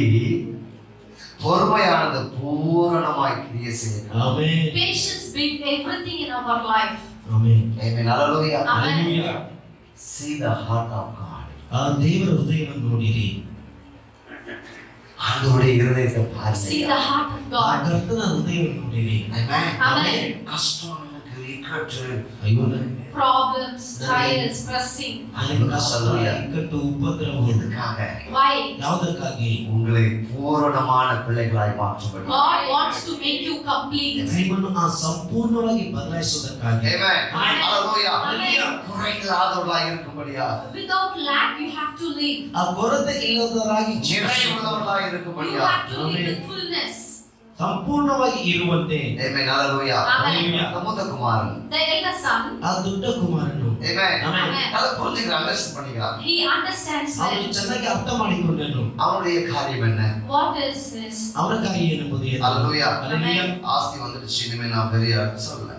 பொறுமையானது பூரணமாய் கிரியை செய்யும். Amen Patience brings everything in our life. Amen Amen. Hallelujah. Amen. Hallelujah. See the heart of God. ಆ ದೇವರ ಹೃದಯವನ್ನು ನೋಡಿರಿ. ஆண்டவருடைய இருதயத்தை See பாருங்க. the heart of ಆ God. ಕರ್ತನ ಹೃದಯವನ್ನು ನೋಡಿರಿ. Amen. Amen. கஷ்டம் எனக்கு இக்கட்டு, ಅಯ್ಯೋ Problems, trials, pressing. ನನಗೆ ಕಷ್ಟ, ಇಕ್ಕಟ್ಟು, ಉಪದ್ರವ எதுக்காக? Why? ಯಾವುದಕ್ಕಾಗಿ? உங்களை பூரணமான பிள்ளைகளாய் மாற்றும்படி. God wants to make you complete. ನಿಮ್ಮನ್ನು ಆ ಸಂಪೂರ್ಣವಾಗಿ ಬದಲಾಯಿಸುವುದಕ್ಕಾಗಿ. Amen. Amen. Hallelujah. Amen. குறையில்லாதவர்களாய் இருக்கும்படியா, Without lack, you have to live. ಆ ಕೊರತೆ ಇಲ್ಲದವರಾಗಿ நிறைவுள்ளவர்களாய் You இருக்கும்படியா. have to live Amen. with fullness. ಸಂಪೂರ್ಣವಾಗಿ ಇರುವಂತೆ. Amen. Hallelujah. Amen. அந்த மூத்த குமாரன். The elder son, ಆ ದೊಡ್ಡ ಕುಮಾರನು Amen. Amen. அதை புரிஞ்சுக்கிறான், அண்டர்ஸ்டாண்ட் பண்ணிக்கிறான். he understands ಅವನು well. ಚೆನ್ನಾಗಿ ಅರ್ಥ ಮಾಡಿಕೊಂಡನು. அவனுடைய காரியம் என்ன? What is this? ಅವನ ಕಾರ್ಯ ಏನೆಂಬುದು ಏನು? Hallelujah. Hallelujah. ஆஸ்தி வந்துடுச்சு, இனிமே நான் பெரிய சொல்ல.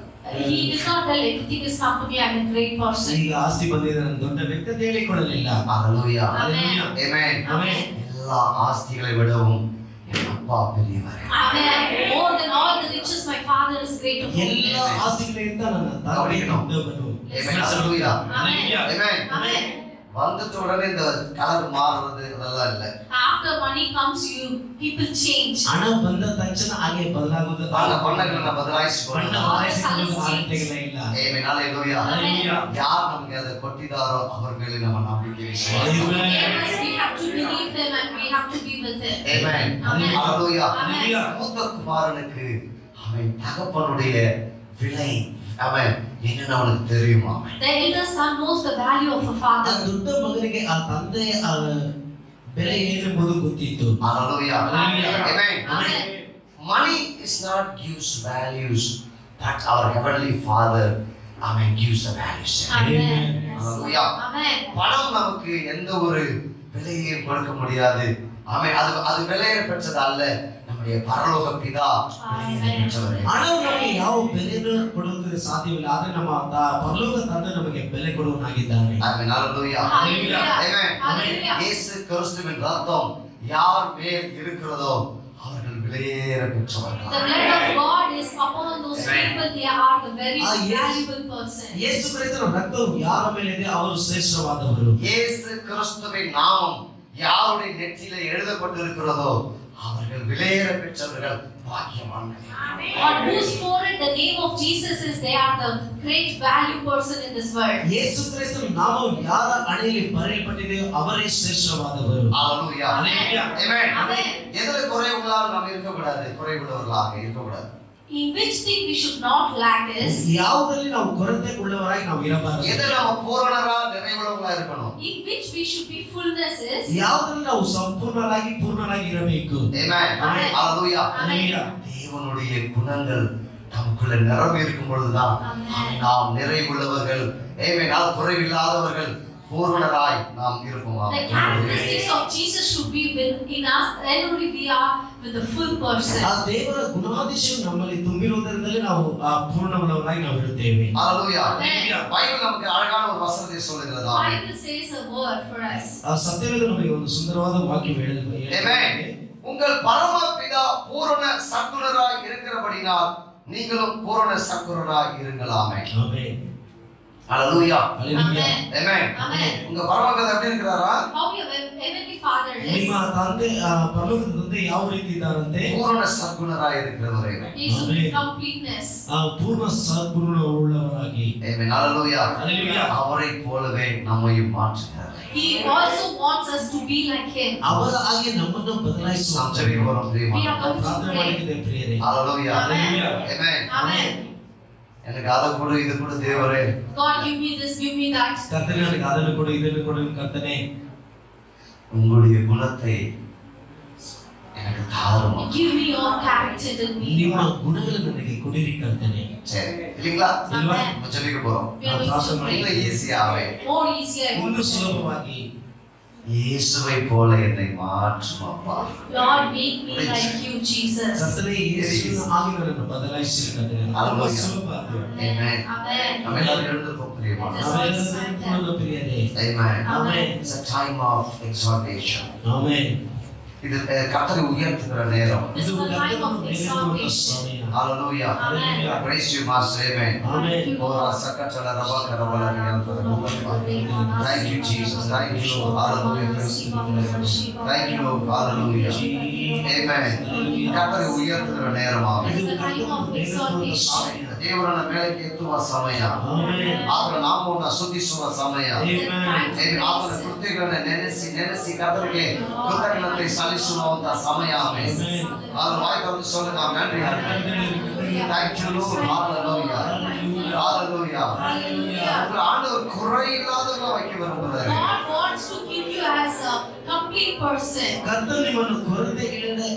He did not tell everything is come to me, I am a great person. ಈಗ ಆಸ್ತಿ ಬಂದಿದೆ, ನನ್ನ ದೊಡ್ಡ ವ್ಯಕ್ತಿ ಅಂತ ಹೇಳಿಕೊಳ್ಳಲಿಲ್ಲ. Hallelujah. Amen. Amen. Amen. எல்லா ஆஸ்திகளை விடவும் என் அப்பா பெரியவர். Amen. More than all the riches, my father is greater for me. ಎಲ್ಲ ಆಸ್ತಿಗಳಿಂದ ನನ್ನ ತಂದೆ ದೊಡ್ಡವನು. Amen. Hallelujah. Amen. Amen. Amen. வந்துட்ட உடனே இந்த கலர் மாறுறது அதெல்லாம் இல்ல. After money comes, people change. ಹಣ ಬಂದ ತಕ್ಷಣ ಹಾಗೆ ಬದಲಾಗುವುದು. ಬಣ್ಣಗಳನ್ನ ಬದಲಾಯಿಸಿಕೊಂಡು. ಬಣ್ಣ ಬದಲಾಯಿಸಿಕೊಳ್ಳುವ ಸಾಧ್ಯತೆಗಳೇ ಇಲ್ಲ. Amen. Hallelujah. Hallelujah. ಯಾರು ನಮಗೆ அதை ಕೊಟ್ಟಿದ್ದಾರೋ ಅವರ ಮೇಲೆ ನಮ್ಮ ನಂಬಿಕೆ ವಿಶ್ವಾಸ. Yes, we have to believe him and we have to be with him. Amen. Amen. Hallelujah. Hallelujah. மூத்த குமாரனுக்கு அவன் தகப்பனுடைய விலை அவன் என்னன்னு அவனுக்கு தெரியுமா? The elder son knows the value of a ಆ father. ದೊಡ್ಡ ಮಗನಿಗೆ ಆ ತಂದೆಯ ಆ ಬೆಲೆ ಏನೆಂಬುದು ಗೊತ್ತಿತ್ತು. Hallelujah. Hallelujah. Amen. Amen. Money is not gives values, but our heavenly Father, Amen, gives the values. Amen. Hallelujah. Amen. பணம் நமக்கு எந்த ஒரு விலையையும் கொடுக்க முடியாது. ஆமென். அது விலையை பெற்றது அல்ல. நம்முடைய பரலோக பிதா விலையை பெற்றவர். ಹಣವು ನಮಗೆ ಯಾವ ಬೆಲೆಯನ್ನು ಕೊಡುವುದಕ್ಕೆ ಸಾಧ್ಯವಿಲ್ಲ, ಆದ್ರೆ ನಮ್ಮ ಪರಲೋಕ ತಂದೆ ನಮಗೆ ಬೆಲೆ ಕೊಡುವನಾಗಿದ್ದಾನೆ. ஆமென். Hallelujah. Hallelujah. Amen. Hallelujah. இயேசு கிறிஸ்துவின் ரத்தம் யார் மேல் இருக்கிறதோ அவர்கள் விலையேற The பெற்றவர்கள். blood of God is upon those Amen. people. They are the very Yes. valuable person. ಯೇಸು ಕ್ರಿಸ್ತನ ರಕ್ತವು ಯಾರ ಮೇಲಿದೆ ಅವರು ಶ್ರೇಷ್ಠವಾದವರು. இயேசு கிறிஸ்துவின் நாமம் யாருடைய நெற்றியிலே எழுதப்பட்டிருக்கிறதோ அவர்கள் விலையேற பெற்றவர்கள், பாக்கியவான்கள். On whose forehead the name of Jesus is, they are the great value person in this world. ಯೇಸು ಕ್ರಿಸ್ತನ ನಾಮವು ಯಾರ ಹಣೆಯಲ್ಲಿ ಬರೆಯಲ್ಪಟ್ಟಿದೆಯೋ ಅವರೇ ಶ್ರೇಷ್ಠವಾದವರು. ஹalleluya. Amen. ஆமென். Amen. எதுல குறைவுள்ளவர்களாக நாம் இருக்கக்கூடாது, குறைவுள்ளவர்களாக இருக்கக்கூடாது. In which thing we should not lack is, ಯಾವುದರಲ್ಲಿ ನಾವು ಕೊರತೆ ಉಳ್ಳವರಾಗಿ ನಾವು ಇರಬಾರದು. எதுல நம்ம பூரணரா நிறைவுள்ளவர்களா இருக்கணும். in which we should be fullness is. ಯಾವುದರಲ್ಲಿ ನಾವು ಸಂಪೂರ್ಣರಾಗಿ ಪೂರ್ಣರಾಗಿ ಇರಬೇಕು. ஆமென். Amen. ஹalleluya. Amen. தேவனுடைய குணங்கள் நமக்குள்ள நிரம்பி இருக்கும் பொழுதுதான் Amen. நாம் நிறைவுள்ளவர்கள், ஆமென், குறைவில்லாதவர்கள், பூரணராய் நாம் இருப்போம். The characteristics of Jesus should be in us, then only we are with the full person. ಆ ದೇವರ ಗುಣಾದಿಶವು ನಮ್ಮಲ್ಲಿ ತುಂಬಿರುವುದರಿಂದಲೇ ನಾವು ಪೂರ್ಣವುಳ್ಳವರಾಗಿ ನಾವು ಇರುತ್ತೇವೆ. ஹalleluya. Amen. பைபிள் நமக்கு அழகான ஒரு வசனத்தை சொல்லுகிறது. ஆமென். Bible says a word for us. ಆ ಸತ್ಯವೇದ ನಮಗೆ ಒಂದು ಸುಂದರವಾದ ವಾಕ್ಯ ಹೇಳುತ್ತದೆ. ஆமென். உங்கள் பரமபிதா பூரண சத்குணராய் இருக்கிறபடினால் நீங்களும் பூரண சத்குணராய் இருங்கள். ஆமென். ಆಮೆನ್. ஹalleluya. ಹalleluya. ஆமென். Amen. உங்க பரமபிதா எப்படி இருக்கிறாரா? How your heavenly Father is. ನಿಮ್ಮ ತಂದೆ ಪರಲೋಕದ ತಂದೆ ಯಾವ ರೀತಿ ಇದ್ದಾರಂತೆ? பூரண சத்குணராய் இருக்கிறவரே. He is Amen. completeness. ಪೂರ್ಣ ಸದ್ಗುಣವುಳ್ಳವರಾಗಿ. ஆமென். ஹalleluya. ஹalleluya. அவரை போலவே நம்மையும் மாற்றுகிறார். He also wants us to be like him. ಅವರ ಹಾಗೆ ನಮ್ಮನ್ನು நாம் ಬದಲಾಯಿಸುವ ஜெபிக்கிறோம் We தெய்வம். are going to ಪ್ರಾರ್ಥನೆ pray. ಮಾಡಿದ್ದೇವೆ ಪ್ರಿಯರೇ. ஹalleluya. Amen. ஆமென். Amen. எனக்கு அதை கொடு, இது கொடு தேவரே. God, give me this, give me that. ಕರ್ತನೇ ನನಗೆ ಅದನ್ನು ಕೊಡು ಇದನ್ನು ಕೊಡು ಕರ್ತನೇ. உங்களுடைய குணத்தை எனக்கு தாரும். Give me your character in me. ನಿಮ್ಮ ಗುಣಗಳನ್ನು ನನಗೆ ಕೊಡಿರಿ ಕರ್ತನೇ. சரி, இல்லீங்களா? Amen. நம்ம ஜெபிக்க போறோம். We are going to pray. இன்னும் ஈஸியாவே More easier. ಇನ್ನೂ ಸುಲಭವಾಗಿ இயேசுவை போல என்னை மாற்றும் அப்பா. Lord, make me like you, Jesus. ಕರ್ತನೇ ಯೇಸುವಿನ ಹಾಗೆ ನನ್ನನ್ನು ಬದಲಾಯಿಸಿರಿ ಕರ್ತನೇ. ತುಂಬಾ ಸುಲಭ ಅದು. Amen. Amen. நம்ம எல்லாரும் எழுந்திருப்போம் பிரியமா. ನಾವೆಲ್ಲರೂ ಪೂರ್ಣ ಪ್ರಿಯರೇ. Amen. Amen. It's a time of exaltation. Amen. இது கர்த்தரை உயர்த்துகிற நேரம். This is the time of exaltation. Hallelujah. Amen. Praise you, Master. Amen. Amen. Ora sakatala rabaka rabala niyantara. Thank you, Jesus. Thank you, Lord. Hallelujah. Praise you. Thank you, Lord. Hallelujah. Amen. கர்த்தரை உயர்த்துகிற நேரமாகும். This is the time of exaltation. ದೇವರನ್ನ ಮೇಲಕ್ಕೆ ಎತ್ತುವ ಸಮಯ. Amen. ಆತನ ನಾಮವನ್ನು ಸ್ತುತಿಸುವ ಸಮಯ. ಆಮೆನ್. ಆತನ ಕೃತ್ಯಗಳನ್ನು ನೆನೆಸಿ ಕರ್ತರಿಗೆ ಕೃತಜ್ಞತೆ ಸಲ್ಲಿಸುವಂತ ಸಮಯ. ಆಮೆನ್. ಆತನ ವಾಯ್ತವನ್ನು சொல்லுங்க நன்றி. Thank you, Lord. Hallelujah. Hallelujah. உங்கள் ஆண்டவர் குறையில்லாதவர்களா வைக்க விரும்புகிறார். God wants to keep you as a complete person. ಕರ್ತನು ನಿಮ್ಮನ್ನು ಕೊರತೆ ಇಲ್ಲದೆ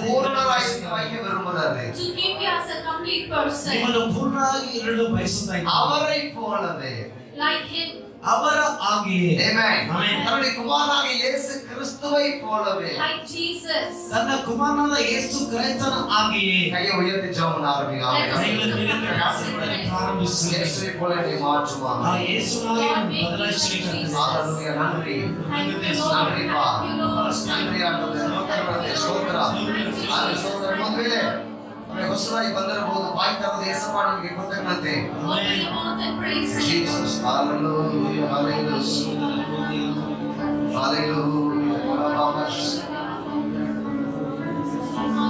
பூரணராய் வைக்க விரும்புகிறார். To keep you as a complete person. ನಿಮ್ಮನ್ನು ಪೂರ್ಣವಾಗಿ ಇರಲು ಬಯಸುತ್ತಾನೆ. அவரை போலவே. Like him. ಅವರ ಹಾಗೆಯೇ. Amen. Amen. தன்னுடைய குமாரனாகிய இயேசு கிறிஸ்துவை போலவே. Like Jesus. ತನ್ನ ಕುಮಾರನಾದ ಯೇಸು ಕ್ರಿಸ್ತನ ಹಾಗೆಯೇ. கையை உயர்த்தி ஜெபம் பண்ண ஆரம்பிங்க. ஆமென். ಕೈಗಳನ್ನು ಮೇಲಕ್ಕೆ ಪ್ರಾರಂಭಿಸಿ. இயேசுவை போல என்னை மாற்றுவாங்க. ಆ ಯೇಸುವಿನ ಹಾಗೆ ಬದಲಾಯಿಸಿ ಕರ್ತನೇ. ஹalleluya. நன்றி. Thank you, Lord. நன்றிப்பா. Thank you, Lord. நன்றி ஆண்டவரே. ಸ್ತೋತ್ರ. ಸ್ತೋತ್ರ. ಮದುವೆಲೆ ಹೊಸದಾಗಿ ಬಂದಿರಬಹುದು. ಬಾಯಿ ತೆರೆದು ಯೇಸಪ್ಪ ನಿಮಗೆ ಕೃತಜ್ಞತೆ. Open your mouth and praise him. Jesus. Hallelujah. Hallelujah. Hallelujah.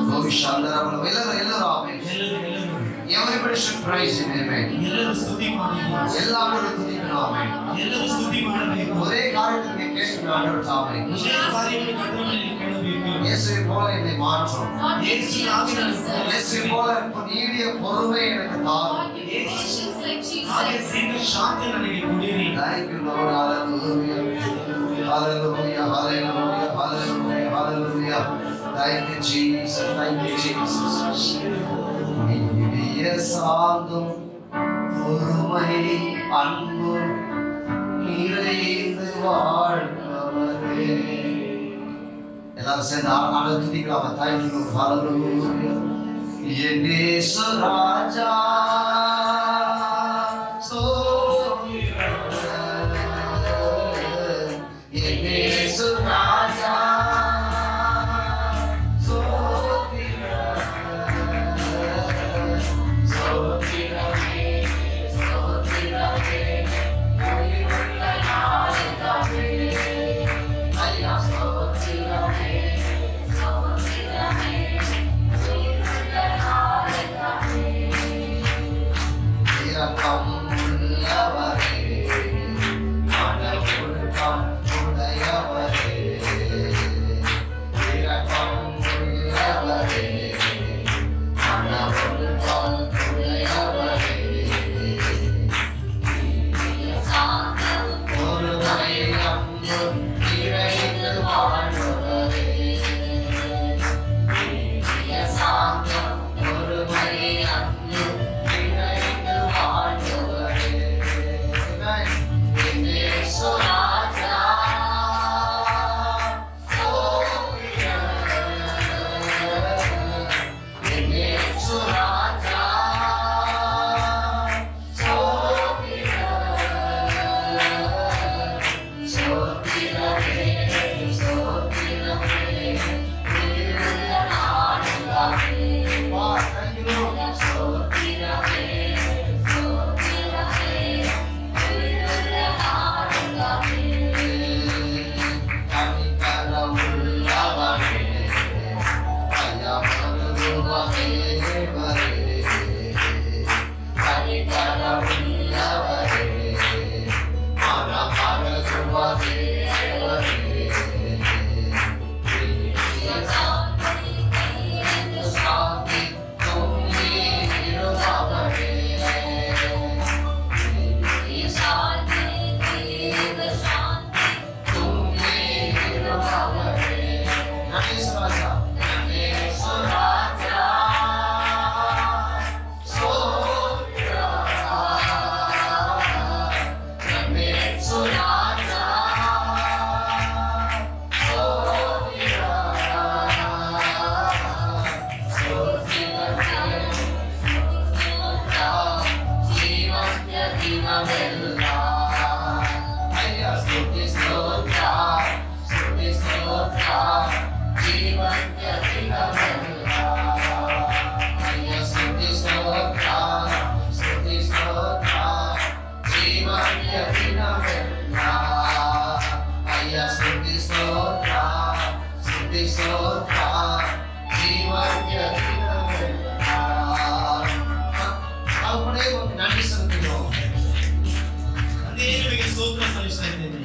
Glory Shandara. ಎಲ್ಲರೂ amen. Everybody should praise him. Amen. ಎಲ್ಲರೂ ಸ್ತುತಿ ಮಾಡಬೇಕು. எல்லாரும் துதிக்கணும். ஆமென். ಎಲ್ಲರೂ ಸ್ತುತಿ ಮಾಡಬೇಕು. ஒரே காரியத்தை கேட்கிற ஆண்டவர் ஆமென். ಒಂದೇ ಕಾರ್ಯವನ್ನು ಕರ್ತನಲ್ಲಿ ಕೇಳಬೇಕು. இயேசுவை போல என்னை மாற்றும். God gives you Jesus. இயேசுவை போல நீடிய பொறுமை எனக்கு தாரும். God gives you patience like ಹಾಗೆ Jesus. ದೀರ್ಘ ಶಾಂತಿ ನನಗೆ ಕೊಡಿರಿ. Thank you, Lord. Hallelujah. Hallelujah. Hallelujah. Hallelujah. Hallelujah. Thank you, Jesus. Thank you, Jesus. நீடிய சாந்தம் பொறுமை அன்பு நிறைந்து வாழ்பவரே. எல்லாரும் சேர்ந்து ஆண்டவரை துதிக்கலாமா? Thank you, Lord. Hallelujah. என் இயேசு ராஜா என் இயேசு ராஜா ஸ்தோத்திரம்.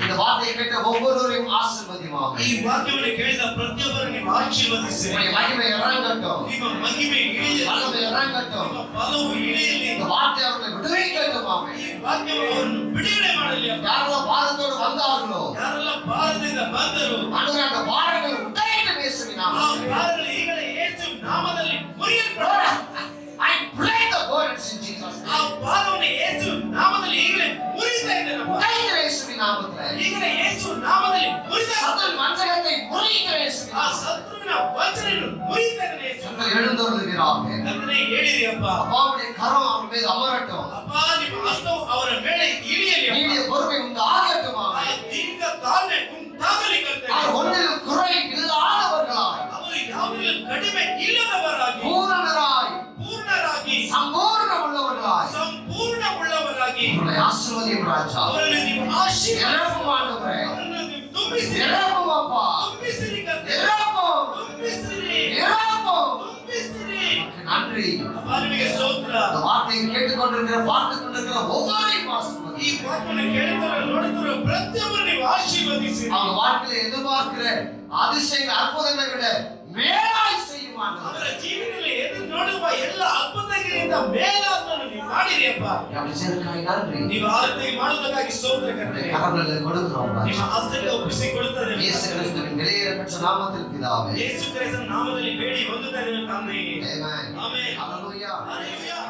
இந்த வார்த்தையை கேட்ட ஒவ்வொருவரையும் ஆசீர்வதியுமாக. ಈ ವಾಕ್ಯವನ್ನು ಕೇಳಿದ ಪ್ರತಿಯೊಬ್ಬರನ್ನು ನೀವು ಆಶೀರ್ವದಿಸಿ. உம்முடைய மகிமை இறங்கட்டும். ನಿಮ್ಮ ಮಹಿಮೆ ಇಳಿಯಲಿ. வல்லமை இறங்கட்டும். ನಿಮ್ಮ ಬಲವು ಇಳಿಯಲಿ. இந்த வார்த்தை அவர்களை விடுவிக்கட்டும். ஆமென். ಈ ವಾಕ್ಯವು ಅವರನ್ನು ಬಿಡುಗಡೆ ಮಾಡಲಿ. யாரெல்லாம் பாரத்தோடு வந்தார்களோ, ಯಾರೆಲ್ಲ ಭಾರತದಿಂದ ಬಂದರು, ஆண்டவரே அந்த பாரங்கள் உடைத்து இயேசுவின் ಆ நாமத்தில். ಭಾರಗಳು ಈಗಲೇ ಯೇಸು ನಾಮದಲ್ಲಿ ಮುರಿಯಲ್ಪಡಲಿ. I break the burdens in Jesus name. ಆ ಭಾರವನ್ನು ಯೇಸು ನಾಮದಲ್ಲಿ ಈಗಲೇ ಮುರಿತಾ ಇದ್ದೇನೆ. உடைத்து இயேசுவின் நாமத்தில். ಈಗಲೇ ಯೇಸು ನಾಮದಲ್ಲಿ ಮುರಿತಾ சத்துரு வஞ்சகத்தை முறியுங்கள் இயேசுவின் ಆ நாமத்தில். ಶತ್ರುವಿನ ವಂಚನೆಯನ್ನು ಮುರಿತಾ ಇದ್ದೇನೆ ಯೇಸು. கர்த்தர் எழுந்தருளுகிறார்கள். ಕರ್ತನೇ ಹೇಳಿರಿ ಅಪ್ಪ. அப்பாவுடைய கரம் அவர் மீது அமரட்டும். ಅಪ್ಪ ನಿಮ್ಮ ಹಸ್ತವು ಅವರ ಮೇಲೆ ಇಳಿಯಲಿ ಅಪ್ಪ. நீடிய பொறுமை உண்டு ஆகட்டும். ಆ ஆமென். ದೀರ್ಘ ತಾಳ್ಮೆ ಉಂಟಾಗಲಿ ಕರ್ತನೇ. அவர் ஒன்றிலும் குறை இல்லாதவர்களாய், ಅವರು ಯಾವುದರಲ್ಲೂ ಕಡಿಮೆ ಇಲ್ಲದವರಾಗಿ, பூரணராய், ಪೂರ್ಣರಾಗಿ, சம்பூர்ண உள்ளவர்களாய் ಸಂಪೂರ್ಣ ಉಳ್ಳವರಾಗಿ உங்களை ஆசீர்வதியும் ராஜா. ಅವರನ್ನು ನೀವು ಆಶೀರ್ವದಿಸಿ. நிரப்பும் ஆண்டவரே. ಅವರನ್ನು ನೀವು ತುಂಬಿಸಿರಿ. நிரப்பும் அப்பா. ತುಂಬಿಸಿರಿ ಕರ್ತನೇ. நிரப்பும். ತುಂಬಿಸಿರಿ. நிரப்பும். ತುಂಬಿಸಿರಿ. நன்றி. ಅಪ್ಪ ನಿಮಗೆ ಸ್ತೋತ್ರ. இந்த வார்த்தையை கேட்டுக்கொண்டிருக்கிற பார்த்துக் கொண்டிருக்கிற ஒவ்வொருவரையும் ಈ ஆசீர்வதி. ವಾಕ್ಯವನ್ನು ಕೇಳುತ್ತಾರೆ ನೋಡುತ್ತಾರೆ ಪ್ರತಿಯೊಬ್ಬರು ನೀವು ಆಶೀರ್ವದಿಸಿ. அவங்க வாழ்க்கையில எதிர்பார்க்கிற அதிசயங்கள் அற்புதங்களை விட மேலாய் செய்யும் ஆண்டவரே. ಅವರ ಜೀವನದಲ್ಲಿ ಎದುರು ನೋಡುವ ಎಲ್ಲ ಅದ್ಭುತಗಳಿಂದ ಮೇಲಾದನ್ನು ನೀವು ಮಾಡಿರಿ ಅಪ್ಪ. அப்படி செய்ததற்காக நன்றி. ನೀವು ಆ ರೀತಿ ಮಾಡುವುದಕ್ಕಾಗಿ ಸ್ತೋತ್ರ ಕರ್ತನೇ. கரங்களை கொடுக்கிறோம் ನಿಮ್ಮ ராஜா. ಹಸ್ತಕ್ಕೆ ಒಪ್ಪಿಸಿಕೊಡುತ್ತೇವೆ. இயேசு கிறிஸ்துவின் வெளியேறப்பட்ட நாமத்தில் பிதாவே. ಯೇಸು ಕ್ರಿಸ್ತನ ನಾಮದಲ್ಲಿ ಬೇಡಿ ಹೊಂದುತ್ತೇವೆ ತಂದೆಯೇ. Amen. ಆಮೆನ್. Hallelujah. ಹಲ್ಲೆಲೂಯಾ.